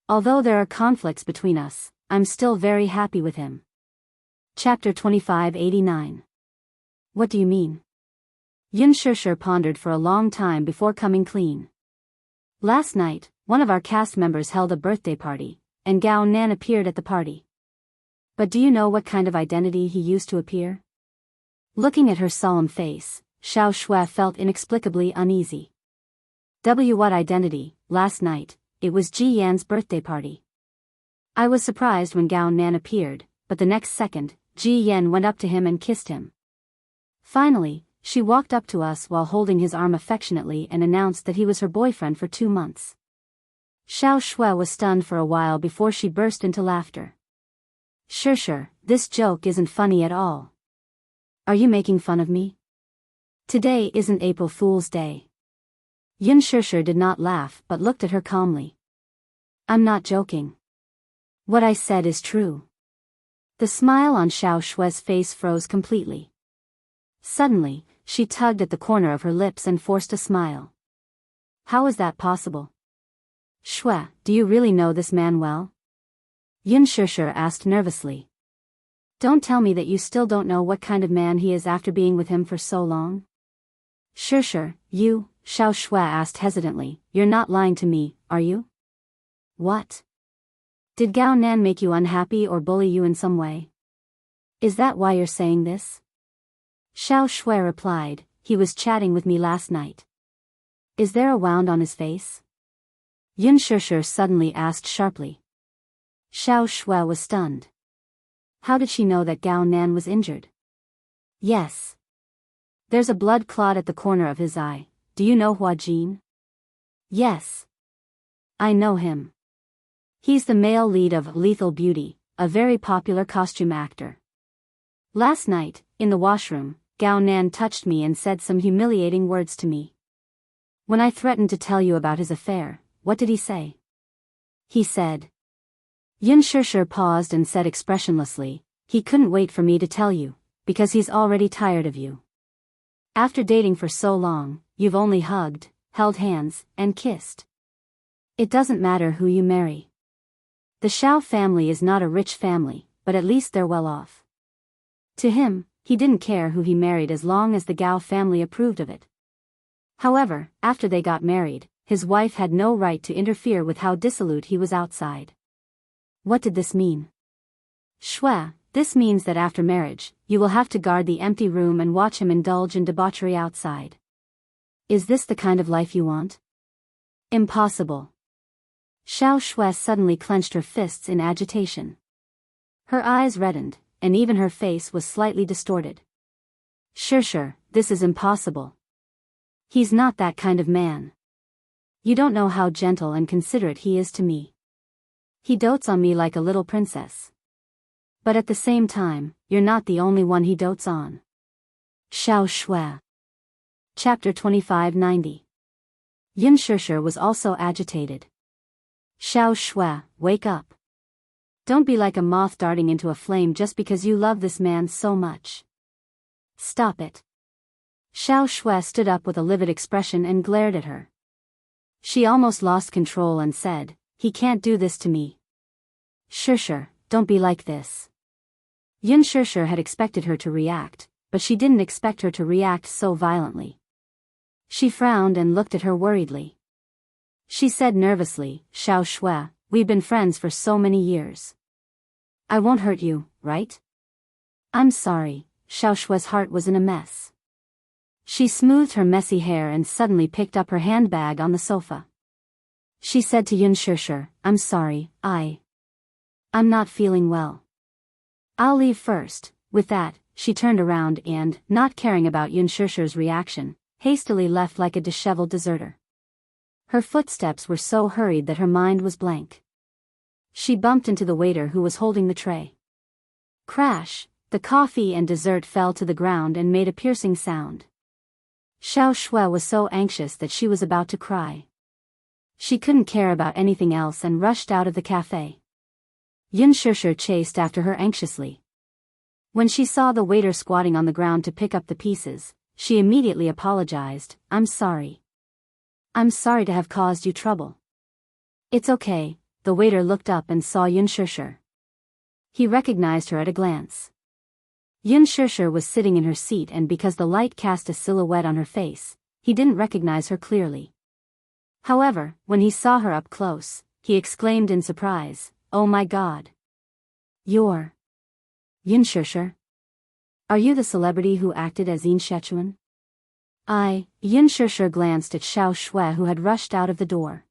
Although there are conflicts between us, I'm still very happy with him. Chapter 2589. What do you mean? Yin Shishir pondered for a long time before coming clean. Last night, one of our cast members held a birthday party, and Gao Nan appeared at the party. But do you know what kind of identity he used to appear? Looking at her solemn face, Xiao Shui felt inexplicably uneasy. What identity? Last night, it was Ji Yan's birthday party. I was surprised when Gao Nan appeared, but the next second, Ji Yan went up to him and kissed him. Finally, she walked up to us while holding his arm affectionately and announced that he was her boyfriend for 2 months. Xiao Shui was stunned for a while before she burst into laughter. Sure, this joke isn't funny at all. Are you making fun of me? Today isn't April Fool's Day. Yin Shishir did not laugh but looked at her calmly. I'm not joking. What I said is true. The smile on Xiao Shui's face froze completely. Suddenly, she tugged at the corner of her lips and forced a smile. How is that possible? Shui, do you really know this man well? Yin Shishir asked nervously. Don't tell me that you still don't know what kind of man he is after being with him for so long. Shishir, you, Xiao Shui asked hesitantly, you're not lying to me, are you? What? Did Gao Nan make you unhappy or bully you in some way? Is that why you're saying this? Xiao Shui replied, he was chatting with me last night. Is there a wound on his face? Yin Shishir suddenly asked sharply. Xiao Shui was stunned. How did she know that Gao Nan was injured? Yes. There's a blood clot at the corner of his eye. Do you know Hua Jin? Yes. I know him. He's the male lead of Lethal Beauty, a very popular costume actor. Last night, in the washroom, Gao Nan touched me and said some humiliating words to me. When I threatened to tell you about his affair, what did he say? He said. Yin Shishir paused and said expressionlessly, he couldn't wait for me to tell you, because he's already tired of you. After dating for so long, you've only hugged, held hands, and kissed. It doesn't matter who you marry. The Xiao family is not a rich family, but at least they're well off. To him, he didn't care who he married as long as the Gao family approved of it. However, after they got married, his wife had no right to interfere with how dissolute he was outside. What did this mean? Shui, this means that after marriage, you will have to guard the empty room and watch him indulge in debauchery outside. Is this the kind of life you want? Impossible. Xiao Shui suddenly clenched her fists in agitation. Her eyes reddened, and even her face was slightly distorted. Sure, this is impossible. He's not that kind of man. You don't know how gentle and considerate he is to me. He dotes on me like a little princess. But at the same time, you're not the only one he dotes on. Xiao Shui. Chapter 2590. Yin Shishir was also agitated. Xiao Shui, wake up. Don't be like a moth darting into a flame just because you love this man so much. Stop it. Xiao Shui stood up with a livid expression and glared at her. She almost lost control and said, he can't do this to me. Shishir, don't be like this. Yin Shishir had expected her to react, but she didn't expect her to react so violently. She frowned and looked at her worriedly. She said nervously, Xiao Shui, we've been friends for so many years. I won't hurt you, right? I'm sorry. Xiao Shui's heart was in a mess. She smoothed her messy hair and suddenly picked up her handbag on the sofa. She said to Yin Shishir, I'm sorry, I'm not feeling well. I'll leave first. With that, she turned around and, not caring about Yin Shishir's reaction, hastily left like a disheveled deserter. Her footsteps were so hurried that her mind was blank. She bumped into the waiter who was holding the tray. Crash! The coffee and dessert fell to the ground and made a piercing sound. Xiao Shui was so anxious that she was about to cry. She couldn't care about anything else and rushed out of the cafe. Yin Shishir chased after her anxiously. When she saw the waiter squatting on the ground to pick up the pieces, she immediately apologized, I'm sorry. I'm sorry to have caused you trouble. It's okay. The waiter looked up and saw Yin Shishir. He recognized her at a glance. Yin Shishir was sitting in her seat, and because the light cast a silhouette on her face, he didn't recognize her clearly. However, when he saw her up close, he exclaimed in surprise, Oh my God! You're Yin Shishir? Are you the celebrity who acted as Yin Shechuan? Yin Shishir glanced at Xiao Shui, who had rushed out of the door.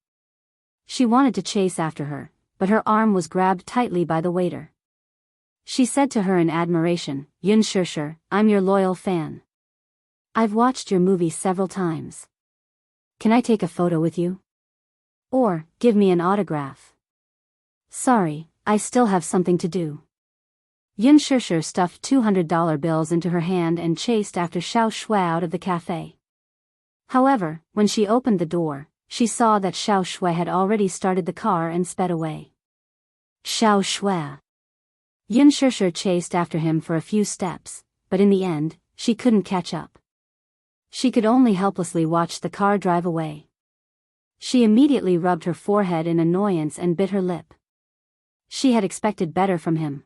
She wanted to chase after her, but her arm was grabbed tightly by the waiter. She said to her in admiration, Yin Shishir, I'm your loyal fan. I've watched your movie several times. Can I take a photo with you? Or, give me an autograph? Sorry, I still have something to do. Yin Shishir stuffed $200 bills into her hand and chased after Xiao Shui out of the cafe. However, when she opened the door, she saw that Xiao Shui had already started the car and sped away. Xiao Shui. Yin Shishir chased after him for a few steps, but in the end, she couldn't catch up. She could only helplessly watch the car drive away. She immediately rubbed her forehead in annoyance and bit her lip. She had expected better from him.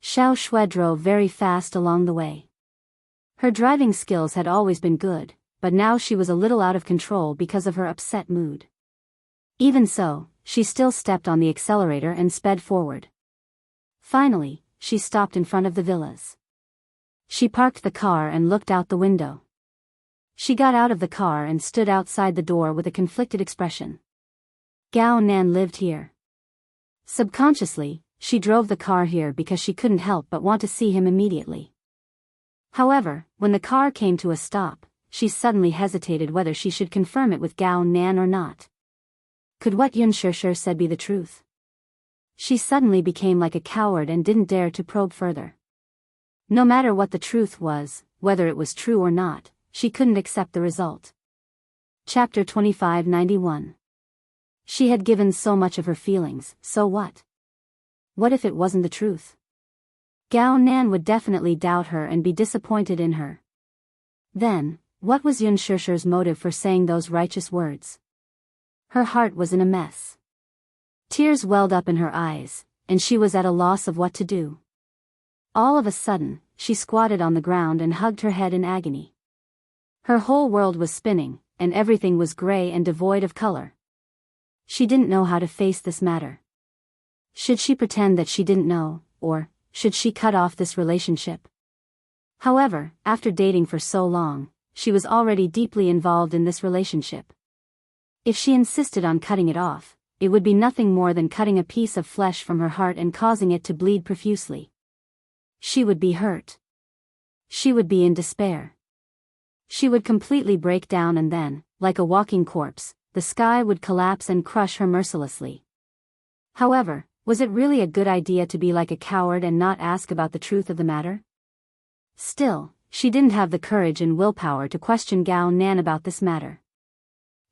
Xiao Shui drove very fast along the way. Her driving skills had always been good, but now she was a little out of control because of her upset mood. Even so, she still stepped on the accelerator and sped forward. Finally, she stopped in front of the villas. She parked the car and looked out the window. She got out of the car and stood outside the door with a conflicted expression. Gao Nan lived here. Subconsciously, she drove the car here because she couldn't help but want to see him immediately. However, when the car came to a stop, she suddenly hesitated whether she should confirm it with Gao Nan or not. Could what Yin Shishir said be the truth? She suddenly became like a coward and didn't dare to probe further. No matter what the truth was, whether it was true or not, she couldn't accept the result. Chapter 2591. She had given so much of her feelings, so what? What if it wasn't the truth? Gao Nan would definitely doubt her and be disappointed in her. Then, what was Yin Shishir's motive for saying those righteous words? Her heart was in a mess. Tears welled up in her eyes, and she was at a loss of what to do. All of a sudden, she squatted on the ground and hugged her head in agony. Her whole world was spinning, and everything was gray and devoid of color. She didn't know how to face this matter. Should she pretend that she didn't know, or should she cut off this relationship? However, after dating for so long, she was already deeply involved in this relationship. If she insisted on cutting it off, it would be nothing more than cutting a piece of flesh from her heart and causing it to bleed profusely. She would be hurt. She would be in despair. She would completely break down, and then, like a walking corpse, the sky would collapse and crush her mercilessly. However, was it really a good idea to be like a coward and not ask about the truth of the matter? Still, she didn't have the courage and willpower to question Gao Nan about this matter.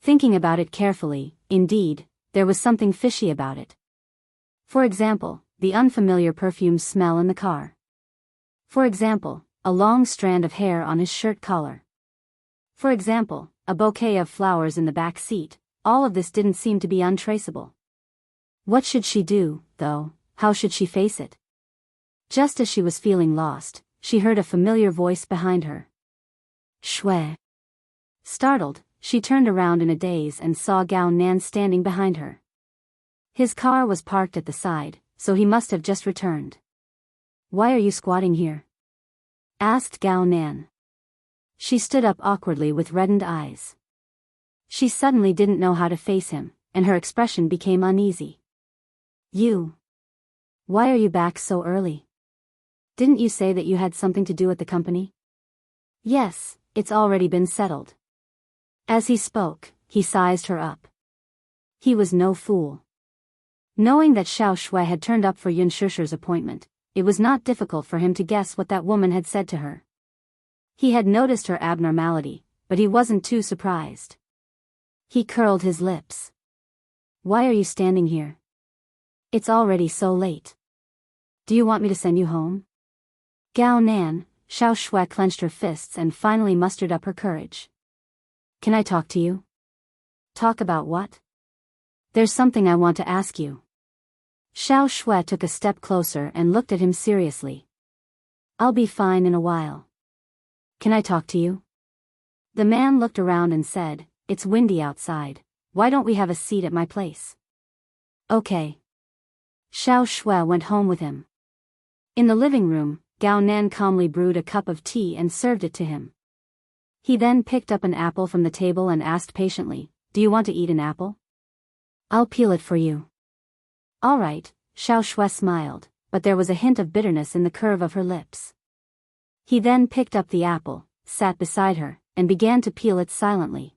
Thinking about it carefully, indeed, there was something fishy about it. For example, the unfamiliar perfume smell in the car. For example, a long strand of hair on his shirt collar. For example, a bouquet of flowers in the back seat. All of this didn't seem to be untraceable. What should she do, though? How should she face it? Just as she was feeling lost, she heard a familiar voice behind her. Shui. Startled, she turned around in a daze and saw Gao Nan standing behind her. His car was parked at the side, so he must have just returned. Why are you squatting here? Asked Gao Nan. She stood up awkwardly with reddened eyes. She suddenly didn't know how to face him, and her expression became uneasy. You. Why are you back so early? Didn't you say that you had something to do at the company? Yes, it's already been settled. As he spoke, he sized her up. He was no fool. Knowing that Xiao Shui had turned up for Yun Shusher's appointment, it was not difficult for him to guess what that woman had said to her. He had noticed her abnormality, but he wasn't too surprised. He curled his lips. Why are you standing here? It's already so late. Do you want me to send you home? Gao Nan, Xiao Shui clenched her fists and finally mustered up her courage. Can I talk to you? Talk about what? There's something I want to ask you. Xiao Shui took a step closer and looked at him seriously. I'll be fine in a while. Can I talk to you? The man looked around and said, It's windy outside. Why don't we have a seat at my place? Okay. Xiao Shui went home with him. In the living room, Gao Nan calmly brewed a cup of tea and served it to him. He then picked up an apple from the table and asked patiently, Do you want to eat an apple? I'll peel it for you. All right, Xiao Shui smiled, but there was a hint of bitterness in the curve of her lips. He then picked up the apple, sat beside her, and began to peel it silently.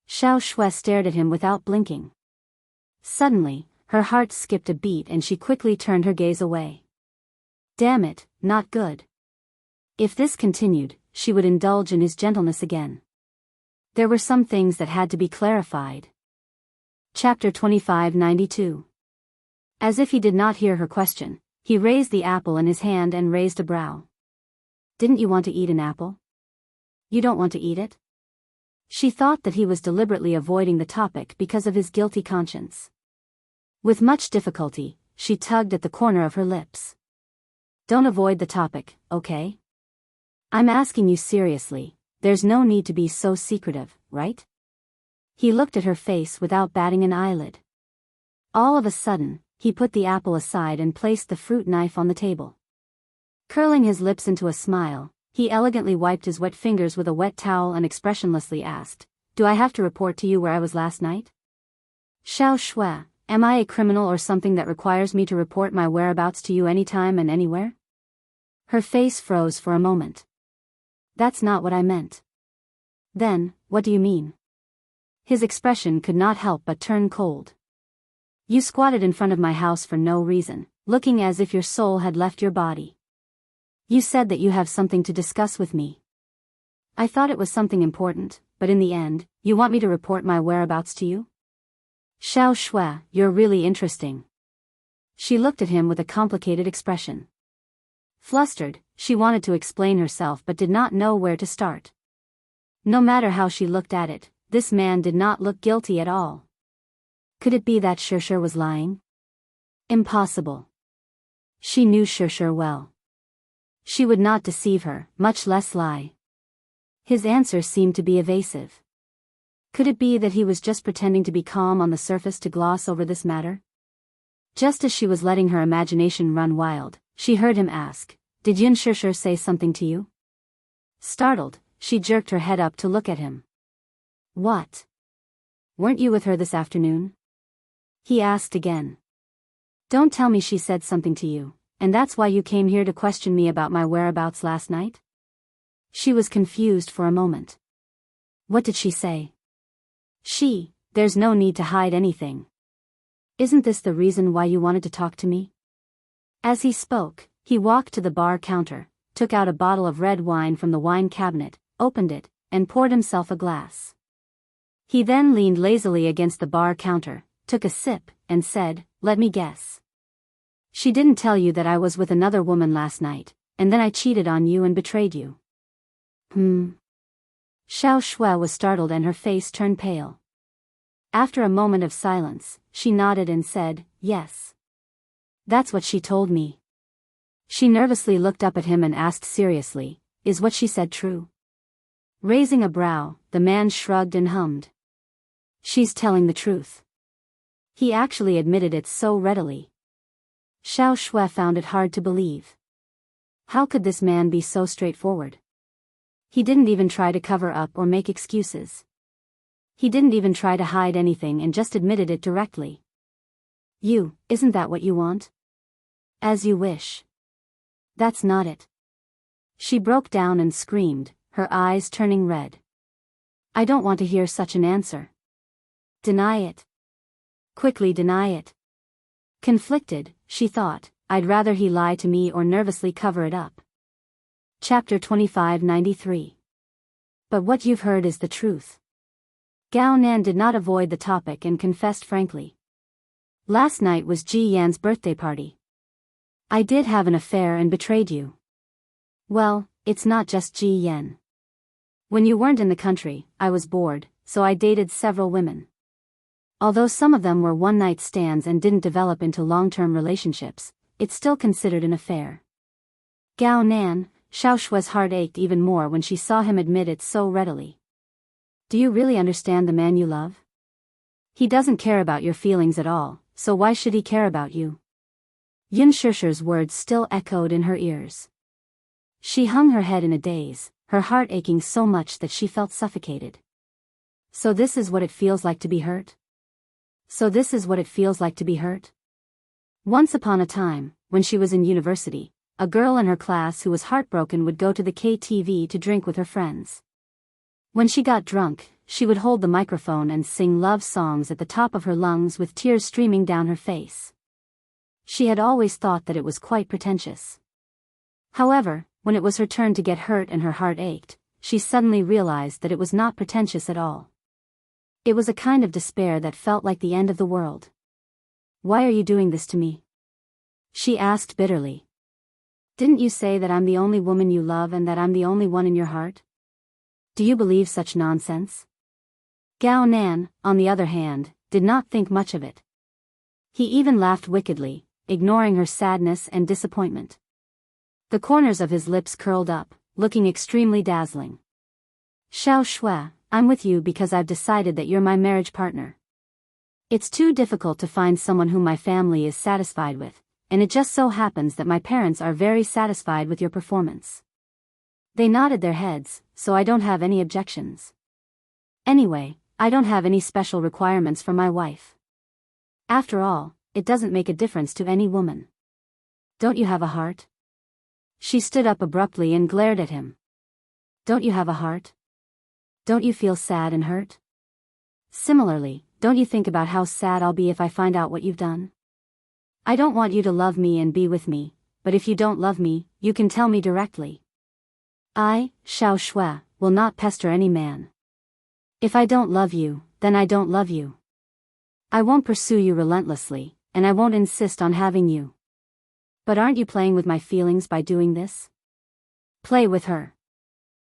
Xiao Shui stared at him without blinking. Suddenly, her heart skipped a beat and she quickly turned her gaze away. Damn it, not good. If this continued, she would indulge in his gentleness again. There were some things that had to be clarified. Chapter 2592. As if he did not hear her question, he raised the apple in his hand and raised a brow. Didn't you want to eat an apple? You don't want to eat it? She thought that he was deliberately avoiding the topic because of his guilty conscience. With much difficulty, she tugged at the corner of her lips. Don't avoid the topic, okay? I'm asking you seriously, there's no need to be so secretive, right? He looked at her face without batting an eyelid. All of a sudden, he put the apple aside and placed the fruit knife on the table. Curling his lips into a smile, he elegantly wiped his wet fingers with a wet towel and expressionlessly asked, Do I have to report to you where I was last night? Xiao Shui, am I a criminal or something that requires me to report my whereabouts to you anytime and anywhere? Her face froze for a moment. That's not what I meant. Then, what do you mean? His expression could not help but turn cold. You squatted in front of my house for no reason, looking as if your soul had left your body. You said that you have something to discuss with me. I thought it was something important, but in the end, you want me to report my whereabouts to you? Xiao Shui, you're really interesting. She looked at him with a complicated expression. Flustered, she wanted to explain herself but did not know where to start. No matter how she looked at it, this man did not look guilty at all. Could it be that Shusher was lying? Impossible. She knew Shusher well. She would not deceive her, much less lie. His answer seemed to be evasive. Could it be that he was just pretending to be calm on the surface to gloss over this matter? Just as she was letting her imagination run wild, she heard him ask, "Did Yun Shishir say something to you?" Startled, she jerked her head up to look at him. "What? Weren't you with her this afternoon?" he asked again. "Don't tell me she said something to you, and that's why you came here to question me about my whereabouts last night?" She was confused for a moment. What did she say? There's no need to hide anything. Isn't this the reason why you wanted to talk to me?" As he spoke, he walked to the bar counter, took out a bottle of red wine from the wine cabinet, opened it, and poured himself a glass. He then leaned lazily against the bar counter, took a sip, and said, "Let me guess. She didn't tell you that I was with another woman last night, and then I cheated on you and betrayed you." Xiao Shui was startled and her face turned pale. After a moment of silence, she nodded and said, "Yes. That's what she told me." She nervously looked up at him and asked seriously, "Is what she said true?" Raising a brow, the man shrugged and hummed. "She's telling the truth." He actually admitted it so readily. Xiao Shui found it hard to believe. How could this man be so straightforward? He didn't even try to cover up or make excuses. He didn't even try to hide anything and just admitted it directly. Isn't that what you want?" "As you wish." "That's not it." She broke down and screamed, her eyes turning red. "I don't want to hear such an answer. Deny it. Quickly deny it." Conflicted, she thought, I'd rather he lie to me or nervously cover it up. Chapter 2593. But what you've heard is the truth. Gao Nan did not avoid the topic and confessed frankly. "Last night was Ji Yan's birthday party. I did have an affair and betrayed you." "Well, it's not just Ji Yan. When you weren't in the country, I was bored, so I dated several women. Although some of them were one-night stands and didn't develop into long-term relationships, it's still considered an affair." Gao Nan, Xiao Shui's heart ached even more when she saw him admit it so readily. "Do you really understand the man you love? He doesn't care about your feelings at all, so why should he care about you?" Yun Shishir's words still echoed in her ears. She hung her head in a daze, her heart aching so much that she felt suffocated. So this is what it feels like to be hurt? So this is what it feels like to be hurt? Once upon a time, when she was in university, a girl in her class who was heartbroken would go to the KTV to drink with her friends. When she got drunk, she would hold the microphone and sing love songs at the top of her lungs with tears streaming down her face. She had always thought that it was quite pretentious. However, when it was her turn to get hurt and her heart ached, she suddenly realized that it was not pretentious at all. It was a kind of despair that felt like the end of the world. "Why are you doing this to me?" she asked bitterly. "Didn't you say that I'm the only woman you love and that I'm the only one in your heart? Do you believe such nonsense?" Gao Nan, on the other hand, did not think much of it. He even laughed wickedly, ignoring her sadness and disappointment. The corners of his lips curled up, looking extremely dazzling. "Xiao Shui, I'm with you because I've decided that you're my marriage partner. It's too difficult to find someone whom my family is satisfied with, and it just so happens that my parents are very satisfied with your performance." They nodded their heads, "So I don't have any objections. Anyway, I don't have any special requirements for my wife. After all, it doesn't make a difference to any woman. Don't you have a heart?" She stood up abruptly and glared at him. "Don't you have a heart? Don't you feel sad and hurt? Similarly, don't you think about how sad I'll be if I find out what you've done? I don't want you to love me and be with me, but if you don't love me, you can tell me directly. I, Xiao Shui, will not pester any man. If I don't love you, then I don't love you. I won't pursue you relentlessly, and I won't insist on having you. But aren't you playing with my feelings by doing this? Play with her."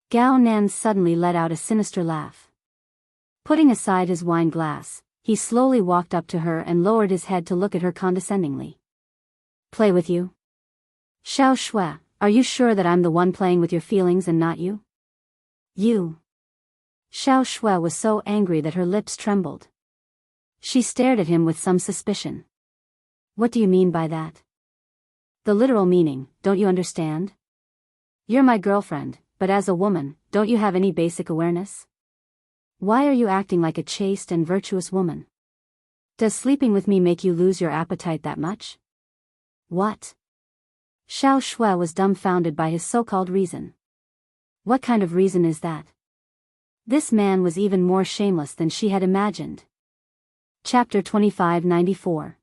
Gao Nan suddenly let out a sinister laugh. Putting aside his wine glass, he slowly walked up to her and lowered his head to look at her condescendingly. "Play with you? Xiao Shui, are you sure that I'm the one playing with your feelings and not you? You. Xiao Shui was so angry that her lips trembled. She stared at him with some suspicion. What do you mean by that? The literal meaning, don't you understand? You're my girlfriend, but as a woman, don't you have any basic awareness? Why are you acting like a chaste and virtuous woman? Does sleeping with me make you lose your appetite that much? What? Xiao Shui was dumbfounded by his so-called reason. What kind of reason is that? This man was even more shameless than she had imagined. Chapter 2594.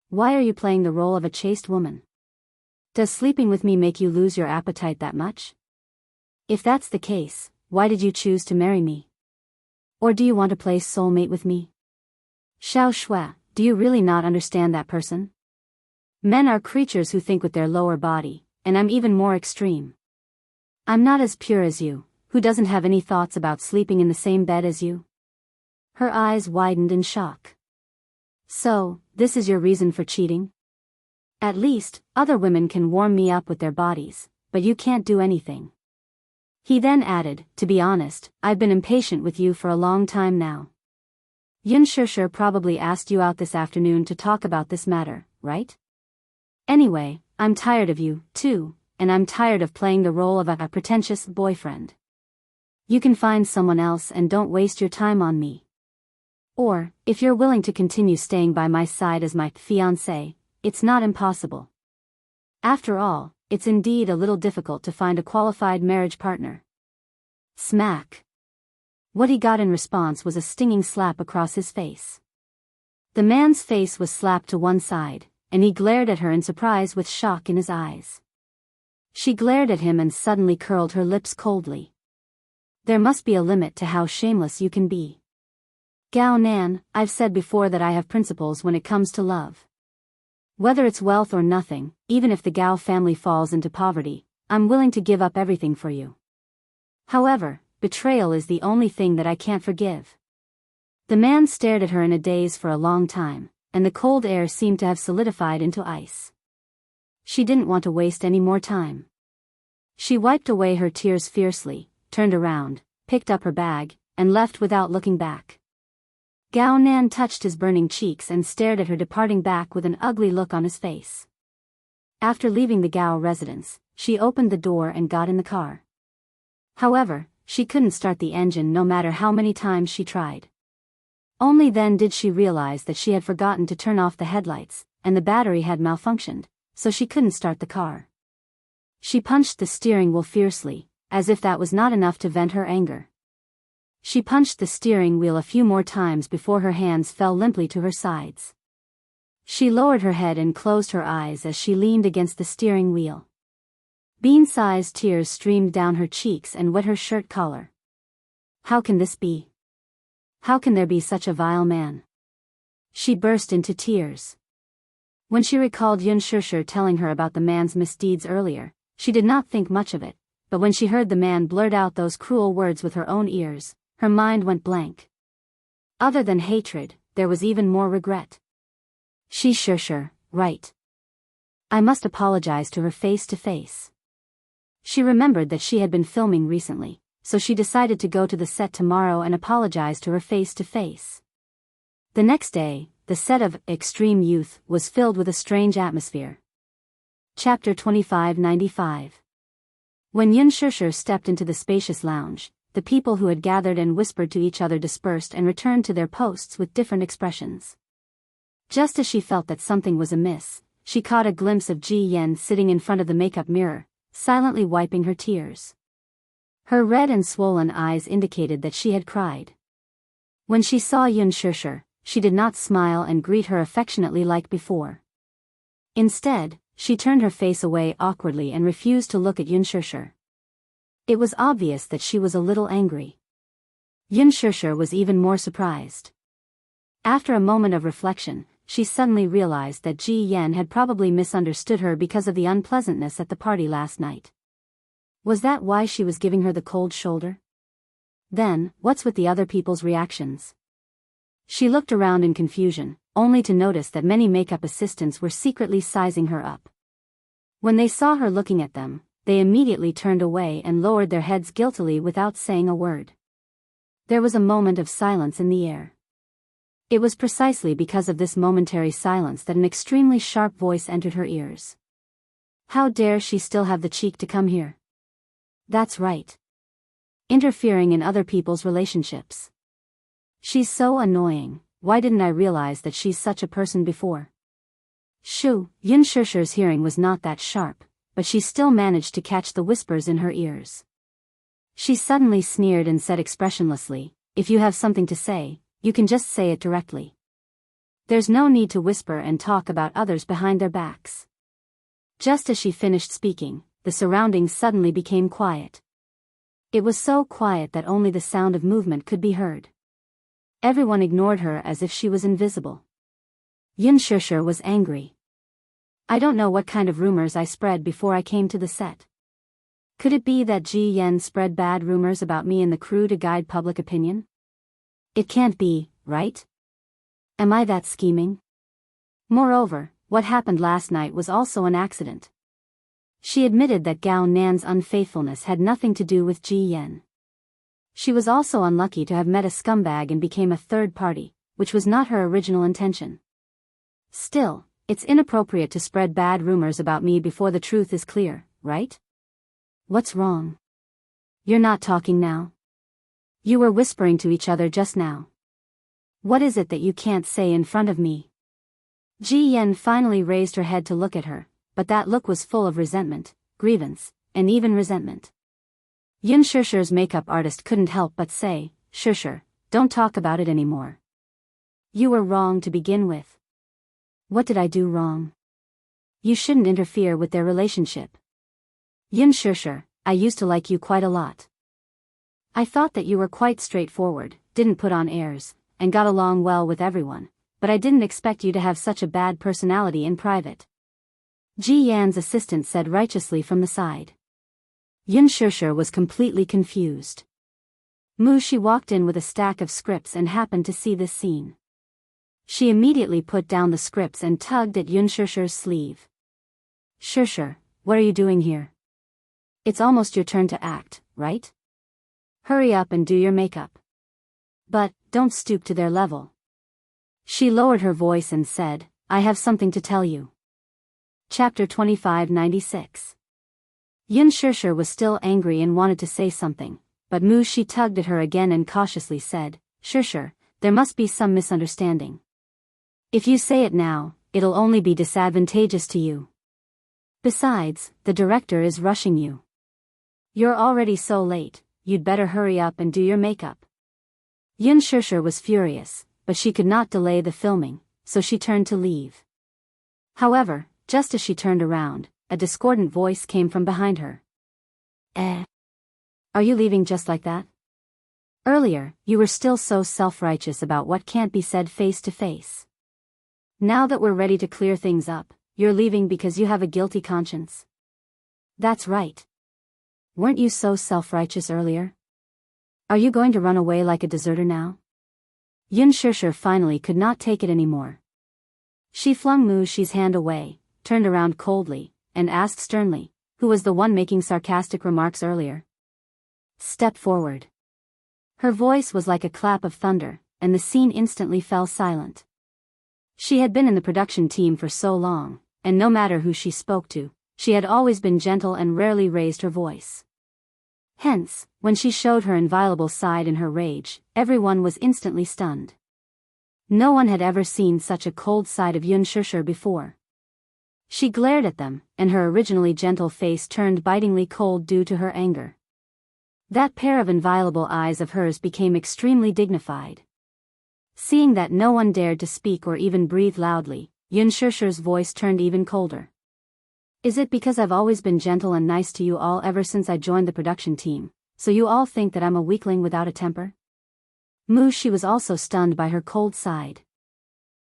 Why are you playing the role of a chaste woman? Does sleeping with me make you lose your appetite that much? If that's the case, why did you choose to marry me? Or do you want to play soulmate with me? Xiao Shui, do you really not understand that person? Men are creatures who think with their lower body, and I'm even more extreme. I'm not as pure as you, who doesn't have any thoughts about sleeping in the same bed as you. Her eyes widened in shock. So, this is your reason for cheating? At least, other women can warm me up with their bodies, but you can't do anything. He then added, to be honest, I've been impatient with you for a long time now. Yun Shishir probably asked you out this afternoon to talk about this matter, right? Anyway, I'm tired of you, too, and I'm tired of playing the role of a pretentious boyfriend. You can find someone else and don't waste your time on me. Or, if you're willing to continue staying by my side as my fiancé, it's not impossible. After all, it's indeed a little difficult to find a qualified marriage partner. Smack. What he got in response was a stinging slap across his face. The man's face was slapped to one side, and he glared at her in surprise with shock in his eyes. She glared at him and suddenly curled her lips coldly. There must be a limit to how shameless you can be. Gao Nan, I've said before that I have principles when it comes to love. Whether it's wealth or nothing, even if the Gao family falls into poverty, I'm willing to give up everything for you. However, betrayal is the only thing that I can't forgive. The man stared at her in a daze for a long time, and the cold air seemed to have solidified into ice. She didn't want to waste any more time. She wiped away her tears fiercely, turned around, picked up her bag, and left without looking back. Gao Nan touched his burning cheeks and stared at her departing back with an ugly look on his face. After leaving the Gao residence, she opened the door and got in the car. However, she couldn't start the engine no matter how many times she tried. Only then did she realize that she had forgotten to turn off the headlights, and the battery had malfunctioned, so she couldn't start the car. She punched the steering wheel fiercely, as if that was not enough to vent her anger. She punched the steering wheel a few more times before her hands fell limply to her sides. She lowered her head and closed her eyes as she leaned against the steering wheel. Bean-sized tears streamed down her cheeks and wet her shirt collar. How can this be? How can there be such a vile man? She burst into tears. When she recalled Yun Shishir telling her about the man's misdeeds earlier, she did not think much of it, but when she heard the man blurt out those cruel words with her own ears, her mind went blank. Other than hatred, there was even more regret. She Shishir, right. I must apologize to her face to face. She remembered that she had been filming recently, so she decided to go to the set tomorrow and apologize to her face to face. The next day, the set of Extreme Youth was filled with a strange atmosphere. Chapter 2595. When Yun Shishir stepped into the spacious lounge, the people who had gathered and whispered to each other dispersed and returned to their posts with different expressions. Just as she felt that something was amiss, she caught a glimpse of Ji Yen sitting in front of the makeup mirror, silently wiping her tears. Her red and swollen eyes indicated that she had cried. When she saw Yun Shishir, she did not smile and greet her affectionately like before. Instead, she turned her face away awkwardly and refused to look at Yun Shishir. It was obvious that she was a little angry. Yun Shishir was even more surprised. After a moment of reflection, she suddenly realized that Ji Yen had probably misunderstood her because of the unpleasantness at the party last night. Was that why she was giving her the cold shoulder? Then, what's with the other people's reactions? She looked around in confusion, only to notice that many makeup assistants were secretly sizing her up. When they saw her looking at them, they immediately turned away and lowered their heads guiltily without saying a word. There was a moment of silence in the air. It was precisely because of this momentary silence that an extremely sharp voice entered her ears. How dare she still have the cheek to come here? That's right. Interfering in other people's relationships. She's so annoying. Why didn't I realize that she's such a person before? Shoo, Yin Shusher's hearing was not that sharp, but she still managed to catch the whispers in her ears. She suddenly sneered and said expressionlessly, "If you have something to say, you can just say it directly. There's no need to whisper and talk about others behind their backs." Just as she finished speaking, the surroundings suddenly became quiet. It was so quiet that only the sound of movement could be heard. Everyone ignored her as if she was invisible. Yin Shusher was angry. I don't know what kind of rumors I spread before I came to the set. Could it be that Ji Yen spread bad rumors about me and the crew to guide public opinion? It can't be, right? Am I that scheming? Moreover, what happened last night was also an accident. She admitted that Gao Nan's unfaithfulness had nothing to do with Ji Yen. She was also unlucky to have met a scumbag and became a third party, which was not her original intention. Still, it's inappropriate to spread bad rumors about me before the truth is clear, right? What's wrong? You're not talking now? You were whispering to each other just now. What is it that you can't say in front of me? Ji Yen finally raised her head to look at her, but that look was full of resentment, grievance, and even resentment. Yin Shusher's makeup artist couldn't help but say, "Shusher, don't talk about it anymore. You were wrong to begin with." What did I do wrong? You shouldn't interfere with their relationship. Yin Shusher, I used to like you quite a lot. I thought that you were quite straightforward, didn't put on airs, and got along well with everyone, but I didn't expect you to have such a bad personality in private. Ji Yan's assistant said righteously from the side. Yin Shusher was completely confused. She walked in with a stack of scripts and happened to see this scene. She immediately put down the scripts and tugged at Yin Shusher's sleeve. "Shusher, what are you doing here? It's almost your turn to act, right? Hurry up and do your makeup. But, don't stoop to their level." She lowered her voice and said, "I have something to tell you." Chapter 2596. Yin Shusher was still angry and wanted to say something, but she tugged at her again and cautiously said, "Shusher, there must be some misunderstanding. If you say it now, it'll only be disadvantageous to you. Besides, the director is rushing you. You're already so late, you'd better hurry up and do your makeup." Yin Shusher was furious, but she could not delay the filming, so she turned to leave. However, just as she turned around, a discordant voice came from behind her. Are you leaving just like that? Earlier, you were still so self-righteous about what can't be said face to face. Now that we're ready to clear things up, you're leaving because you have a guilty conscience. That's right. Weren't you so self-righteous earlier? Are you going to run away like a deserter now? Yin Shusher finally could not take it anymore. She flung Shi's hand away, turned around coldly, and asked sternly, "Who was the one making sarcastic remarks earlier? Step forward." Her voice was like a clap of thunder, and the scene instantly fell silent. She had been in the production team for so long, and no matter who she spoke to, she had always been gentle and rarely raised her voice. Hence, when she showed her inviolable side in her rage, everyone was instantly stunned. No one had ever seen such a cold side of Yin Shusher before. She glared at them, and her originally gentle face turned bitingly cold due to her anger. That pair of inviolable eyes of hers became extremely dignified. Seeing that no one dared to speak or even breathe loudly, Yin Shusher's voice turned even colder. "Is it because I've always been gentle and nice to you all ever since I joined the production team, so you all think that I'm a weakling without a temper?" She was also stunned by her cold side.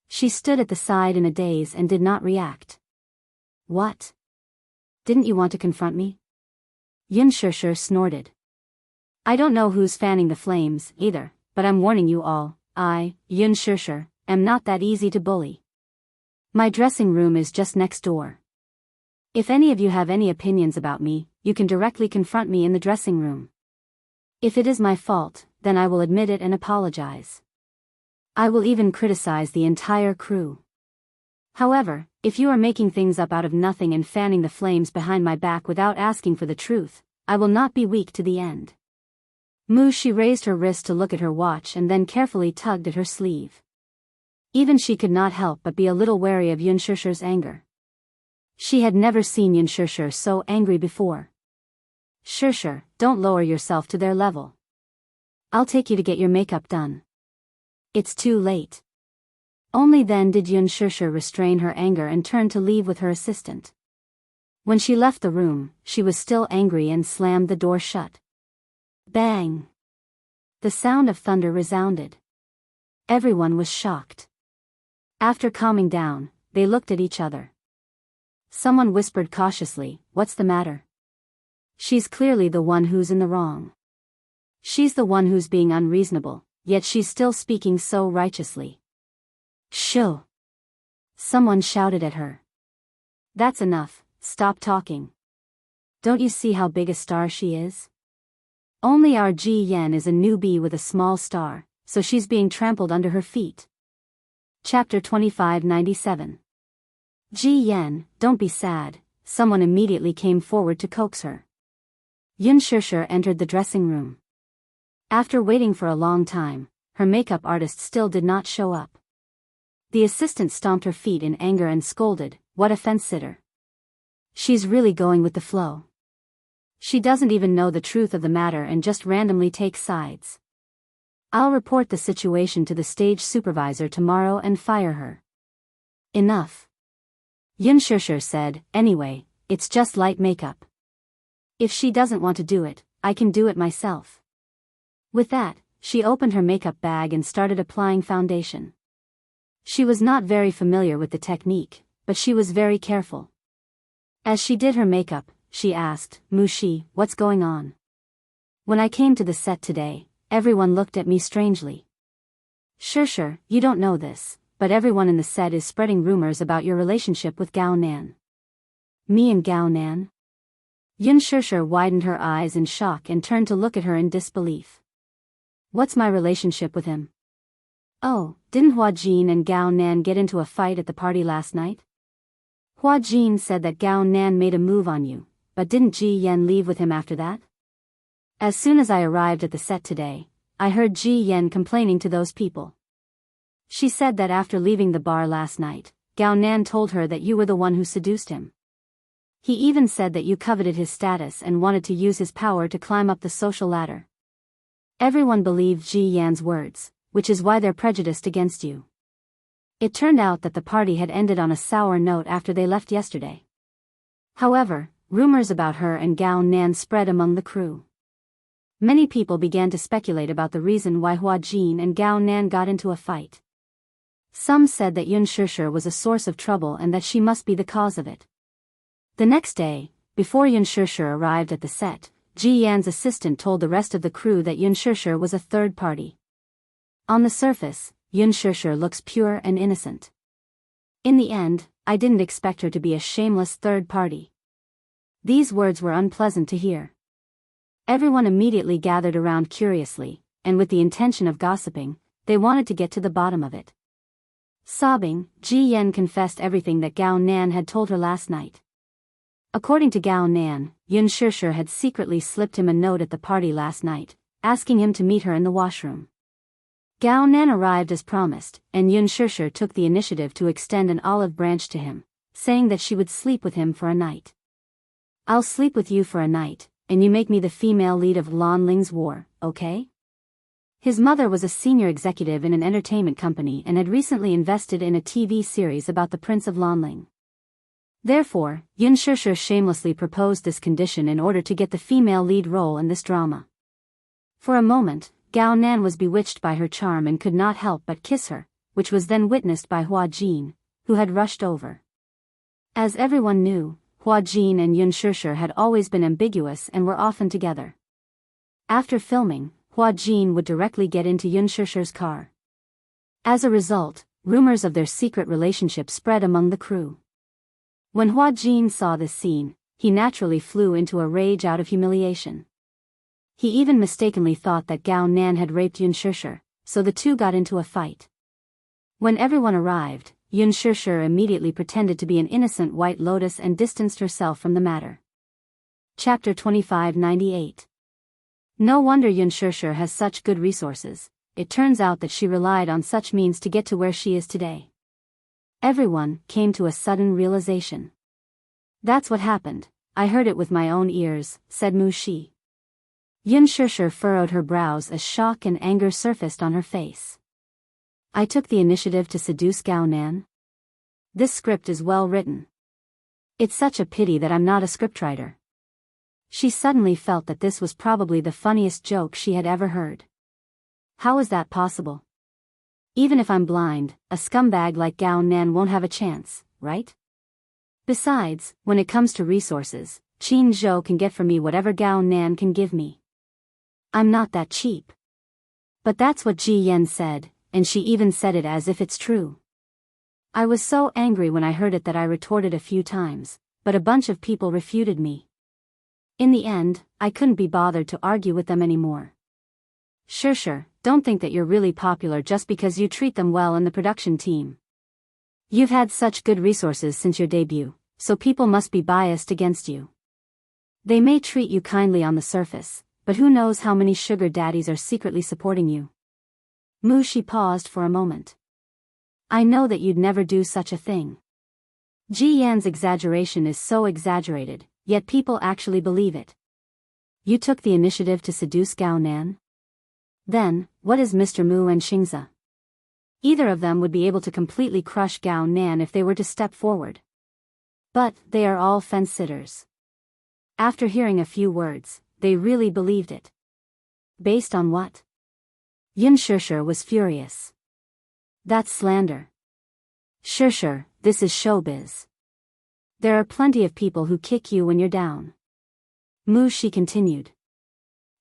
She stood at the side in a daze and did not react. "What? Didn't you want to confront me?" Yin Shusher snorted. "I don't know who's fanning the flames, either, but I'm warning you all, I, Yin Shusher, am not that easy to bully. My dressing room is just next door. If any of you have any opinions about me, you can directly confront me in the dressing room. If it is my fault, then I will admit it and apologize. I will even criticize the entire crew. However, if you are making things up out of nothing and fanning the flames behind my back without asking for the truth, I will not be weak to the end. She raised her wrist to look at her watch and then carefully tugged at her sleeve. Even she could not help but be a little wary of Yunshusher's anger. She had never seen Yunshusher so angry before. Shusher, don't lower yourself to their level. I'll take you to get your makeup done. It's too late. Only then did Yunshusher restrain her anger and turn to leave with her assistant. When she left the room, she was still angry and slammed the door shut. Bang! The sound of thunder resounded. Everyone was shocked. After calming down, they looked at each other. Someone whispered cautiously, "What's the matter?" She's clearly the one who's in the wrong. She's the one who's being unreasonable, yet she's still speaking so righteously. Shoo! Someone shouted at her. That's enough, stop talking. Don't you see how big a star she is? Only our Ji Yen is a newbie with a small star, so she's being trampled under her feet. Chapter 2597. Ji Yen, don't be sad, someone immediately came forward to coax her. Yunshusher entered the dressing room. After waiting for a long time, her makeup artist still did not show up. The assistant stomped her feet in anger and scolded, "What a fence-sitter. She's really going with the flow. She doesn't even know the truth of the matter and just randomly takes sides. I'll report the situation to the stage supervisor tomorrow and fire her." Enough. Yunshusher said, "Anyway, it's just light makeup. If she doesn't want to do it, I can do it myself." With that, she opened her makeup bag and started applying foundation. She was not very familiar with the technique, but she was very careful. As she did her makeup, she asked, "Mushi, what's going on?" When I came to the set today, everyone looked at me strangely. Sure, you don't know this, but everyone in the set is spreading rumors about your relationship with Gao Nan. Me and Gao Nan? Yunshusher widened her eyes in shock and turned to look at her in disbelief. What's my relationship with him? Oh, didn't Hua Jin and Gao Nan get into a fight at the party last night? Hua Jin said that Gao Nan made a move on you, but didn't Ji Yen leave with him after that? As soon as I arrived at the set today, I heard Ji Yen complaining to those people. She said that after leaving the bar last night, Gao Nan told her that you were the one who seduced him. He even said that you coveted his status and wanted to use his power to climb up the social ladder. Everyone believed Ji Yan's words, which is why they're prejudiced against you. It turned out that the party had ended on a sour note after they left yesterday. However, rumors about her and Gao Nan spread among the crew. Many people began to speculate about the reason why Hua Jin and Gao Nan got into a fight. Some said that Yunshusher was a source of trouble and that she must be the cause of it. The next day, before Yunshusher arrived at the set, Ji Yan's assistant told the rest of the crew that Yunshusher was a third party. On the surface, Yunshusher looks pure and innocent. In the end, I didn't expect her to be a shameless third party. These words were unpleasant to hear. Everyone immediately gathered around curiously, and with the intention of gossiping, they wanted to get to the bottom of it. Sobbing, Ji Yen confessed everything that Gao Nan had told her last night. According to Gao Nan, Yunshusher had secretly slipped him a note at the party last night, asking him to meet her in the washroom. Gao Nan arrived as promised, and Yunshusher took the initiative to extend an olive branch to him, saying that she would sleep with him for a night. I'll sleep with you for a night, and you make me the female lead of Lan Ling's war, okay? His mother was a senior executive in an entertainment company and had recently invested in a TV series about the Prince of Lanling. Therefore, Yunshusher shamelessly proposed this condition in order to get the female lead role in this drama. For a moment, Gao Nan was bewitched by her charm and could not help but kiss her, which was then witnessed by Hua Jin, who had rushed over. As everyone knew, Hua Jin and Yunshusher had always been ambiguous and were often together. After filming, Hua Jin would directly get into Yunshusher's car. As a result, rumors of their secret relationship spread among the crew. When Hua Jin saw this scene, he naturally flew into a rage out of humiliation. He even mistakenly thought that Gao Nan had raped Yun Shishir, so the two got into a fight. When everyone arrived, Yun Shishir immediately pretended to be an innocent white lotus and distanced herself from the matter. Chapter 2598. No wonder Yun Shishir has such good resources. It turns out that she relied on such means to get to where she is today. Everyone came to a sudden realization. That's what happened. I heard it with my own ears, said Mu Shi. Yun Shishir furrowed her brows as shock and anger surfaced on her face. I took the initiative to seduce Gao Nan? This script is well written. It's such a pity that I'm not a scriptwriter. She suddenly felt that this was probably the funniest joke she had ever heard. How is that possible? Even if I'm blind, a scumbag like Gao Nan won't have a chance, right? Besides, when it comes to resources, Qin Zhou can get for me whatever Gao Nan can give me. I'm not that cheap. But that's what Ji Yen said, and she even said it as if it's true. I was so angry when I heard it that I retorted a few times, but a bunch of people refuted me. In the end, I couldn't be bothered to argue with them anymore. Sure, don't think that you're really popular just because you treat them well in the production team. You've had such good resources since your debut, so people must be biased against you. They may treat you kindly on the surface, but who knows how many sugar daddies are secretly supporting you. Mu Shi paused for a moment. I know that you'd never do such a thing. Ji Yan's exaggeration is so exaggerated, yet people actually believe it. You took the initiative to seduce Gao Nan? Then, what is Mr. Mu and Xingzi? Either of them would be able to completely crush Gao Nan if they were to step forward. But, they are all fence-sitters. After hearing a few words, they really believed it. Based on what? Yun Shishir was furious. That's slander. Sure, this is showbiz. There are plenty of people who kick you when you're down. Mu Shi continued.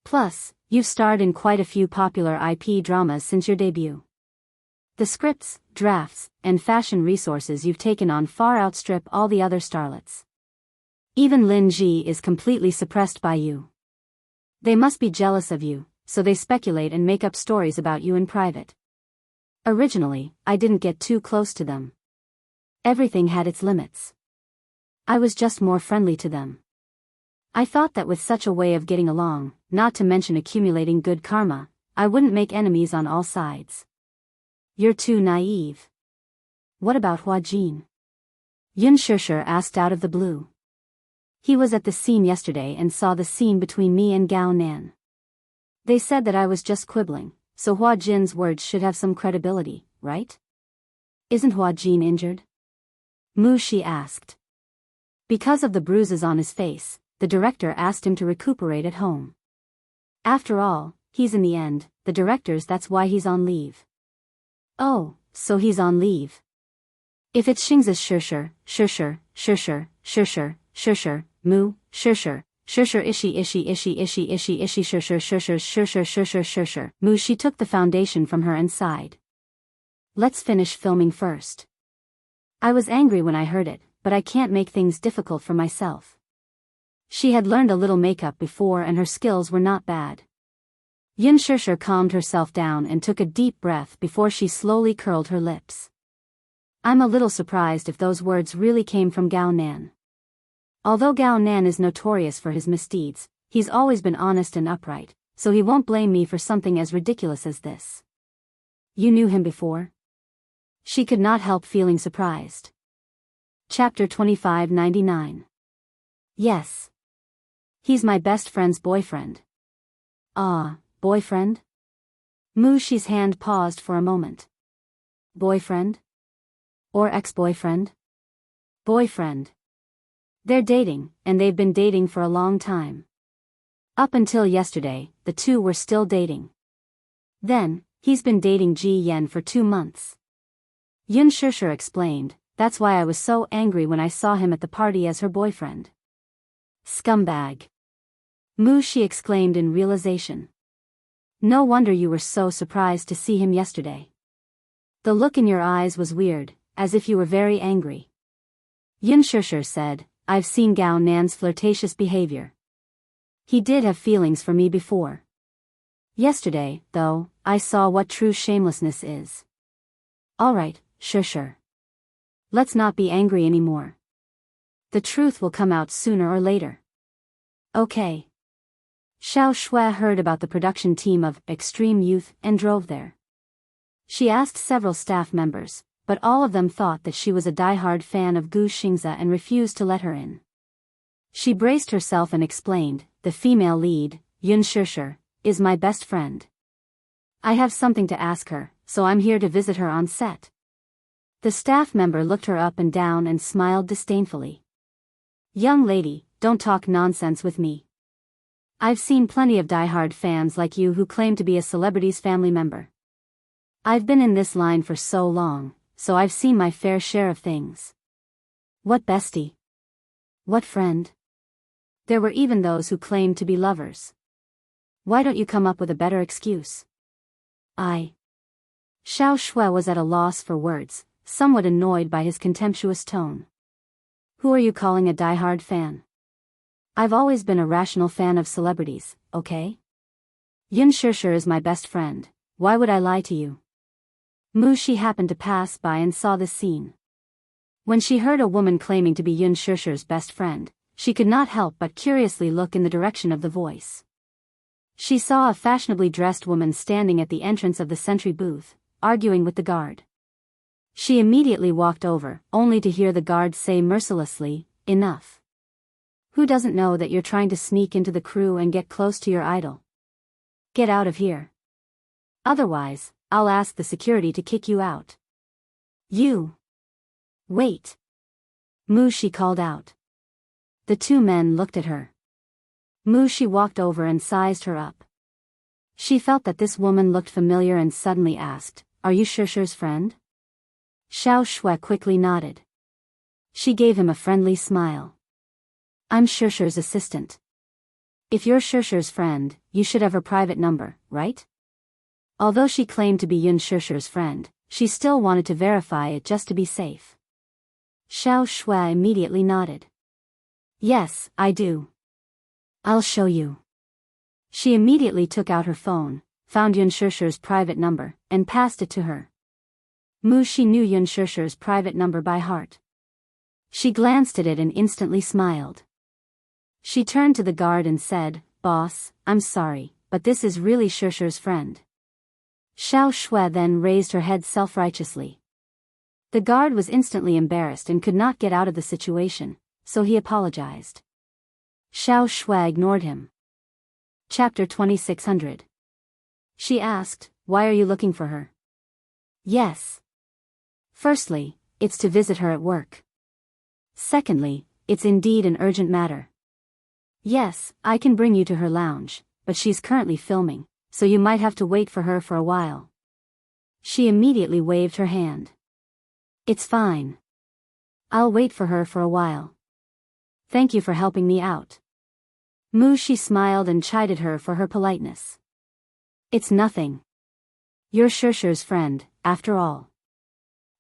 Plus, you've starred in quite a few popular IP dramas since your debut. The scripts, drafts, and fashion resources you've taken on far outstrip all the other starlets. Even Lin Ji is completely suppressed by you. They must be jealous of you, so they speculate and make up stories about you in private. Originally, I didn't get too close to them. Everything had its limits. I was just more friendly to them. I thought that with such a way of getting along, not to mention accumulating good karma, I wouldn't make enemies on all sides. You're too naive. What about Hua Jin? Yun Shishir asked out of the blue. He was at the scene yesterday and saw the scene between me and Gao Nan. They said that I was just quibbling, so Hua Jin's words should have some credibility, right? Isn't Hua Jin injured? Mu Shi asked. Because of the bruises on his face, the director asked him to recuperate at home. After all, he's in the end, the director's, that's why he's on leave. Oh, so he's on leave. If it's Xingzi's Shishir, Mu, Shishir, Shishir, Mu Shi took the foundation from her and sighed. Let's finish filming first. I was angry when I heard it, but I can't make things difficult for myself. She had learned a little makeup before and her skills were not bad. Yun Shishir calmed herself down and took a deep breath before she slowly curled her lips. I'm a little surprised if those words really came from Gao Nan. Although Gao Nan is notorious for his misdeeds, he's always been honest and upright, so he won't blame me for something as ridiculous as this. You knew him before? She could not help feeling surprised. Chapter 2599. Yes. He's my best friend's boyfriend. Ah, boyfriend? Mu Shi's hand paused for a moment. Boyfriend? Or ex-boyfriend? Boyfriend. They're dating, and they've been dating for a long time. Up until yesterday, the two were still dating. Then, he's been dating Ji Yen for 2 months. Yun Shishir explained, that's why I was so angry when I saw him at the party as her boyfriend. Scumbag. Mu Shi exclaimed in realization. No wonder you were so surprised to see him yesterday. The look in your eyes was weird, as if you were very angry. Yin Shishir said, I've seen Gao Nan's flirtatious behavior. He did have feelings for me before. Yesterday, though, I saw what true shamelessness is. Alright, Shishir. Let's not be angry anymore. The truth will come out sooner or later. Okay. Xiao Shui heard about the production team of Extreme Youth and drove there. She asked several staff members, but all of them thought that she was a die-hard fan of Gu Xingze and refused to let her in. She braced herself and explained, the female lead, Yun Shishir, is my best friend. I have something to ask her, so I'm here to visit her on set. The staff member looked her up and down and smiled disdainfully. Young lady, don't talk nonsense with me. I've seen plenty of die-hard fans like you who claim to be a celebrity's family member. I've been in this line for so long, so I've seen my fair share of things. What bestie? What friend? There were even those who claimed to be lovers. Why don't you come up with a better excuse? Xiao Shui was at a loss for words, somewhat annoyed by his contemptuous tone. Who are you calling a die-hard fan? I've always been a rational fan of celebrities, okay? Yun Shishir is my best friend, why would I lie to you? Mu Shi happened to pass by and saw this scene. When she heard a woman claiming to be Yun Shishir's best friend, she could not help but curiously look in the direction of the voice. She saw a fashionably dressed woman standing at the entrance of the sentry booth, arguing with the guard. She immediately walked over, only to hear the guard say mercilessly, enough. Who doesn't know that you're trying to sneak into the crew and get close to your idol? Get out of here. Otherwise, I'll ask the security to kick you out. You. Wait. Mu Shi called out. The two men looked at her. Mu Shi walked over and sized her up. She felt that this woman looked familiar and suddenly asked, Are you Shishir's friend? Xiao Shui quickly nodded. She gave him a friendly smile. I'm Shishir's assistant. If you're Shishir's friend, you should have her private number, right? Although she claimed to be Yun Shishir's friend, she still wanted to verify it just to be safe. Xiao Shui immediately nodded. Yes, I do. I'll show you. She immediately took out her phone, found Yun Shishir's private number, and passed it to her. Mu Shi knew Yun Shishir's private number by heart. She glanced at it and instantly smiled. She turned to the guard and said, Boss, I'm sorry, but this is really Shishir's friend. Xiao Shui then raised her head self-righteously. The guard was instantly embarrassed and could not get out of the situation, so he apologized. Xiao Shui ignored him. Chapter 2600. She asked, Why are you looking for her? Yes. Firstly, it's to visit her at work. Secondly, it's indeed an urgent matter. Yes, I can bring you to her lounge, but she's currently filming, so you might have to wait for her for a while. She immediately waved her hand. It's fine. I'll wait for her for a while. Thank you for helping me out. Mu Shi smiled and chided her for her politeness. It's nothing. You're Shishir's friend, after all.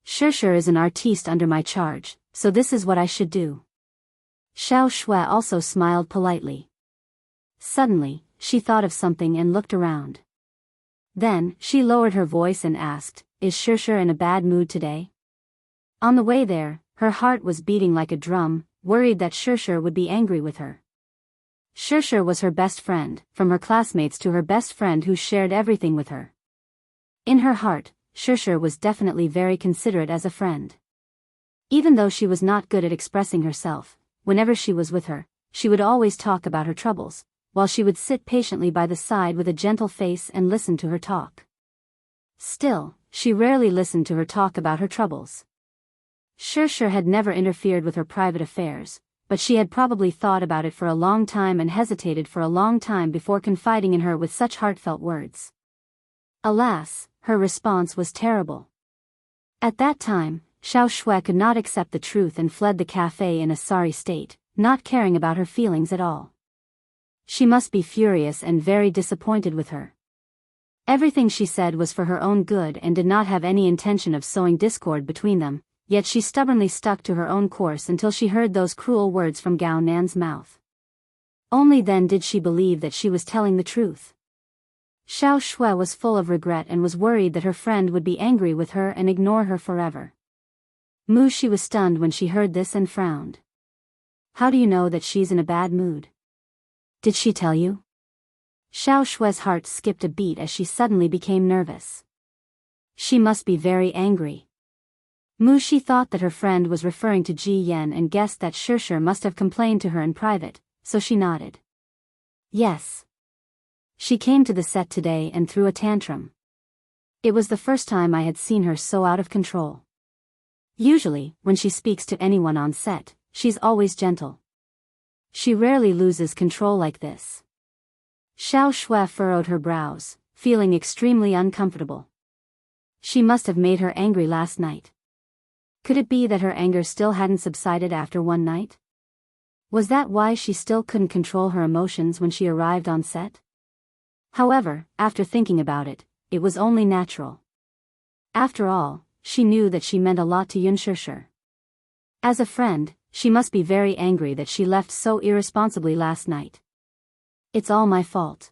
Shishir is an artiste under my charge, so this is what I should do. Xiao Shui also smiled politely. Suddenly, she thought of something and looked around. Then, she lowered her voice and asked, Is Shishir in a bad mood today? On the way there, her heart was beating like a drum, worried that Shishir would be angry with her. Shishir was her best friend, from her classmates to her best friend who shared everything with her. In her heart, Shishir was definitely very considerate as a friend. Even though she was not good at expressing herself, whenever she was with her, she would always talk about her troubles, while she would sit patiently by the side with a gentle face and listen to her talk. Still, she rarely listened to her talk about her troubles. Shishir had never interfered with her private affairs, but she had probably thought about it for a long time and hesitated for a long time before confiding in her with such heartfelt words. Alas, her response was terrible. At that time, Xiao Shui could not accept the truth and fled the cafe in a sorry state, not caring about her feelings at all. She must be furious and very disappointed with her. Everything she said was for her own good and did not have any intention of sowing discord between them, yet she stubbornly stuck to her own course until she heard those cruel words from Gao Nan's mouth. Only then did she believe that she was telling the truth. Xiao Shui was full of regret and was worried that her friend would be angry with her and ignore her forever. Mu Shi was stunned when she heard this and frowned. How do you know that she's in a bad mood? Did she tell you? Xiao Shui's heart skipped a beat as she suddenly became nervous. She must be very angry. Mu Shi thought that her friend was referring to Ji Yan and guessed that Shishir must have complained to her in private, so she nodded. Yes. She came to the set today and threw a tantrum. It was the first time I had seen her so out of control. Usually, when she speaks to anyone on set, she's always gentle. She rarely loses control like this. Xiao Shui furrowed her brows, feeling extremely uncomfortable. She must have made her angry last night. Could it be that her anger still hadn't subsided after one night? Was that why she still couldn't control her emotions when she arrived on set? However, after thinking about it, it was only natural. After all, she knew that she meant a lot to Shishir. As a friend, she must be very angry that she left so irresponsibly last night. It's all my fault.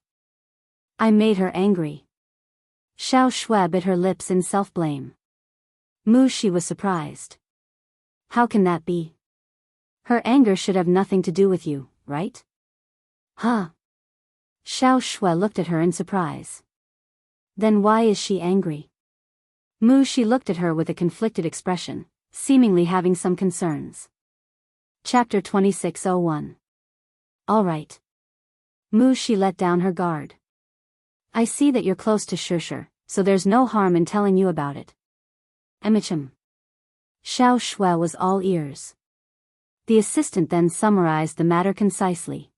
I made her angry. Xiao Shui bit her lips in self-blame. Mu Shi was surprised. How can that be? Her anger should have nothing to do with you, right? Huh? Xiao Shui looked at her in surprise. Then why is she angry? Mu Shi looked at her with a conflicted expression, seemingly having some concerns. Chapter 2601. All right. Mu Shi let down her guard. I see that you're close to Shishir, so there's no harm in telling you about it. Emichim. Xiao Shui was all ears. The assistant then summarized the matter concisely.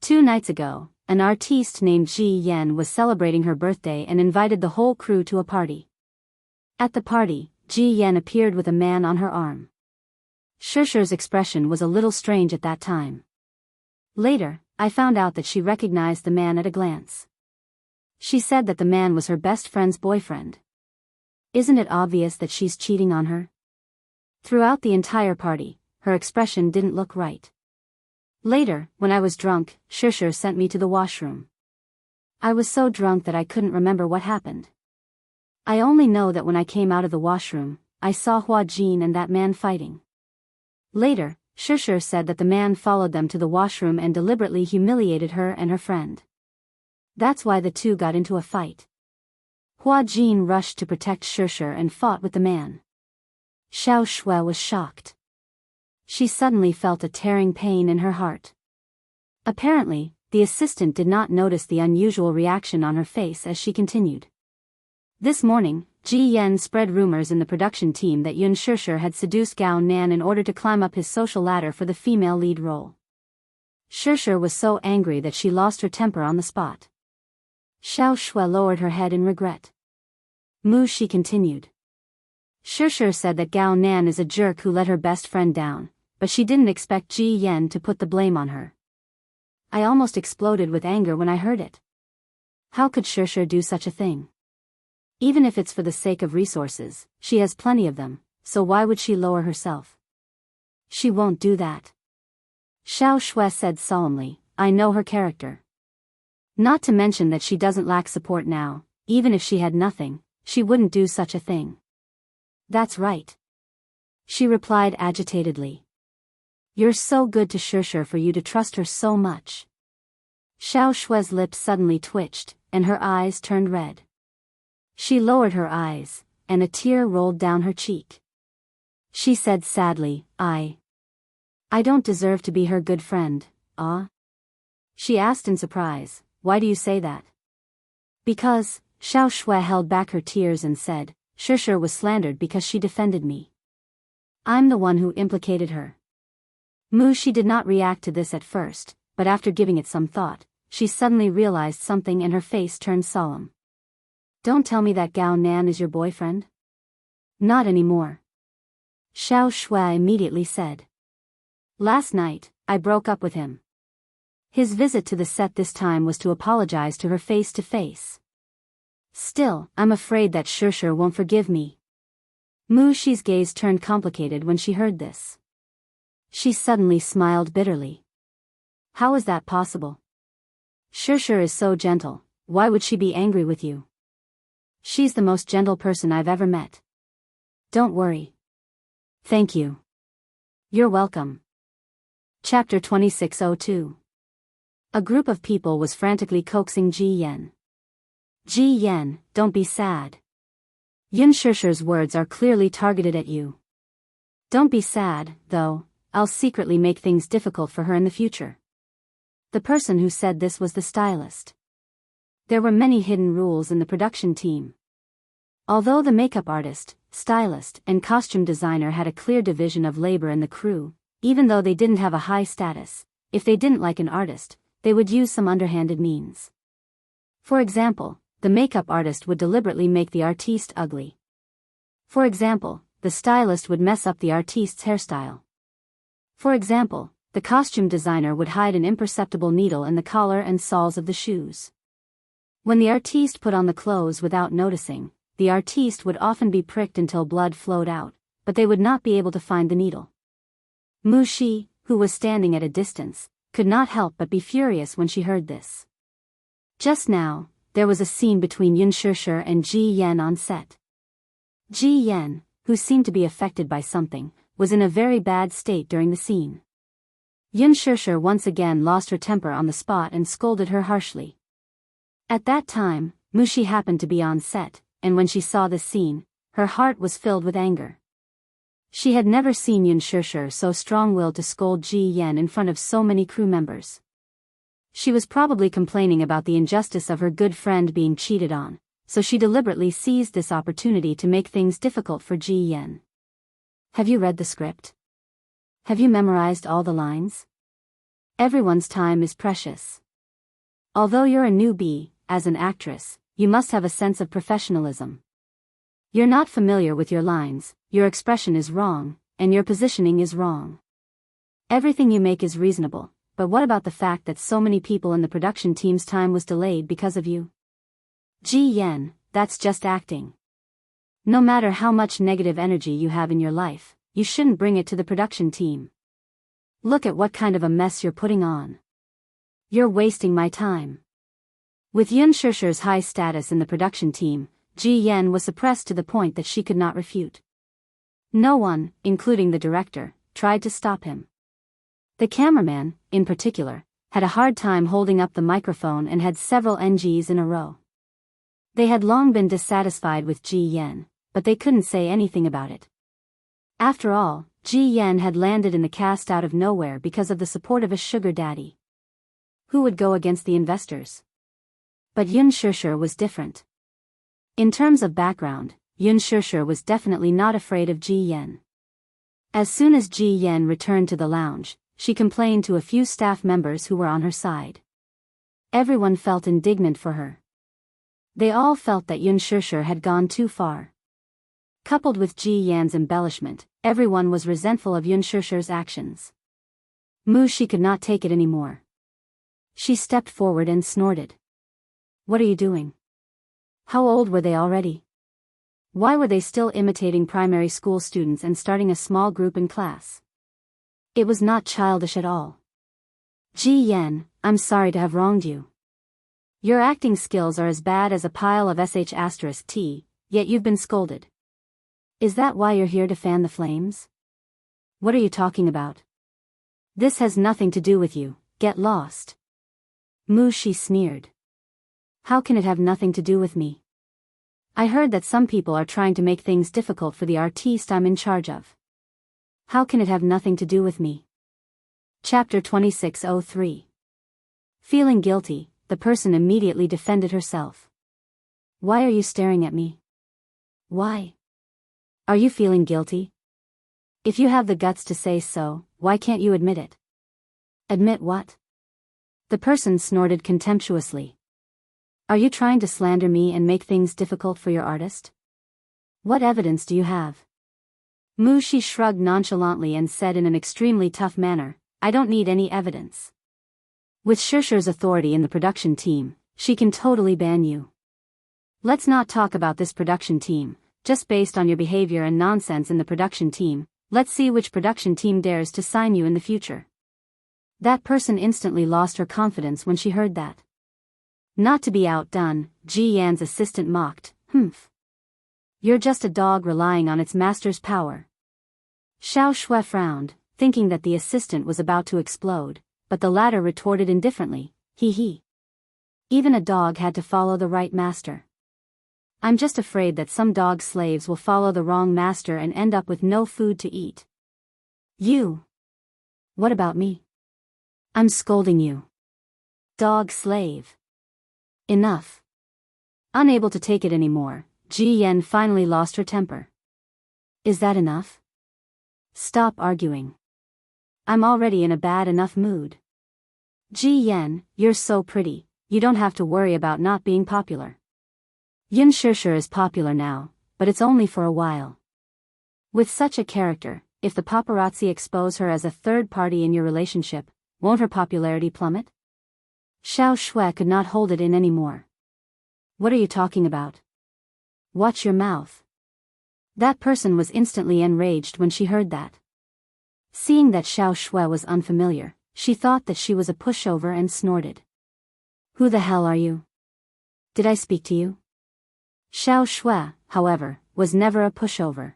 2 nights ago, an artiste named Ji Yan was celebrating her birthday and invited the whole crew to a party. At the party, Ji Yan appeared with a man on her arm. Shishir's expression was a little strange at that time. Later, I found out that she recognized the man at a glance. She said that the man was her best friend's boyfriend. Isn't it obvious that she's cheating on her? Throughout the entire party, her expression didn't look right. Later, when I was drunk, Shishir sent me to the washroom. I was so drunk that I couldn't remember what happened. I only know that when I came out of the washroom, I saw Hua Jin and that man fighting. Later, Shishir said that the man followed them to the washroom and deliberately humiliated her and her friend. That's why the two got into a fight. Hua Jin rushed to protect Shishir and fought with the man. Xiao Shui was shocked. She suddenly felt a tearing pain in her heart. Apparently, the assistant did not notice the unusual reaction on her face as she continued. This morning, Ji Yan spread rumors in the production team that Shishir had seduced Gao Nan in order to climb up his social ladder for the female lead role. Shishir was so angry that she lost her temper on the spot. Xiao Shui lowered her head in regret. Mu Shi continued. Shishir said that Gao Nan is a jerk who let her best friend down, but she didn't expect Ji Yan to put the blame on her. I almost exploded with anger when I heard it. How could Shishir do such a thing? Even if it's for the sake of resources, she has plenty of them, so why would she lower herself? She won't do that. Xiao Shui said solemnly, I know her character. Not to mention that she doesn't lack support now, even if she had nothing, she wouldn't do such a thing. That's right. She replied agitatedly. You're so good to Shishir for you to trust her so much. Xiao Shui's lips suddenly twitched, and her eyes turned red. She lowered her eyes, and a tear rolled down her cheek. She said sadly, I don't deserve to be her good friend, ah? She asked in surprise, why do you say that? Because, Xiao Shui held back her tears and said, Shishir was slandered because she defended me. I'm the one who implicated her. Mu Shi did not react to this at first, but after giving it some thought, she suddenly realized something and her face turned solemn. Don't tell me that Gao Nan is your boyfriend? Not anymore. Xiao Shui immediately said. Last night, I broke up with him. His visit to the set this time was to apologize to her face to face. Still, I'm afraid that Shishir won't forgive me. Mu Shi's gaze turned complicated when she heard this. She suddenly smiled bitterly. How is that possible? Shirshir is so gentle, why would she be angry with you? She's the most gentle person I've ever met. Don't worry. Thank you. You're welcome. Chapter 2602. A group of people was frantically coaxing Ji Yen. Ji Yen, don't be sad. Yun Shirshir's words are clearly targeted at you. Don't be sad, though, I'll secretly make things difficult for her in the future. The person who said this was the stylist. There were many hidden rules in the production team. Although the makeup artist, stylist, and costume designer had a clear division of labor in the crew, even though they didn't have a high status, if they didn't like an artist, they would use some underhanded means. For example, the makeup artist would deliberately make the artiste ugly. For example, the stylist would mess up the artiste's hairstyle. For example, the costume designer would hide an imperceptible needle in the collar and soles of the shoes. When the artiste put on the clothes without noticing, the artiste would often be pricked until blood flowed out, but they would not be able to find the needle. Mu Shi, who was standing at a distance, could not help but be furious when she heard this. Just now, there was a scene between Yun Shirshir and Ji Yen on set. Ji Yen, who seemed to be affected by something, was in a very bad state during the scene. Yun Shirshir once again lost her temper on the spot and scolded her harshly. At that time, Mu Shi happened to be on set, and when she saw this scene, her heart was filled with anger. She had never seen Yun Shirshir so strong-willed to scold Ji Yen in front of so many crew members. She was probably complaining about the injustice of her good friend being cheated on, so she deliberately seized this opportunity to make things difficult for Ji Yen. Have you read the script? Have you memorized all the lines? Everyone's time is precious. Although you're a newbie, as an actress, you must have a sense of professionalism. You're not familiar with your lines, your expression is wrong, and your positioning is wrong. Everything you make is reasonable, but what about the fact that so many people in the production team's time was delayed because of you? Ji Yen, that's just acting. No matter how much negative energy you have in your life, you shouldn't bring it to the production team. Look at what kind of a mess you're putting on. You're wasting my time. With Yun Shirshir's high status in the production team, Ji Yen was suppressed to the point that she could not refute. No one, including the director, tried to stop him. The cameraman, in particular, had a hard time holding up the microphone and had several NGs in a row. They had long been dissatisfied with Ji Yen, but they couldn't say anything about it. After all, Ji Yen had landed in the cast out of nowhere because of the support of a sugar daddy. Who would go against the investors? But Yun Shirshir was different. In terms of background, Yun Shirshir was definitely not afraid of Ji Yen. As soon as Ji Yen returned to the lounge, she complained to a few staff members who were on her side. Everyone felt indignant for her. They all felt that Yun Shirshir had gone too far. Coupled with Ji Yan's embellishment, everyone was resentful of Yun Shirshir's actions. Mu Shi could not take it anymore. She stepped forward and snorted. What are you doing? How old were they already? Why were they still imitating primary school students and starting a small group in class? It was not childish at all. Ji Yen, I'm sorry to have wronged you. Your acting skills are as bad as a pile of sh*t, yet you've been scolded. Is that why you're here to fan the flames? What are you talking about? This has nothing to do with you, get lost. Mu Shi sneered. How can it have nothing to do with me? I heard that some people are trying to make things difficult for the artiste I'm in charge of. How can it have nothing to do with me? Chapter 2603. Feeling guilty, the person immediately defended herself. Why are you staring at me? Why? Are you feeling guilty? If you have the guts to say so, why can't you admit it? Admit what? The person snorted contemptuously. Are you trying to slander me and make things difficult for your artist? What evidence do you have? Mu Shi shrugged nonchalantly and said in an extremely tough manner, I don't need any evidence. With Shirshir's authority in the production team, she can totally ban you. Let's not talk about this production team, just based on your behavior and nonsense in the production team. Let's see which production team dares to sign you in the future. That person instantly lost her confidence when she heard that. Not to be outdone, Ji Yan's assistant mocked, "Humph. You're just a dog relying on its master's power." Xiao Shui frowned, thinking that the assistant was about to explode, but the latter retorted indifferently, "Hee hee. Even a dog had to follow the right master. I'm just afraid that some dog slaves will follow the wrong master and end up with no food to eat." "You? What about me? I'm scolding you. Dog slave. Enough." Unable to take it anymore, Ji Yan finally lost her temper. "Is that enough? Stop arguing. I'm already in a bad enough mood. Ji Yan, you're so pretty, you don't have to worry about not being popular. Yin Shishir is popular now, but it's only for a while. With such a character, if the paparazzi expose her as a third party in your relationship, won't her popularity plummet?" Xiao Shui could not hold it in anymore. "What are you talking about? Watch your mouth." That person was instantly enraged when she heard that. Seeing that Xiao Shui was unfamiliar, she thought that she was a pushover and snorted. "Who the hell are you? Did I speak to you?" Xiao Shui, however, was never a pushover.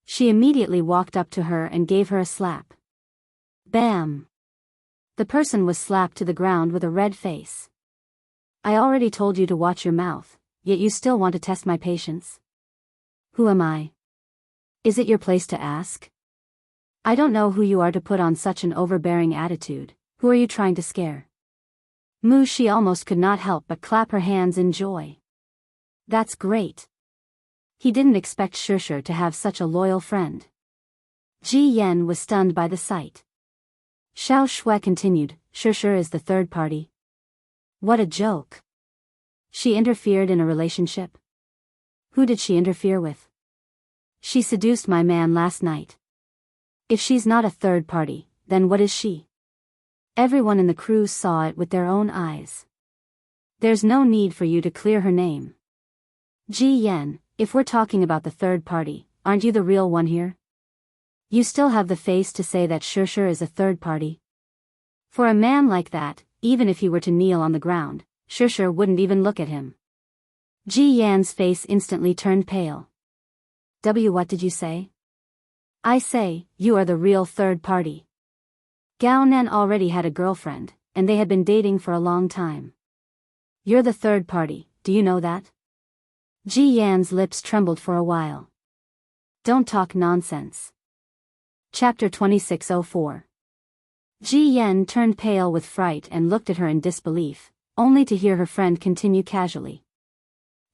She immediately walked up to her and gave her a slap. Bam! The person was slapped to the ground with a red face. "I already told you to watch your mouth, yet you still want to test my patience? Who am I? Is it your place to ask? I don't know who you are to put on such an overbearing attitude. Who are you trying to scare?" Mu Shi almost could not help but clap her hands in joy. That's great. He didn't expect Shishir to have such a loyal friend. Ji Yan was stunned by the sight. Xiao Shui continued, "Shishir is the third party. What a joke. She interfered in a relationship? Who did she interfere with? She seduced my man last night. If she's not a third party, then what is she?" Everyone in the crew saw it with their own eyes. "There's no need for you to clear her name. Ji Yan, if we're talking about the third party, aren't you the real one here? You still have the face to say that Shishir is a third party? For a man like that, even if he were to kneel on the ground, Shishir wouldn't even look at him." Ji Yan's face instantly turned pale. What did you say?" "I say, you are the real third party. Gao Nan already had a girlfriend, and they had been dating for a long time. You're the third party, do you know that?" Ji Yan's lips trembled for a while. "Don't talk nonsense." Chapter 2604. Ji Yan turned pale with fright and looked at her in disbelief, only to hear her friend continue casually.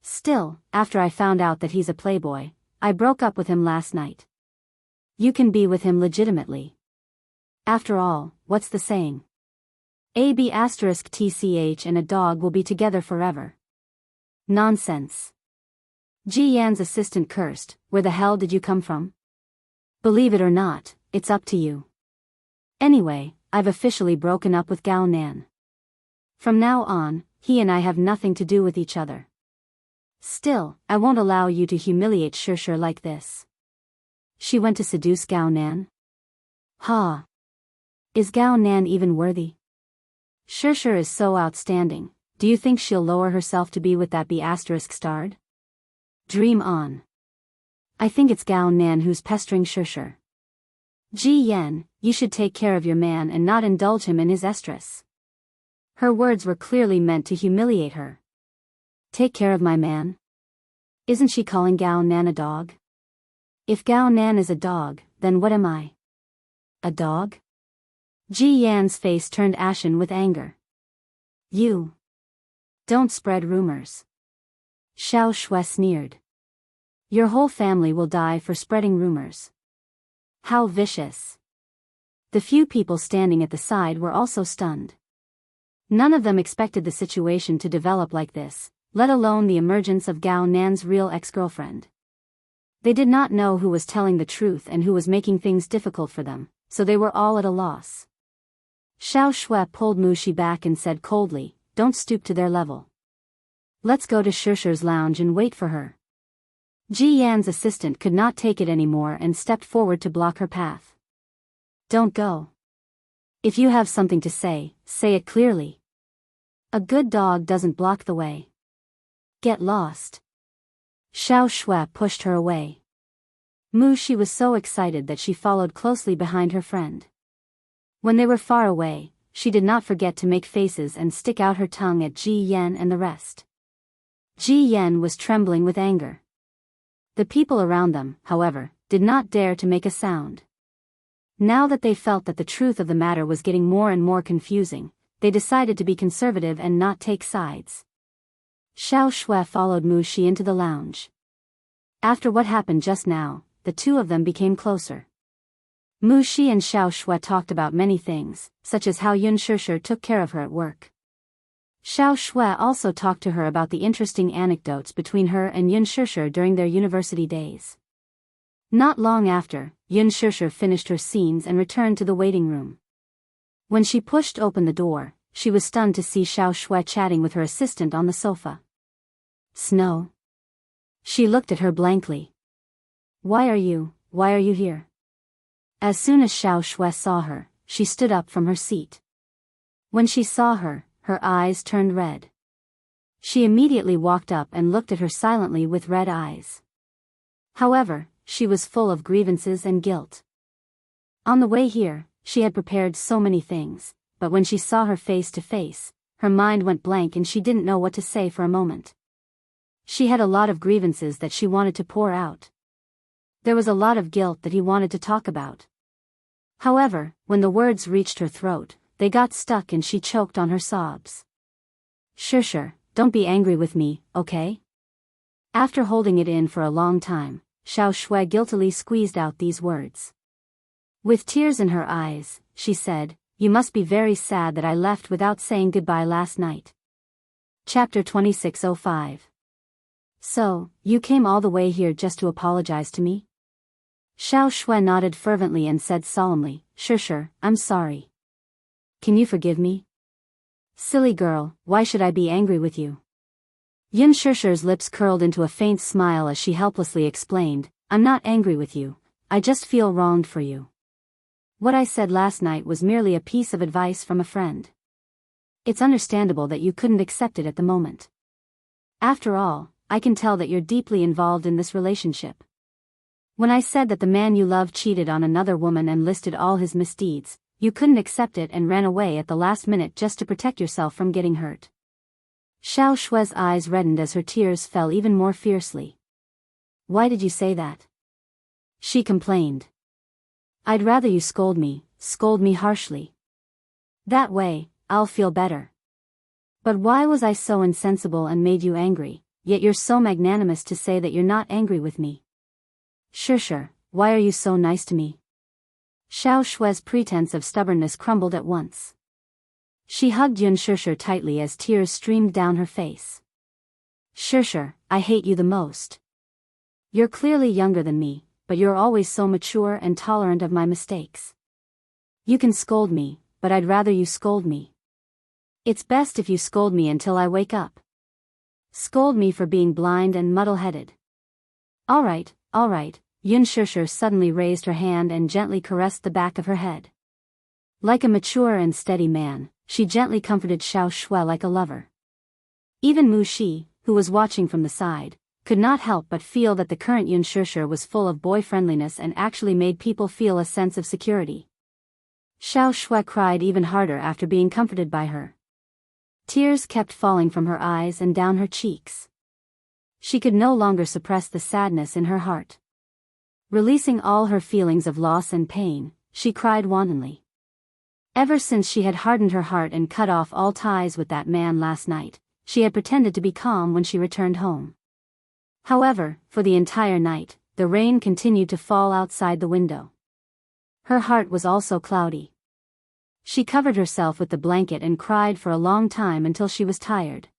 "Still, after I found out that he's a playboy, I broke up with him last night. You can be with him legitimately. After all, what's the saying? *tch and a dog will be together forever.' Nonsense." Ji Yan's assistant cursed, "Where the hell did you come from? Believe it or not, it's up to you. Anyway, I've officially broken up with Gao Nan. From now on, he and I have nothing to do with each other. Still, I won't allow you to humiliate Shishir like this." She went to seduce Gao Nan? Ha! Is Gao Nan even worthy? Shishir is so outstanding, do you think she'll lower herself to be with that ******? Dream on. I think it's Gao Nan who's pestering Shishir. Ji Yan, you should take care of your man and not indulge him in his estrus." Her words were clearly meant to humiliate her. Take care of my man? Isn't she calling Gao Nan a dog? If Gao Nan is a dog, then what am I? A dog? Ji Yan's face turned ashen with anger. You. Don't spread rumors. Xiao Shui sneered. Your whole family will die for spreading rumors. How vicious. The few people standing at the side were also stunned. None of them expected the situation to develop like this, let alone the emergence of Gao Nan's real ex-girlfriend. They did not know who was telling the truth and who was making things difficult for them, so they were all at a loss. Xiao Shui pulled Mu Shi back and said coldly, "Don't stoop to their level. Let's go to Shishir's lounge and wait for her." Ji Yan's assistant could not take it anymore and stepped forward to block her path. Don't go. If you have something to say it clearly. A good dog doesn't block the way. Get lost. Xiao Shui pushed her away. Mu Shi was so excited that she followed closely behind her friend. When they were far away, she did not forget to make faces and stick out her tongue at Ji Yan and the rest. Ji Yan was trembling with anger. The people around them, however, did not dare to make a sound. Now that they felt that the truth of the matter was getting more and more confusing, they decided to be conservative and not take sides. Xiao Shui followed Mu Shi into the lounge. After what happened just now, the two of them became closer. Mu Shi and Xiao Shui talked about many things, such as how Yun Shishir took care of her at work. Xiao Shui also talked to her about the interesting anecdotes between her and Yun Shishir during their university days. Not long after, Yun Shishir finished her scenes and returned to the waiting room. When she pushed open the door, she was stunned to see Xiao Shui chatting with her assistant on the sofa. Snow. She looked at her blankly. Why are you here? As soon as Xiao Shui saw her, she stood up from her seat. When she saw her, her eyes turned red. She immediately walked up and looked at her silently with red eyes. However, she was full of grievances and guilt. On the way here, she had prepared so many things, but when she saw her face to face, her mind went blank and she didn't know what to say for a moment. She had a lot of grievances that she wanted to pour out. There was a lot of guilt that he wanted to talk about. However, when the words reached her throat, they got stuck and she choked on her sobs. Sure, don't be angry with me, okay? After holding it in for a long time, Xiao Shui guiltily squeezed out these words. With tears in her eyes, she said, You must be very sad that I left without saying goodbye last night. Chapter 2605. So, you came all the way here just to apologize to me? Xiao Shui nodded fervently and said solemnly, Sure, I'm sorry. Can you forgive me? Silly girl, why should I be angry with you? Yun Shishir's lips curled into a faint smile as she helplessly explained, I'm not angry with you, I just feel wronged for you. What I said last night was merely a piece of advice from a friend. It's understandable that you couldn't accept it at the moment. After all, I can tell that you're deeply involved in this relationship. When I said that the man you love cheated on another woman and listed all his misdeeds, you couldn't accept it and ran away at the last minute just to protect yourself from getting hurt. Xiao Shui's eyes reddened as her tears fell even more fiercely. Why did you say that? She complained. I'd rather you scold me harshly. That way, I'll feel better. But why was I so insensible and made you angry, yet you're so magnanimous to say that you're not angry with me? Sure, why are you so nice to me? Xiao Shui's pretense of stubbornness crumbled at once. She hugged Yun Shishir tightly as tears streamed down her face. Sure, I hate you the most. You're clearly younger than me, but you're always so mature and tolerant of my mistakes. You can scold me, but I'd rather you scold me. It's best if you scold me until I wake up. Scold me for being blind and muddle-headed. All right, Yun Shishir suddenly raised her hand and gently caressed the back of her head. Like a mature and steady man, she gently comforted Xiao Shui like a lover. Even Mu Shi, who was watching from the side, could not help but feel that the current Yun Shishir was full of boy-friendliness and actually made people feel a sense of security. Xiao Shui cried even harder after being comforted by her. Tears kept falling from her eyes and down her cheeks. She could no longer suppress the sadness in her heart. Releasing all her feelings of loss and pain, she cried wantonly. Ever since she had hardened her heart and cut off all ties with that man last night, she had pretended to be calm when she returned home. However, for the entire night, the rain continued to fall outside the window. Her heart was also cloudy. She covered herself with the blanket and cried for a long time until she was tired.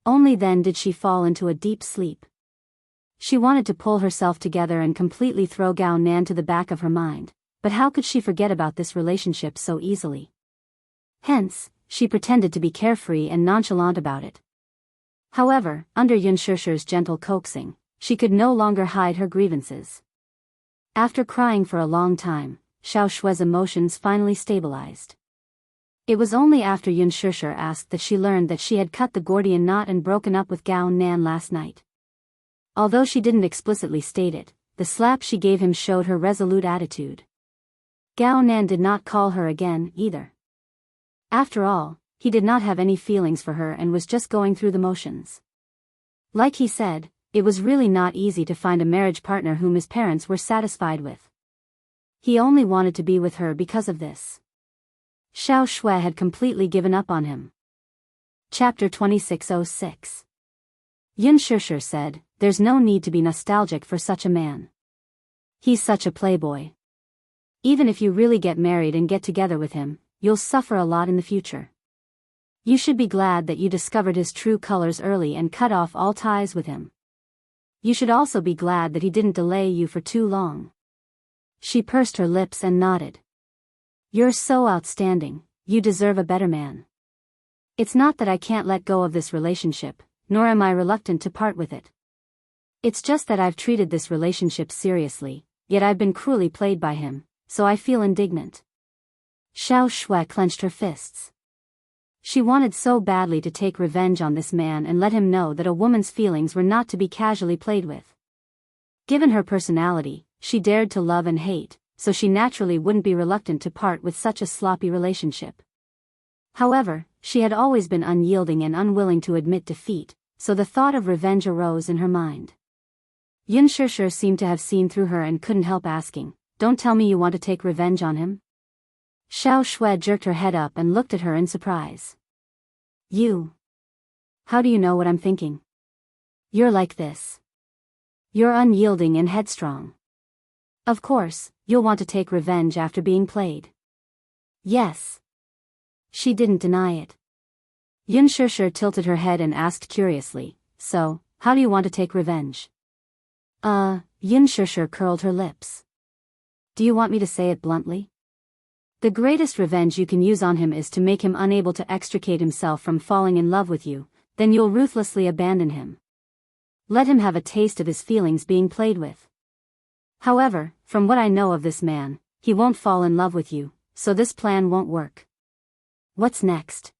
Only then did she fall into a deep sleep. She wanted to pull herself together and completely throw Gao Nan to the back of her mind, but how could she forget about this relationship so easily? Hence, she pretended to be carefree and nonchalant about it. However, under Yun Shishir's gentle coaxing, she could no longer hide her grievances. After crying for a long time, Xiao Shue's emotions finally stabilized. It was only after Yun Shishir asked that she learned that she had cut the Gordian knot and broken up with Gao Nan last night. Although she didn't explicitly state it, the slap she gave him showed her resolute attitude. Gao Nan did not call her again, either. After all, he did not have any feelings for her and was just going through the motions. Like he said, it was really not easy to find a marriage partner whom his parents were satisfied with. He only wanted to be with her because of this. Xiao Shui had completely given up on him. Chapter 2606. Yun Shishir said, "There's no need to be nostalgic for such a man. He's such a playboy. Even if you really get married and get together with him, you'll suffer a lot in the future. You should be glad that you discovered his true colors early and cut off all ties with him. You should also be glad that he didn't delay you for too long." She pursed her lips and nodded. "You're so outstanding, you deserve a better man. It's not that I can't let go of this relationship, nor am I reluctant to part with it. It's just that I've treated this relationship seriously, yet I've been cruelly played by him, so I feel indignant." Xiao Shui clenched her fists. She wanted so badly to take revenge on this man and let him know that a woman's feelings were not to be casually played with. Given her personality, she dared to love and hate, so she naturally wouldn't be reluctant to part with such a sloppy relationship. However, she had always been unyielding and unwilling to admit defeat, so the thought of revenge arose in her mind. Yun Shishir seemed to have seen through her and couldn't help asking, "Don't tell me you want to take revenge on him?" Xiao Shui jerked her head up and looked at her in surprise. "You? How do you know what I'm thinking? You're like this. You're unyielding and headstrong. Of course, you'll want to take revenge after being played." "Yes." She didn't deny it. Yun Shishir tilted her head and asked curiously, "So, how do you want to take revenge?" Yun Shishir curled her lips. "Do you want me to say it bluntly? The greatest revenge you can use on him is to make him unable to extricate himself from falling in love with you, then you'll ruthlessly abandon him. Let him have a taste of his feelings being played with. However, from what I know of this man, he won't fall in love with you, so this plan won't work. What's next?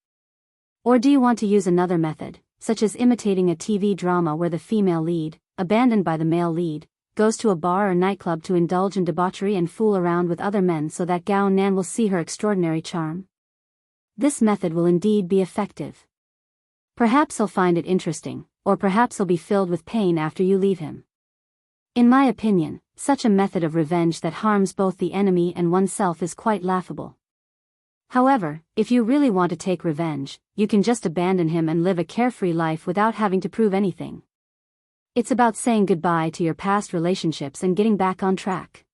Or do you want to use another method, such as imitating a TV drama where the female lead, abandoned by the male lead, goes to a bar or nightclub to indulge in debauchery and fool around with other men so that Gao Nan will see her extraordinary charm? This method will indeed be effective. Perhaps he'll find it interesting, or perhaps he'll be filled with pain after you leave him. In my opinion, such a method of revenge that harms both the enemy and oneself is quite laughable. However, if you really want to take revenge, you can just abandon him and live a carefree life without having to prove anything. It's about saying goodbye to your past relationships and getting back on track."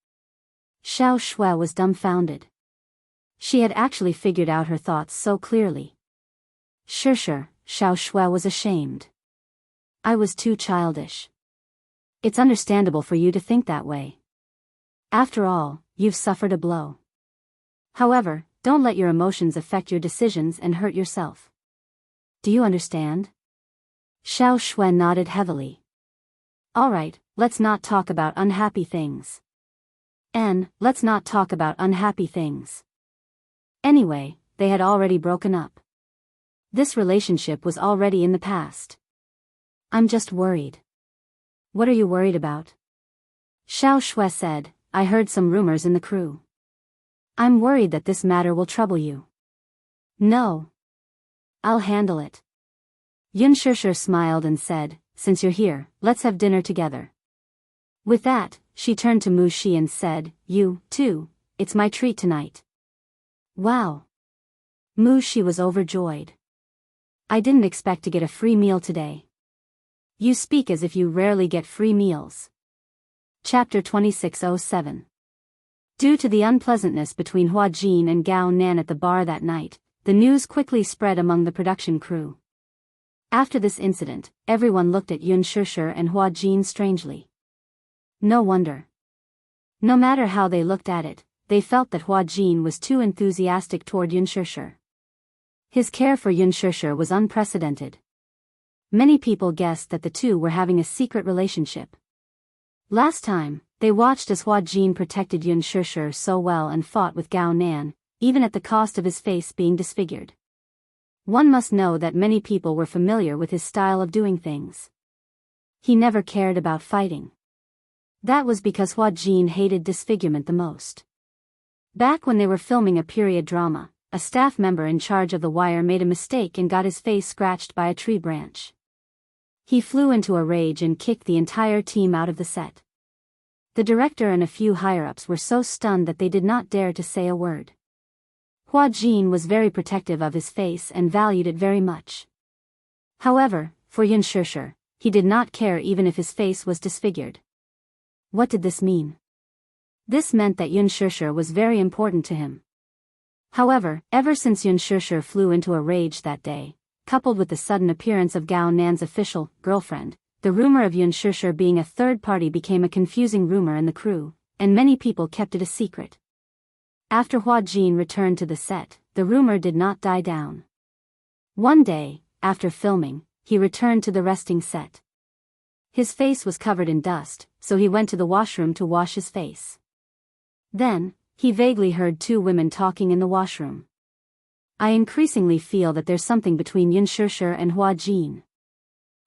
Xiao Shui was dumbfounded. She had actually figured out her thoughts so clearly. Sure, Xiao Shui was ashamed. "I was too childish. It's understandable for you to think that way. After all, you've suffered a blow. However, don't let your emotions affect your decisions and hurt yourself. Do you understand?" Xiao Shui nodded heavily. "Alright, let's not talk about unhappy things. Let's not talk about unhappy things." Anyway, they had already broken up. This relationship was already in the past. "I'm just worried." "What are you worried about?" Xiao Shui said, "I heard some rumors in the crew. I'm worried that this matter will trouble you." "No. I'll handle it." Yun Shishir smiled and said, "Since you're here, let's have dinner together." With that, she turned to Mu Shi and said, "You, too, it's my treat tonight." "Wow." Mu Shi was overjoyed. "I didn't expect to get a free meal today." "You speak as if you rarely get free meals." Chapter 2607. Due to the unpleasantness between Hua Jin and Gao Nan at the bar that night, the news quickly spread among the production crew. After this incident, everyone looked at Yun Shishir and Hua Jin strangely. No wonder. No matter how they looked at it, they felt that Hua Jin was too enthusiastic toward Yun Shishir. His care for Yun Shishir was unprecedented. Many people guessed that the two were having a secret relationship. Last time, they watched as Hua Jin protected Yun Shishir so well and fought with Gao Nan, even at the cost of his face being disfigured. One must know that many people were familiar with his style of doing things. He never cared about fighting. That was because Hua Jin hated disfigurement the most. Back when they were filming a period drama, a staff member in charge of the wire made a mistake and got his face scratched by a tree branch. He flew into a rage and kicked the entire team out of the set. The director and a few higher-ups were so stunned that they did not dare to say a word. Hua Jin was very protective of his face and valued it very much. However, for Yun Shishir, he did not care even if his face was disfigured. What did this mean? This meant that Yun Shishir was very important to him. However, ever since Yun Shishir flew into a rage that day, coupled with the sudden appearance of Gao Nan's official girlfriend, the rumor of Yun Shishir being a third party became a confusing rumor in the crew, and many people kept it a secret. After Hua Jin returned to the set, the rumor did not die down. One day, after filming, he returned to the resting set. His face was covered in dust, so he went to the washroom to wash his face. Then, he vaguely heard two women talking in the washroom. I increasingly feel that there's something between Yun Shishir and Hua Jin.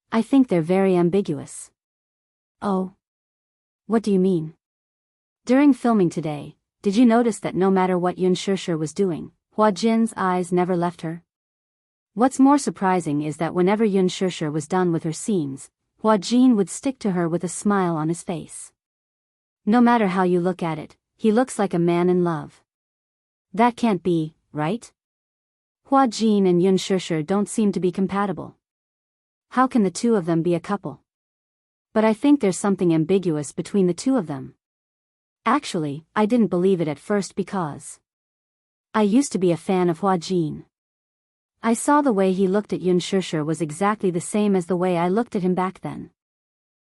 I think they're very ambiguous. Oh. What do you mean? During filming today, did you notice that no matter what Yun Shishir was doing, Hua Jin's eyes never left her? What's more surprising is that whenever Yun Shishir was done with her scenes, Hua Jin would stick to her with a smile on his face. No matter how you look at it, he looks like a man in love. That can't be, right? Hua Jin and Yun Shishir don't seem to be compatible. How can the two of them be a couple? But I think there's something ambiguous between the two of them. Actually, I didn't believe it at first because I used to be a fan of Hua Jin. I saw the way he looked at Yun Shishir was exactly the same as the way I looked at him back then.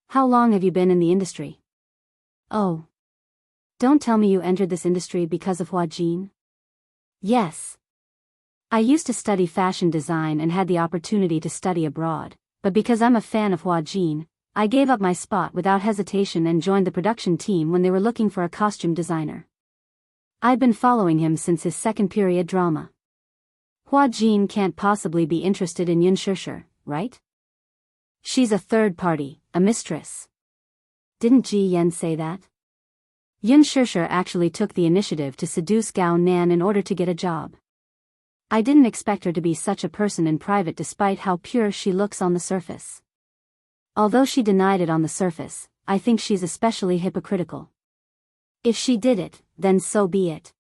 How long have you been in the industry? Oh. Don't tell me you entered this industry because of Hua Jin? Yes. I used to study fashion design and had the opportunity to study abroad, but because I'm a fan of Hua Jin, I gave up my spot without hesitation and joined the production team when they were looking for a costume designer. I've been following him since his second period drama. Hua Jin can't possibly be interested in Yun Shishir, right? She's a third party, a mistress. Didn't Ji Yen say that? Yun Shishir actually took the initiative to seduce Gao Nan in order to get a job. I didn't expect her to be such a person in private despite how pure she looks on the surface. Although she denied it on the surface, I think she's especially hypocritical. If she did it, then so be it.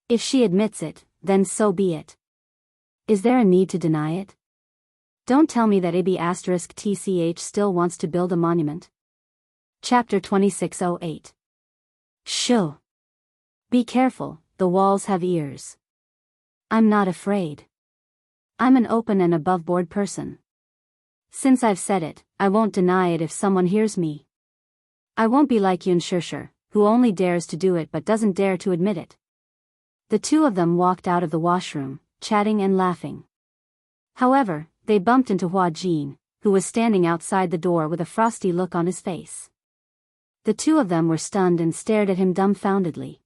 If she admits it, then so be it. Is there a need to deny it? Don't tell me that AB*TCH still wants to build a monument. Chapter 2608. Shoo. Be careful, the walls have ears. I'm not afraid. I'm an open and above-board person. Since I've said it, I won't deny it if someone hears me. I won't be like Yun Shishir, who only dares to do it but doesn't dare to admit it. The two of them walked out of the washroom, chatting and laughing. However, they bumped into Hua Jin, who was standing outside the door with a frosty look on his face. The two of them were stunned and stared at him dumbfoundedly.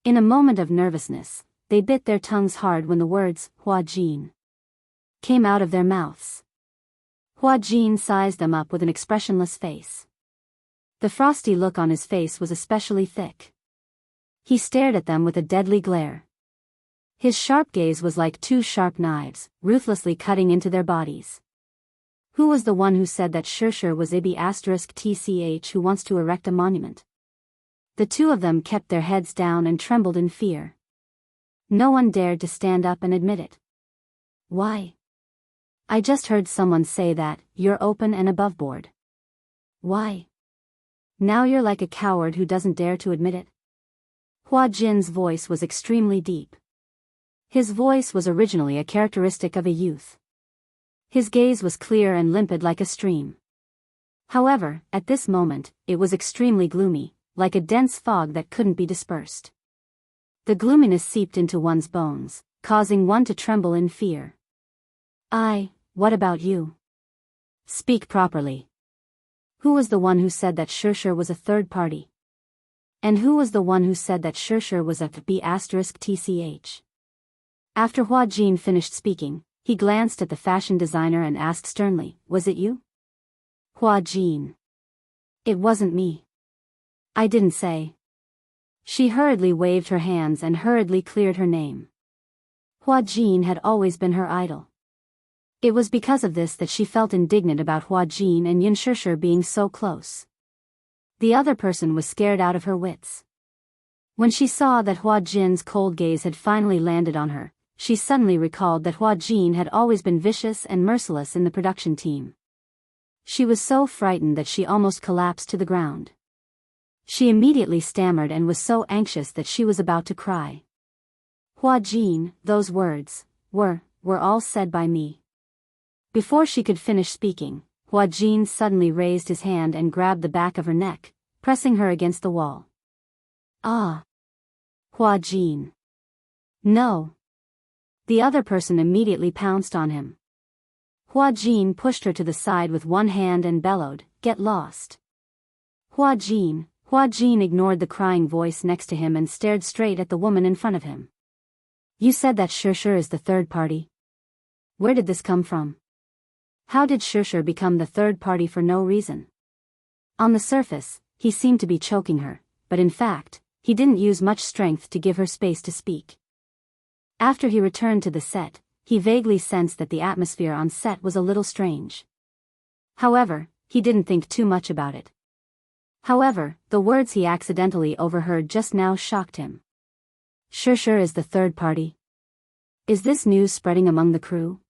In a moment of nervousness, they bit their tongues hard when the words, Hua Jin, came out of their mouths. Hua Jin sized them up with an expressionless face. The frosty look on his face was especially thick. He stared at them with a deadly glare. His sharp gaze was like two sharp knives, ruthlessly cutting into their bodies. Who was the one who said that Shishir was AB*TCH who wants to erect a monument? The two of them kept their heads down and trembled in fear. No one dared to stand up and admit it. Why? I just heard someone say that, you're open and above board. Why? Now you're like a coward who doesn't dare to admit it? Hua Jin's voice was extremely deep. His voice was originally a characteristic of a youth. His gaze was clear and limpid like a stream. However, at this moment, it was extremely gloomy, like a dense fog that couldn't be dispersed. The gloominess seeped into one's bones, causing one to tremble in fear. What about you? Speak properly. Who was the one who said that Shusher was a third party? And who was the one who said that Shusher was a B*TCH? After Hua Jin finished speaking, he glanced at the fashion designer and asked sternly, was it you? Hua Jin. It wasn't me. I didn't say. She hurriedly waved her hands and hurriedly cleared her name. Hua Jin had always been her idol. It was because of this that she felt indignant about Hua Jin and Yin Shusher being so close. The other person was scared out of her wits. When she saw that Hua Jin's cold gaze had finally landed on her, she suddenly recalled that Hua Jin had always been vicious and merciless in the production team. She was so frightened that she almost collapsed to the ground. She immediately stammered and was so anxious that she was about to cry. Hua Jin, those words were all said by me. Before she could finish speaking, Hua Jin suddenly raised his hand and grabbed the back of her neck, pressing her against the wall. Ah! Hua Jin. No! The other person immediately pounced on him. Hua Jin pushed her to the side with one hand and bellowed, "Get lost!" Hua Jin ignored the crying voice next to him and stared straight at the woman in front of him. You said that Shusher is the third party. Where did this come from? How did Shusher become the third party for no reason? On the surface, he seemed to be choking her, but in fact, he didn't use much strength to give her space to speak. After he returned to the set, he vaguely sensed that the atmosphere on set was a little strange. However, he didn't think too much about it. However, the words he accidentally overheard just now shocked him. Shusher is the third party. Is this news spreading among the crew?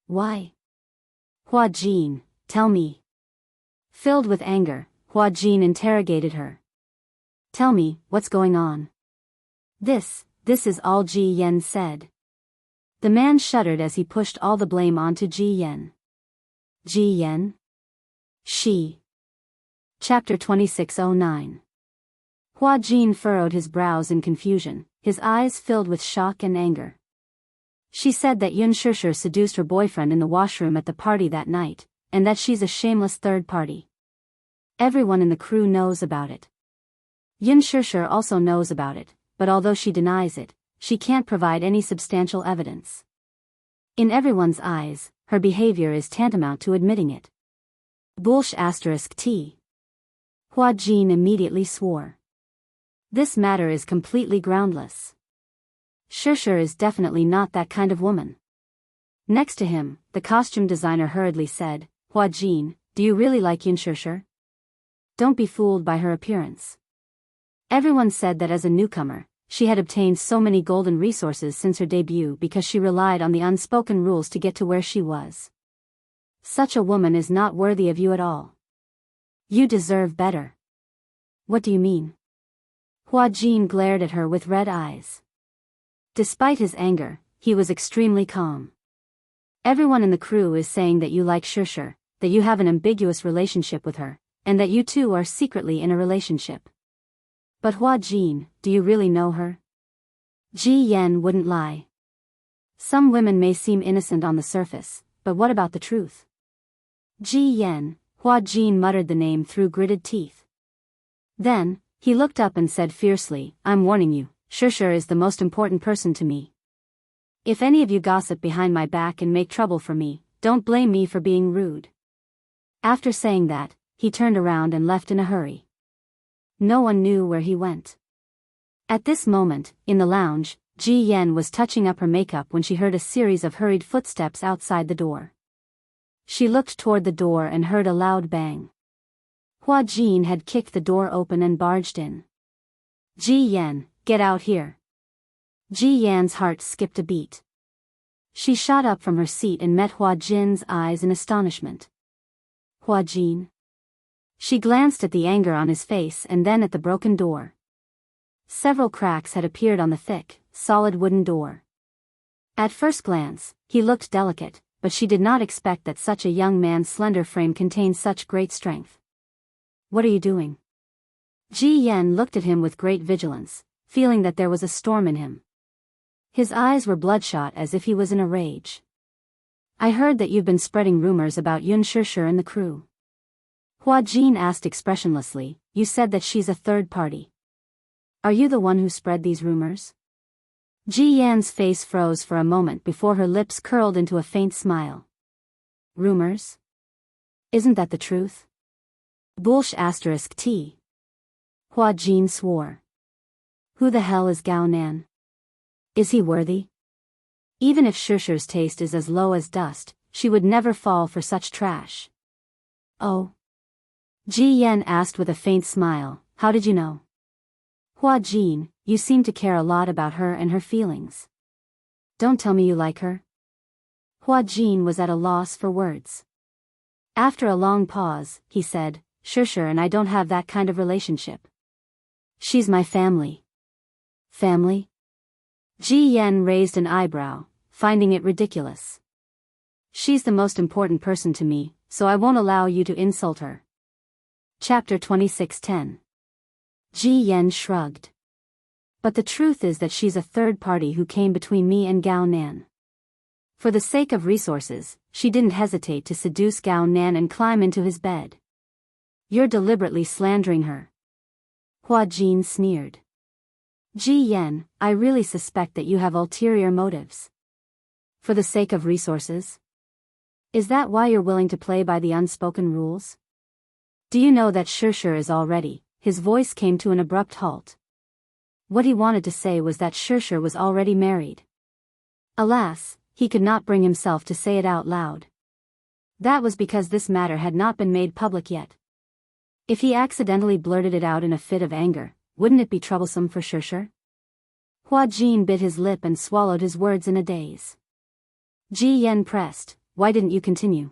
Why? Hua Jin, tell me. Filled with anger, Hua Jin interrogated her. Tell me, what's going on? This is all Ji Yen said. The man shuddered as he pushed all the blame onto Ji Yen. Ji Yen? She. Chapter 2609. Hua Jin furrowed his brows in confusion, his eyes filled with shock and anger. She said that Yun Shusher seduced her boyfriend in the washroom at the party that night, and that she's a shameless third party. Everyone in the crew knows about it. Yun Shusher also knows about it, but although she denies it, she can't provide any substantial evidence. In everyone's eyes, her behavior is tantamount to admitting it. T. Hua Jin immediately swore. This matter is completely groundless. Shusher is definitely not that kind of woman. Next to him, the costume designer hurriedly said, Hua Jin, do you really like Yin Shusher? Don't be fooled by her appearance. Everyone said that as a newcomer, she had obtained so many golden resources since her debut because she relied on the unspoken rules to get to where she was. Such a woman is not worthy of you at all. You deserve better. What do you mean? Hua Jin glared at her with red eyes. Despite his anger, he was extremely calm. Everyone in the crew is saying that you like Shusher, that you have an ambiguous relationship with her, and that you two are secretly in a relationship. But Hua Jin, do you really know her? Ji Yen wouldn't lie. Some women may seem innocent on the surface, but what about the truth? Ji Yen, Hua Jin muttered the name through gritted teeth. Then, he looked up and said fiercely, I'm warning you, Shusher is the most important person to me. If any of you gossip behind my back and make trouble for me, don't blame me for being rude. After saying that, he turned around and left in a hurry. No one knew where he went. At this moment, in the lounge, Ji Yen was touching up her makeup when she heard a series of hurried footsteps outside the door. She looked toward the door and heard a loud bang. Hua Jin had kicked the door open and barged in. Ji Yen, get out here. Ji Yan's heart skipped a beat. She shot up from her seat and met Hua Jin's eyes in astonishment. Hua Jin. She glanced at the anger on his face and then at the broken door. Several cracks had appeared on the thick, solid wooden door. At first glance, he looked delicate, but she did not expect that such a young man's slender frame contained such great strength. What are you doing? Ji Yen looked at him with great vigilance, feeling that there was a storm in him. His eyes were bloodshot as if he was in a rage. I heard that you've been spreading rumors about Yun Shishir and the crew. Hua Jin asked expressionlessly, you said that she's a third party. Are you the one who spread these rumors? Ji Yan's face froze for a moment before her lips curled into a faint smile. Rumors? Isn't that the truth? Bullsh *T. Hua Jin swore. Who the hell is Gao Nan? Is he worthy? Even if Shishir's taste is as low as dust, she would never fall for such trash. Oh? Ji Yan asked with a faint smile, how did you know? Hua Jin, you seem to care a lot about her and her feelings. Don't tell me you like her. Hua Jin was at a loss for words. After a long pause, he said, Shishir and I don't have that kind of relationship. She's my family. Family? Ji Yan raised an eyebrow, finding it ridiculous. She's the most important person to me, so I won't allow you to insult her. Chapter 26:10. Ji Yan shrugged. But the truth is that she's a third party who came between me and Gao Nan. For the sake of resources, she didn't hesitate to seduce Gao Nan and climb into his bed. You're deliberately slandering her. Hua Jin sneered. Ji Yan, I really suspect that you have ulterior motives. For the sake of resources? Is that why you're willing to play by the unspoken rules? Do you know that Shishir is already? His voice came to an abrupt halt. What he wanted to say was that Shishir was already married. Alas, he could not bring himself to say it out loud. That was because this matter had not been made public yet. If he accidentally blurted it out in a fit of anger, wouldn't it be troublesome for Shishir? Hua Jin bit his lip and swallowed his words in a daze. Ji Yan pressed, why didn't you continue?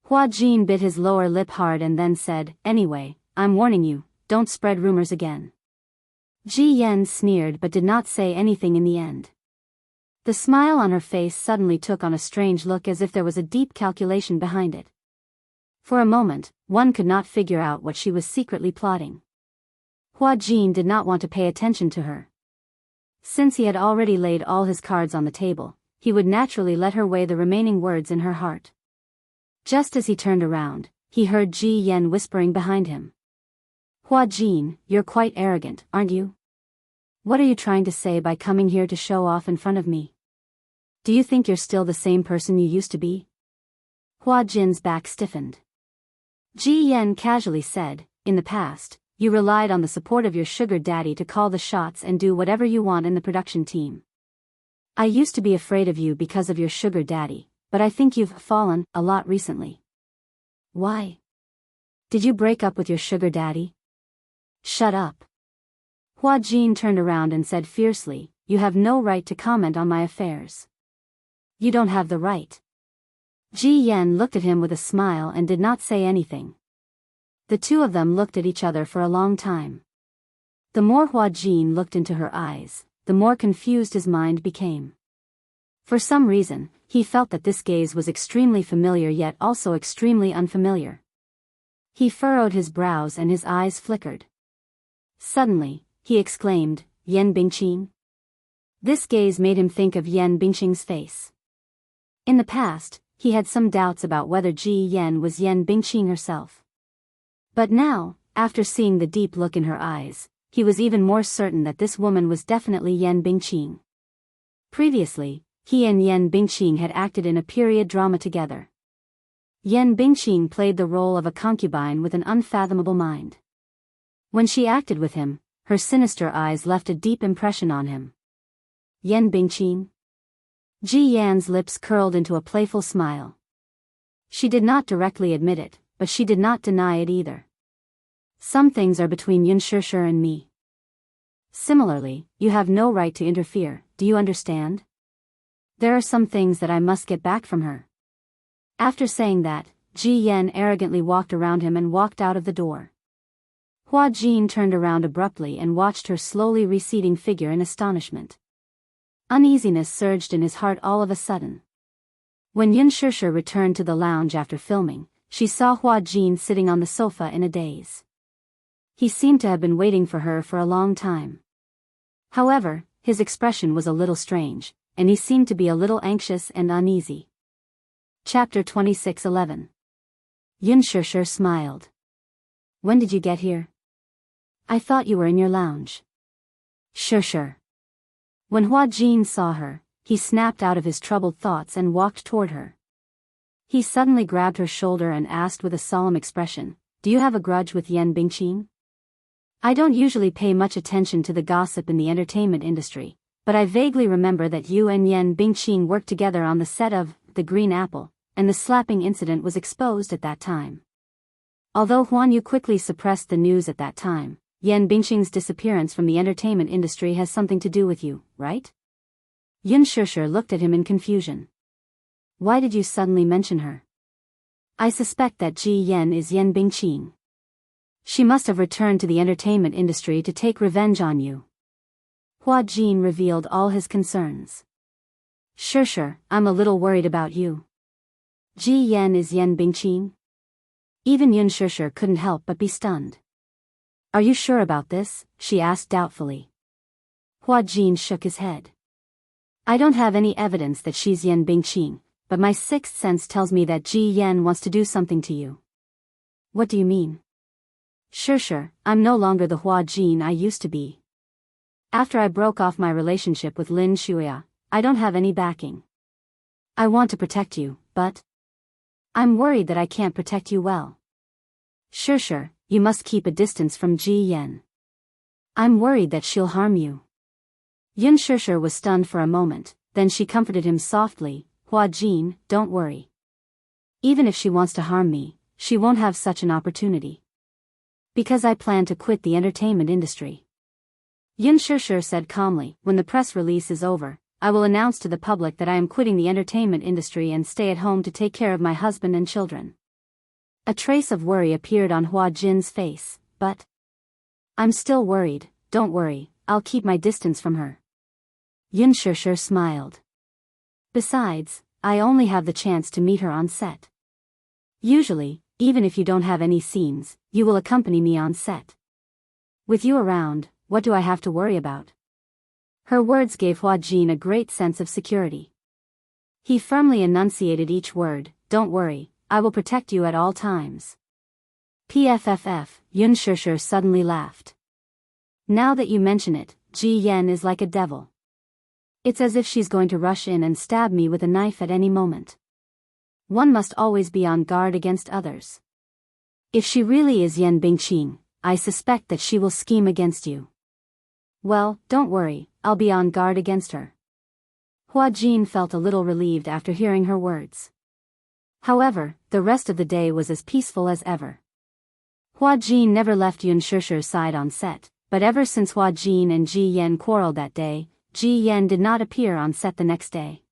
Hua Jin bit his lower lip hard and then said, anyway, I'm warning you, don't spread rumors again. Ji Yan sneered but did not say anything in the end. The smile on her face suddenly took on a strange look as if there was a deep calculation behind it. For a moment, one could not figure out what she was secretly plotting. Hua Jin did not want to pay attention to her. Since he had already laid all his cards on the table, he would naturally let her weigh the remaining words in her heart. Just as he turned around, he heard Ji Yan whispering behind him. Hua Jin, you're quite arrogant, aren't you? What are you trying to say by coming here to show off in front of me? Do you think you're still the same person you used to be? Hua Jin's back stiffened. Ji Yan casually said, in the past, you relied on the support of your sugar daddy to call the shots and do whatever you want in the production team. I used to be afraid of you because of your sugar daddy, but I think you've fallen a lot recently. Why? Did you break up with your sugar daddy? Shut up. Hua Jin turned around and said fiercely, you have no right to comment on my affairs. You don't have the right. Ji Yan looked at him with a smile and did not say anything. The two of them looked at each other for a long time. The more Hua Jin looked into her eyes, the more confused his mind became. For some reason, he felt that this gaze was extremely familiar yet also extremely unfamiliar. He furrowed his brows and his eyes flickered. Suddenly, he exclaimed, Yan Bingqing? This gaze made him think of Yan Bingqing's face. In the past, he had some doubts about whether Ji Yan was Yan Bingqing herself. But now, after seeing the deep look in her eyes, he was even more certain that this woman was definitely Yan Bingqing. Previously, he and Yan Bingqing had acted in a period drama together. Yan Bingqing played the role of a concubine with an unfathomable mind. When she acted with him, her sinister eyes left a deep impression on him. Yan Bingqing? Ji Yan's lips curled into a playful smile. She did not directly admit it, but she did not deny it either. Some things are between Yun Shishir and me. Similarly, you have no right to interfere, do you understand? There are some things that I must get back from her. After saying that, Ji Yan arrogantly walked around him and walked out of the door. Hua Jin turned around abruptly and watched her slowly receding figure in astonishment. Uneasiness surged in his heart all of a sudden. When Yun Shishir returned to the lounge after filming, she saw Hua Jin sitting on the sofa in a daze. He seemed to have been waiting for her for a long time. However, his expression was a little strange, and he seemed to be a little anxious and uneasy. Chapter 26:11. Yunshishir smiled. When did you get here? I thought you were in your lounge. Shishir. When Hua Jin saw her, he snapped out of his troubled thoughts and walked toward her. He suddenly grabbed her shoulder and asked with a solemn expression, Do you have a grudge with Yan Bingqing? I don't usually pay much attention to the gossip in the entertainment industry, but I vaguely remember that you and Yan Bingqing worked together on the set of The Green Apple, and the slapping incident was exposed at that time. Although Huan Yu quickly suppressed the news at that time, Yan Bingqing's disappearance from the entertainment industry has something to do with you, right? Yunshishir looked at him in confusion. Why did you suddenly mention her? I suspect that Ji Yan is Yan Bingqing. She must have returned to the entertainment industry to take revenge on you. Hua Jin revealed all his concerns. Shishir, I'm a little worried about you. Ji Yan is Yan Bingqing? Even Yunshishir couldn't help but be stunned. Are you sure about this? She asked doubtfully. Hua Jin shook his head. I don't have any evidence that she's Yan Bingqing, but my sixth sense tells me that Ji Yan wants to do something to you. What do you mean? Shishir, I'm no longer the Hua Jin I used to be. After I broke off my relationship with Lin Shuya, I don't have any backing. I want to protect you, but I'm worried that I can't protect you well. Shishir, you must keep a distance from Ji Yan. I'm worried that she'll harm you. Yunshishir was stunned for a moment, then she comforted him softly, Hua Jin, don't worry. Even if she wants to harm me, she won't have such an opportunity. Because I plan to quit the entertainment industry. Yunshishir said calmly, when the press release is over, I will announce to the public that I am quitting the entertainment industry and stay at home to take care of my husband and children. A trace of worry appeared on Hua Jin's face, but I'm still worried, don't worry, I'll keep my distance from her. Yunshishir smiled. Besides, I only have the chance to meet her on set. Usually, even if you don't have any scenes, you will accompany me on set. With you around, what do I have to worry about? Her words gave Hua Jin a great sense of security. He firmly enunciated each word, don't worry, I will protect you at all times. PFFF, Yunshishir suddenly laughed. Now that you mention it, Ji Yan is like a devil. It's as if she's going to rush in and stab me with a knife at any moment. One must always be on guard against others. If she really is Yan Bingqing, I suspect that she will scheme against you. Well, don't worry, I'll be on guard against her. Hua Jin felt a little relieved after hearing her words. However, the rest of the day was as peaceful as ever. Hua Jin never left Yunshishir's side on set, but ever since Hua Jin and Ji Yan quarreled that day, Ji Yan did not appear on set the next day.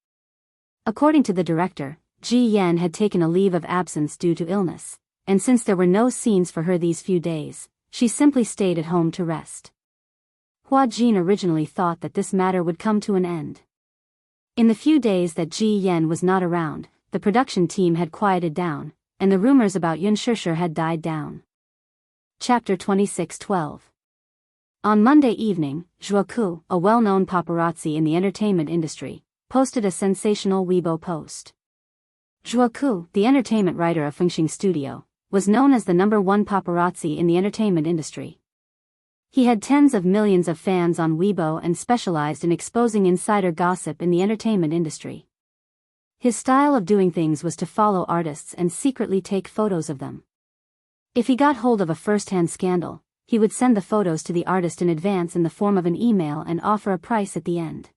According to the director, Ji Yan had taken a leave of absence due to illness, and since there were no scenes for her these few days, she simply stayed at home to rest. Hua Jin originally thought that this matter would come to an end. In the few days that Ji Yan was not around, the production team had quieted down, and the rumors about Yunshishir had died down. Chapter 26:12. On Monday evening, Zhuoku, a well-known paparazzi in the entertainment industry, posted a sensational Weibo post. Zhuoku, the entertainment writer of Fengxing Studio, was known as the #1 paparazzi in the entertainment industry. He had tens of millions of fans on Weibo and specialized in exposing insider gossip in the entertainment industry. His style of doing things was to follow artists and secretly take photos of them. If he got hold of a first-hand scandal, he would send the photos to the artist in advance in the form of an email and offer a price at the end.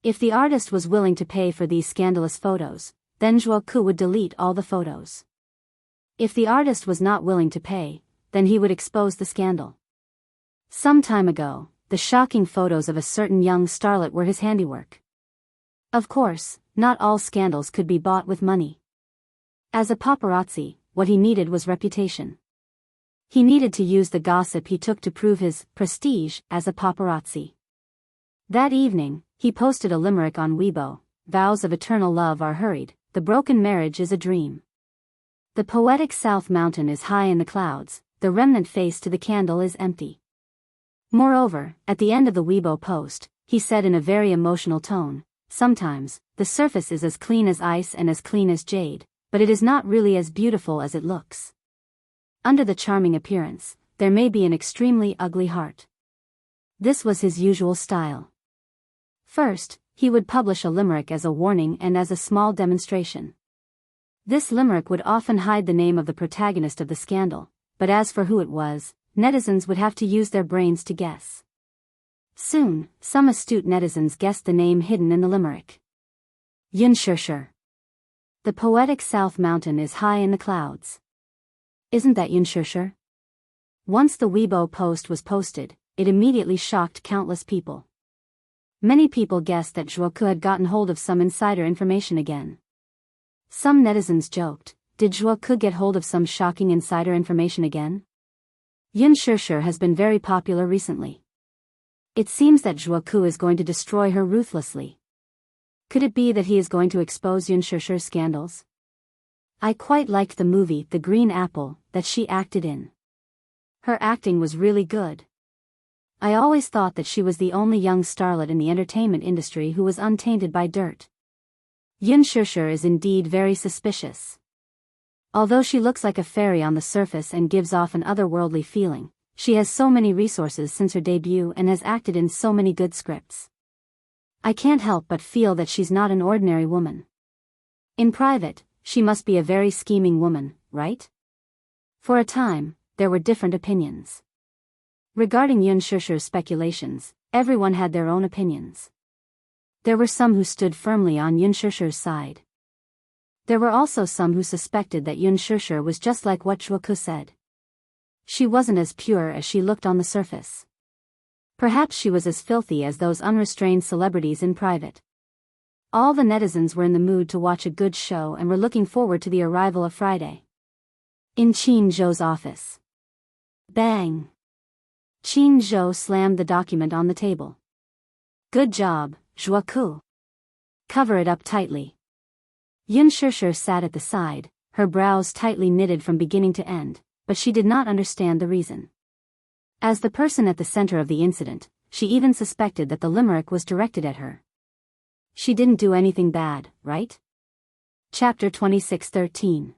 If the artist was willing to pay for these scandalous photos, then Zhuoku would delete all the photos. If the artist was not willing to pay, then he would expose the scandal. Some time ago, the shocking photos of a certain young starlet were his handiwork. Of course, not all scandals could be bought with money. As a paparazzi, what he needed was reputation. He needed to use the gossip he took to prove his prestige as a paparazzi. That evening, he posted a limerick on Weibo, vows of eternal love are hurried, the broken marriage is a dream. The poetic South Mountain is high in the clouds, the remnant face to the candle is empty. Moreover, at the end of the Weibo post, he said in a very emotional tone, Sometimes, the surface is as clean as ice and as clean as jade, but it is not really as beautiful as it looks. Under the charming appearance, there may be an extremely ugly heart. This was his usual style. First, he would publish a limerick as a warning and as a small demonstration. This limerick would often hide the name of the protagonist of the scandal, but as for who it was, netizens would have to use their brains to guess. Soon, some astute netizens guessed the name hidden in the limerick. Yunshurshur. The poetic South Mountain is high in the clouds. Isn't that Yunshurshur? Once the Weibo post was posted, it immediately shocked countless people. Many people guessed that Zhuoku had gotten hold of some insider information again. Some netizens joked, did Zhuoku get hold of some shocking insider information again? Yunshurshur has been very popular recently. It seems that Zhuoku is going to destroy her ruthlessly. Could it be that he is going to expose Yunshurshur's scandals? I quite liked the movie The Green Apple that she acted in. Her acting was really good. I always thought that she was the only young starlet in the entertainment industry who was untainted by dirt. Yunshurshur is indeed very suspicious. Although she looks like a fairy on the surface and gives off an otherworldly feeling, she has so many resources since her debut and has acted in so many good scripts. I can't help but feel that she's not an ordinary woman. In private, she must be a very scheming woman, right? For a time, there were different opinions. Regarding Yunshurshur's speculations, everyone had their own opinions. There were some who stood firmly on Yunshurshur's side. There were also some who suspected that Yunshurshur was just like what Zhuoku said. She wasn't as pure as she looked on the surface. Perhaps she was as filthy as those unrestrained celebrities in private. All the netizens were in the mood to watch a good show and were looking forward to the arrival of Friday. In Qin Zhou's office. Bang! Qin Zhou slammed the document on the table. Good job, Zhuoku. Cover it up tightly. Yunshurshur sat at the side, her brows tightly knitted from beginning to end, but she did not understand the reason. As the person at the center of the incident, she even suspected that the limerick was directed at her. She didn't do anything bad, right? Chapter 26:13.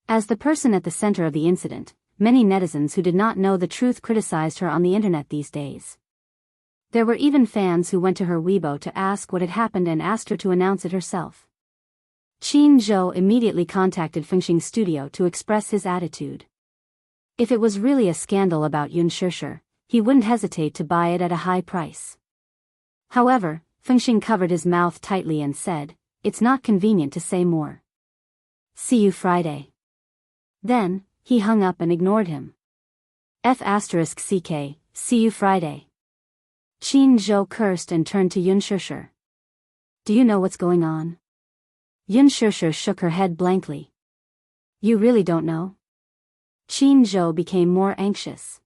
As the person at the center of the incident, many netizens who did not know the truth criticized her on the internet these days. There were even fans who went to her Weibo to ask what had happened and asked her to announce it herself. Qin Zhou immediately contacted Fengxing's studio to express his attitude. If it was really a scandal about Yunshurshur, he wouldn't hesitate to buy it at a high price. However, Fengxing covered his mouth tightly and said, "It's not convenient to say more. See you Friday." Then, he hung up and ignored him. *CK, see you Friday. Qin Zhou cursed and turned to Yunshurshur. Do you know what's going on? Yunshurshur shook her head blankly. You really don't know? Qin Zhou became more anxious.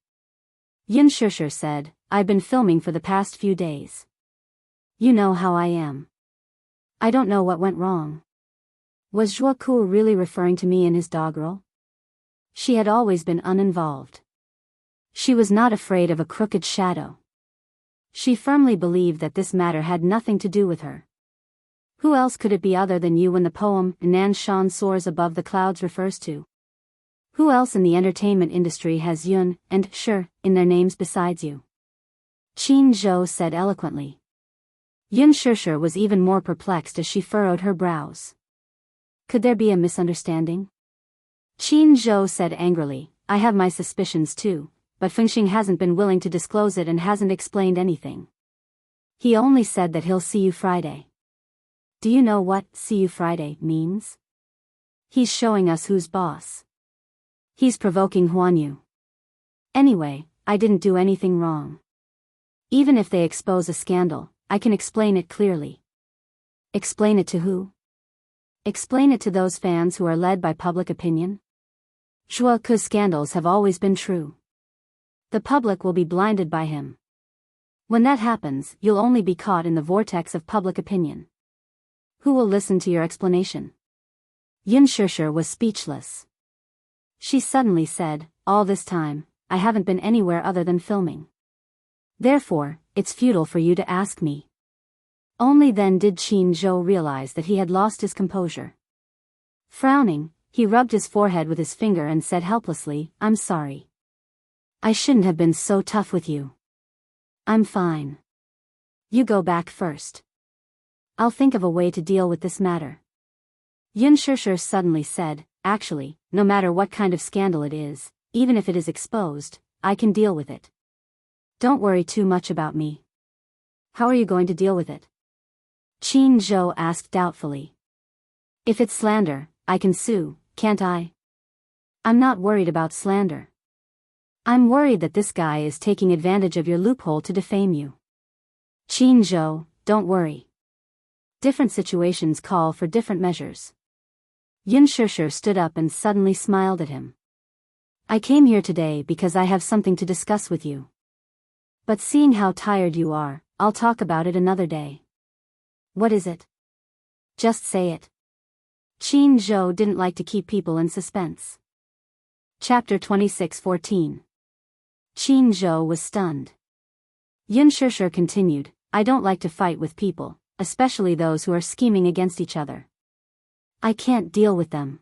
Yunshurshur said, I've been filming for the past few days. You know how I am. I don't know what went wrong. Was Zhuoku really referring to me in his doggerel? She had always been uninvolved. She was not afraid of a crooked shadow. She firmly believed that this matter had nothing to do with her. Who else could it be other than you when the poem Nan Shan soars above the clouds refers to? Who else in the entertainment industry has Yun and Shur in their names besides you? Qin Zhou said eloquently. Yunshurshur was even more perplexed as she furrowed her brows. Could there be a misunderstanding? Qin Zhou said angrily, I have my suspicions too, but Fengxing hasn't been willing to disclose it and hasn't explained anything. He only said that he'll see you Friday. Do you know what "see you Friday" means? He's showing us who's boss. He's provoking Huanyu. Anyway, I didn't do anything wrong. Even if they expose a scandal, I can explain it clearly. Explain it to who? Explain it to those fans who are led by public opinion? Zhuoku's scandals have always been true. The public will be blinded by him. When that happens, you'll only be caught in the vortex of public opinion. Who will listen to your explanation? Yunshurshur was speechless. She suddenly said, all this time, I haven't been anywhere other than filming. Therefore, it's futile for you to ask me. Only then did Qin Zhou realize that he had lost his composure. Frowning, he rubbed his forehead with his finger and said helplessly, "I'm sorry. I shouldn't have been so tough with you. I'm fine. You go back first. I'll think of a way to deal with this matter." Yun Shishir suddenly said, "Actually, no matter what kind of scandal it is, even if it is exposed, I can deal with it. Don't worry too much about me." "How are you going to deal with it?" Qin Zhou asked doubtfully. "If it's slander, I can sue, can't I?" "I'm not worried about slander. I'm worried that this guy is taking advantage of your loophole to defame you." "Qin Zhou, don't worry. Different situations call for different measures." Yun Shishir stood up and suddenly smiled at him. "I came here today because I have something to discuss with you. But seeing how tired you are, I'll talk about it another day." "What is it?" "Just say it." Qin Zhou didn't like to keep people in suspense. Chapter 26:14. Qin Zhou was stunned. Yun Shishir continued, "I don't like to fight with people, especially those who are scheming against each other. I can't deal with them.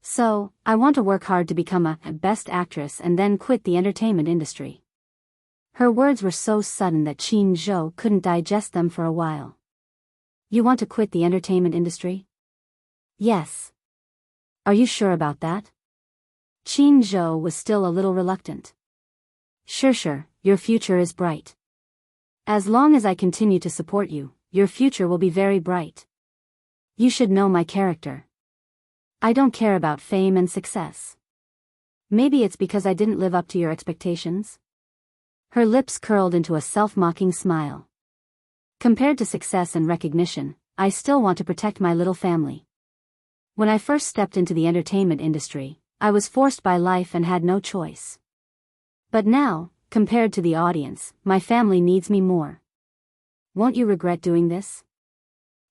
So, I want to work hard to become a best actress and then quit the entertainment industry." Her words were so sudden that Qin Zhou couldn't digest them for a while. "You want to quit the entertainment industry?" "Yes." "Are you sure about that?" Qin Zhou was still a little reluctant. Sure, your future is bright. As long as I continue to support you, your future will be very bright. You should know my character. I don't care about fame and success. Maybe it's because I didn't live up to your expectations?" Her lips curled into a self-mocking smile. "Compared to success and recognition, I still want to protect my little family. When I first stepped into the entertainment industry, I was forced by life and had no choice. But now, compared to the audience, my family needs me more. Won't you regret doing this?"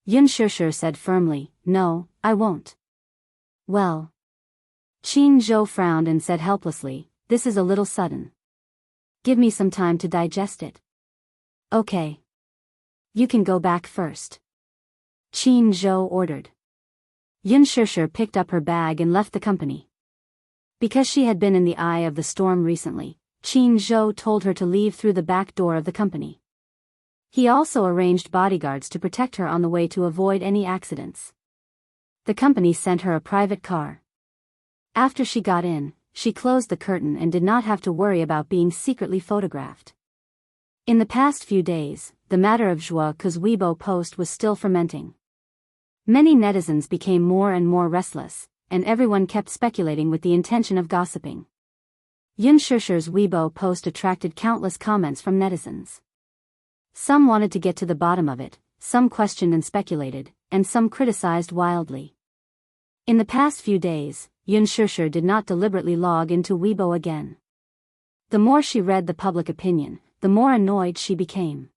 Yun Shishir said firmly, "No, I won't." "Well." Qin Zhou frowned and said helplessly, "This is a little sudden. Give me some time to digest it." "Okay. You can go back first," Qin Zhou ordered. Yun Shishir picked up her bag and left the company. Because she had been in the eye of the storm recently, Qin Zhou told her to leave through the back door of the company. He also arranged bodyguards to protect her on the way to avoid any accidents. The company sent her a private car. After she got in, she closed the curtain and did not have to worry about being secretly photographed. In the past few days, the matter of Zhuo Ke's Weibo post was still fermenting. Many netizens became more and more restless, and everyone kept speculating with the intention of gossiping. Yun Shishir's Weibo post attracted countless comments from netizens. Some wanted to get to the bottom of it, some questioned and speculated, and some criticized wildly. In the past few days, Yun Shishir did not deliberately log into Weibo again. The more she read the public opinion, the more annoyed she became.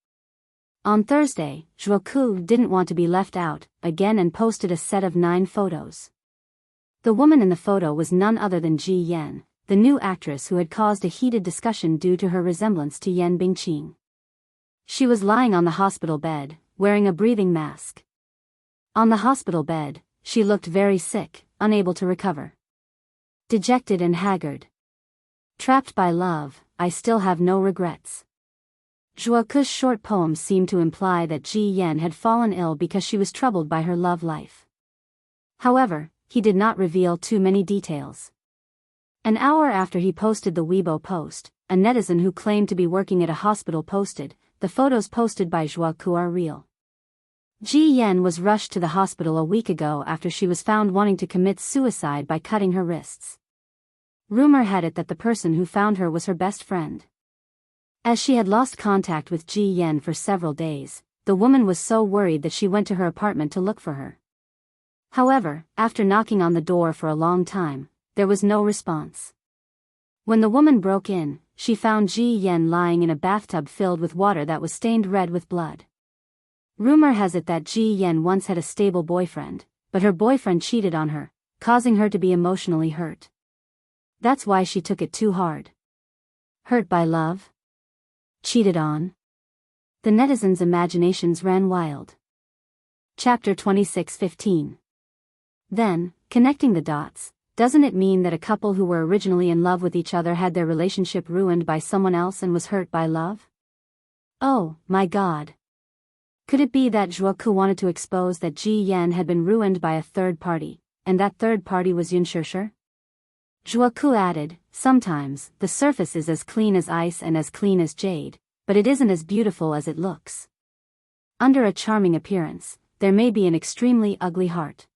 On Thursday, Zhuo Ke didn't want to be left out again and posted a set of 9 photos. The woman in the photo was none other than Ji Yan, the new actress who had caused a heated discussion due to her resemblance to Yan Bingqing. She was lying on the hospital bed, wearing a breathing mask. On the hospital bed, she looked very sick, unable to recover. Dejected and haggard. Trapped by love, I still have no regrets. Zhuo Ke's short poem seemed to imply that Ji Yan had fallen ill because she was troubled by her love life. However, he did not reveal too many details. An hour after he posted the Weibo post, a netizen who claimed to be working at a hospital posted, "The photos posted by Zhuo Ke are real. Ji Yan was rushed to the hospital a week ago after she was found wanting to commit suicide by cutting her wrists. Rumor had it that the person who found her was her best friend. As she had lost contact with Ji Yan for several days, the woman was so worried that she went to her apartment to look for her. However, after knocking on the door for a long time, there was no response. When the woman broke in, she found Ji Yan lying in a bathtub filled with water that was stained red with blood. Rumor has it that Ji Yan once had a stable boyfriend, but her boyfriend cheated on her, causing her to be emotionally hurt. That's why she took it too hard. Hurt by love? Cheated on? The netizens' imaginations ran wild. Chapter 26:15. Then, connecting the dots, doesn't it mean that a couple who were originally in love with each other had their relationship ruined by someone else and was hurt by love? Oh, my God. Could it be that Zhuoku wanted to expose that Ji Yan had been ruined by a third party, and that third party was Yun Shishir? Zhuoku added, sometimes, the surface is as clean as ice and as clean as jade, but it isn't as beautiful as it looks. Under a charming appearance, there may be an extremely ugly heart.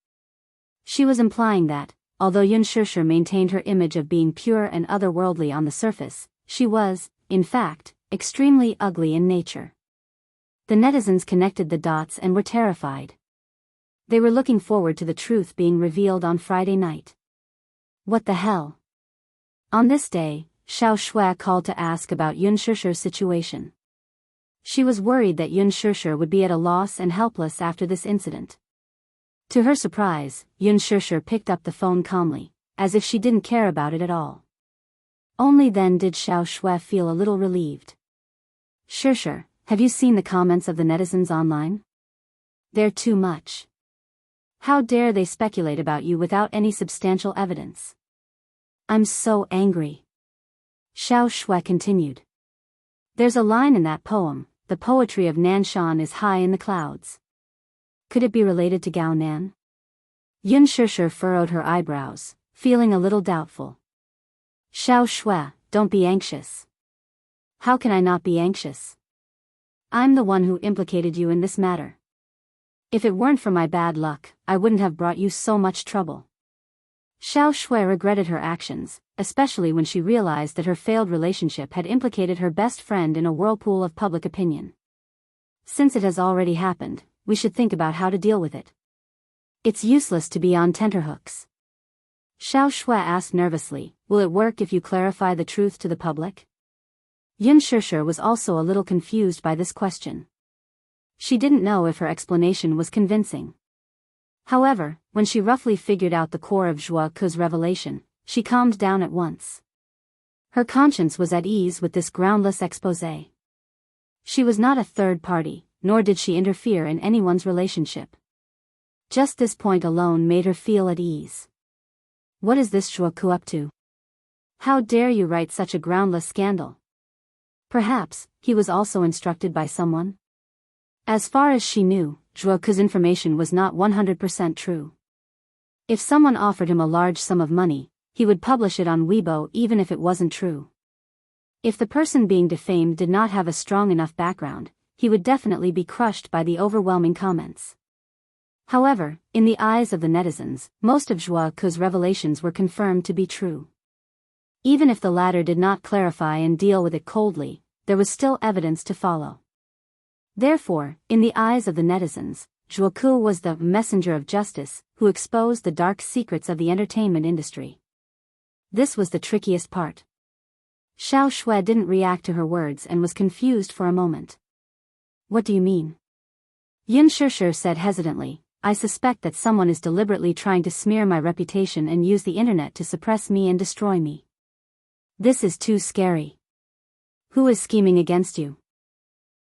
She was implying that, although Yun Shishir maintained her image of being pure and otherworldly on the surface, she was, in fact, extremely ugly in nature. The netizens connected the dots and were terrified. They were looking forward to the truth being revealed on Friday night. What the hell? On this day, Xiao Shui called to ask about Yun Shishir's situation. She was worried that Yun Shishir would be at a loss and helpless after this incident. To her surprise, Yun Shishir picked up the phone calmly, as if she didn't care about it at all. Only then did Xiao Shui feel a little relieved. Shishir, have you seen the comments of the netizens online? They're too much. How dare they speculate about you without any substantial evidence? I'm so angry. Xiao Shui continued. There's a line in that poem, the poetry of Nanshan is high in the clouds. Could it be related to Gao Nan? Yun Shishir furrowed her eyebrows, feeling a little doubtful. Xiao Shui, don't be anxious. How can I not be anxious? I'm the one who implicated you in this matter. If it weren't for my bad luck, I wouldn't have brought you so much trouble. Xiao Shui regretted her actions, especially when she realized that her failed relationship had implicated her best friend in a whirlpool of public opinion. Since it has already happened, we should think about how to deal with it. It's useless to be on tenterhooks. Xiao Shui asked nervously, will it work if you clarify the truth to the public? Yun Shishir was also a little confused by this question. She didn't know if her explanation was convincing. However, when she roughly figured out the core of Zhuoku's revelation, she calmed down at once. Her conscience was at ease with this groundless exposé. She was not a third party, nor did she interfere in anyone's relationship. Just this point alone made her feel at ease. What is this Zhuoku up to? How dare you write such a groundless scandal? Perhaps, he was also instructed by someone? As far as she knew, Zhuoku's information was not 100% true. If someone offered him a large sum of money, he would publish it on Weibo even if it wasn't true. If the person being defamed did not have a strong enough background, he would definitely be crushed by the overwhelming comments. However, in the eyes of the netizens, most of Zhuoku's revelations were confirmed to be true. Even if the latter did not clarify and deal with it coldly, there was still evidence to follow. Therefore, in the eyes of the netizens, Zhuoku was the messenger of justice who exposed the dark secrets of the entertainment industry. This was the trickiest part. Xiao Shui didn't react to her words and was confused for a moment. What do you mean? Yun Shishir said hesitantly, I suspect that someone is deliberately trying to smear my reputation and use the internet to suppress me and destroy me. This is too scary. Who is scheming against you?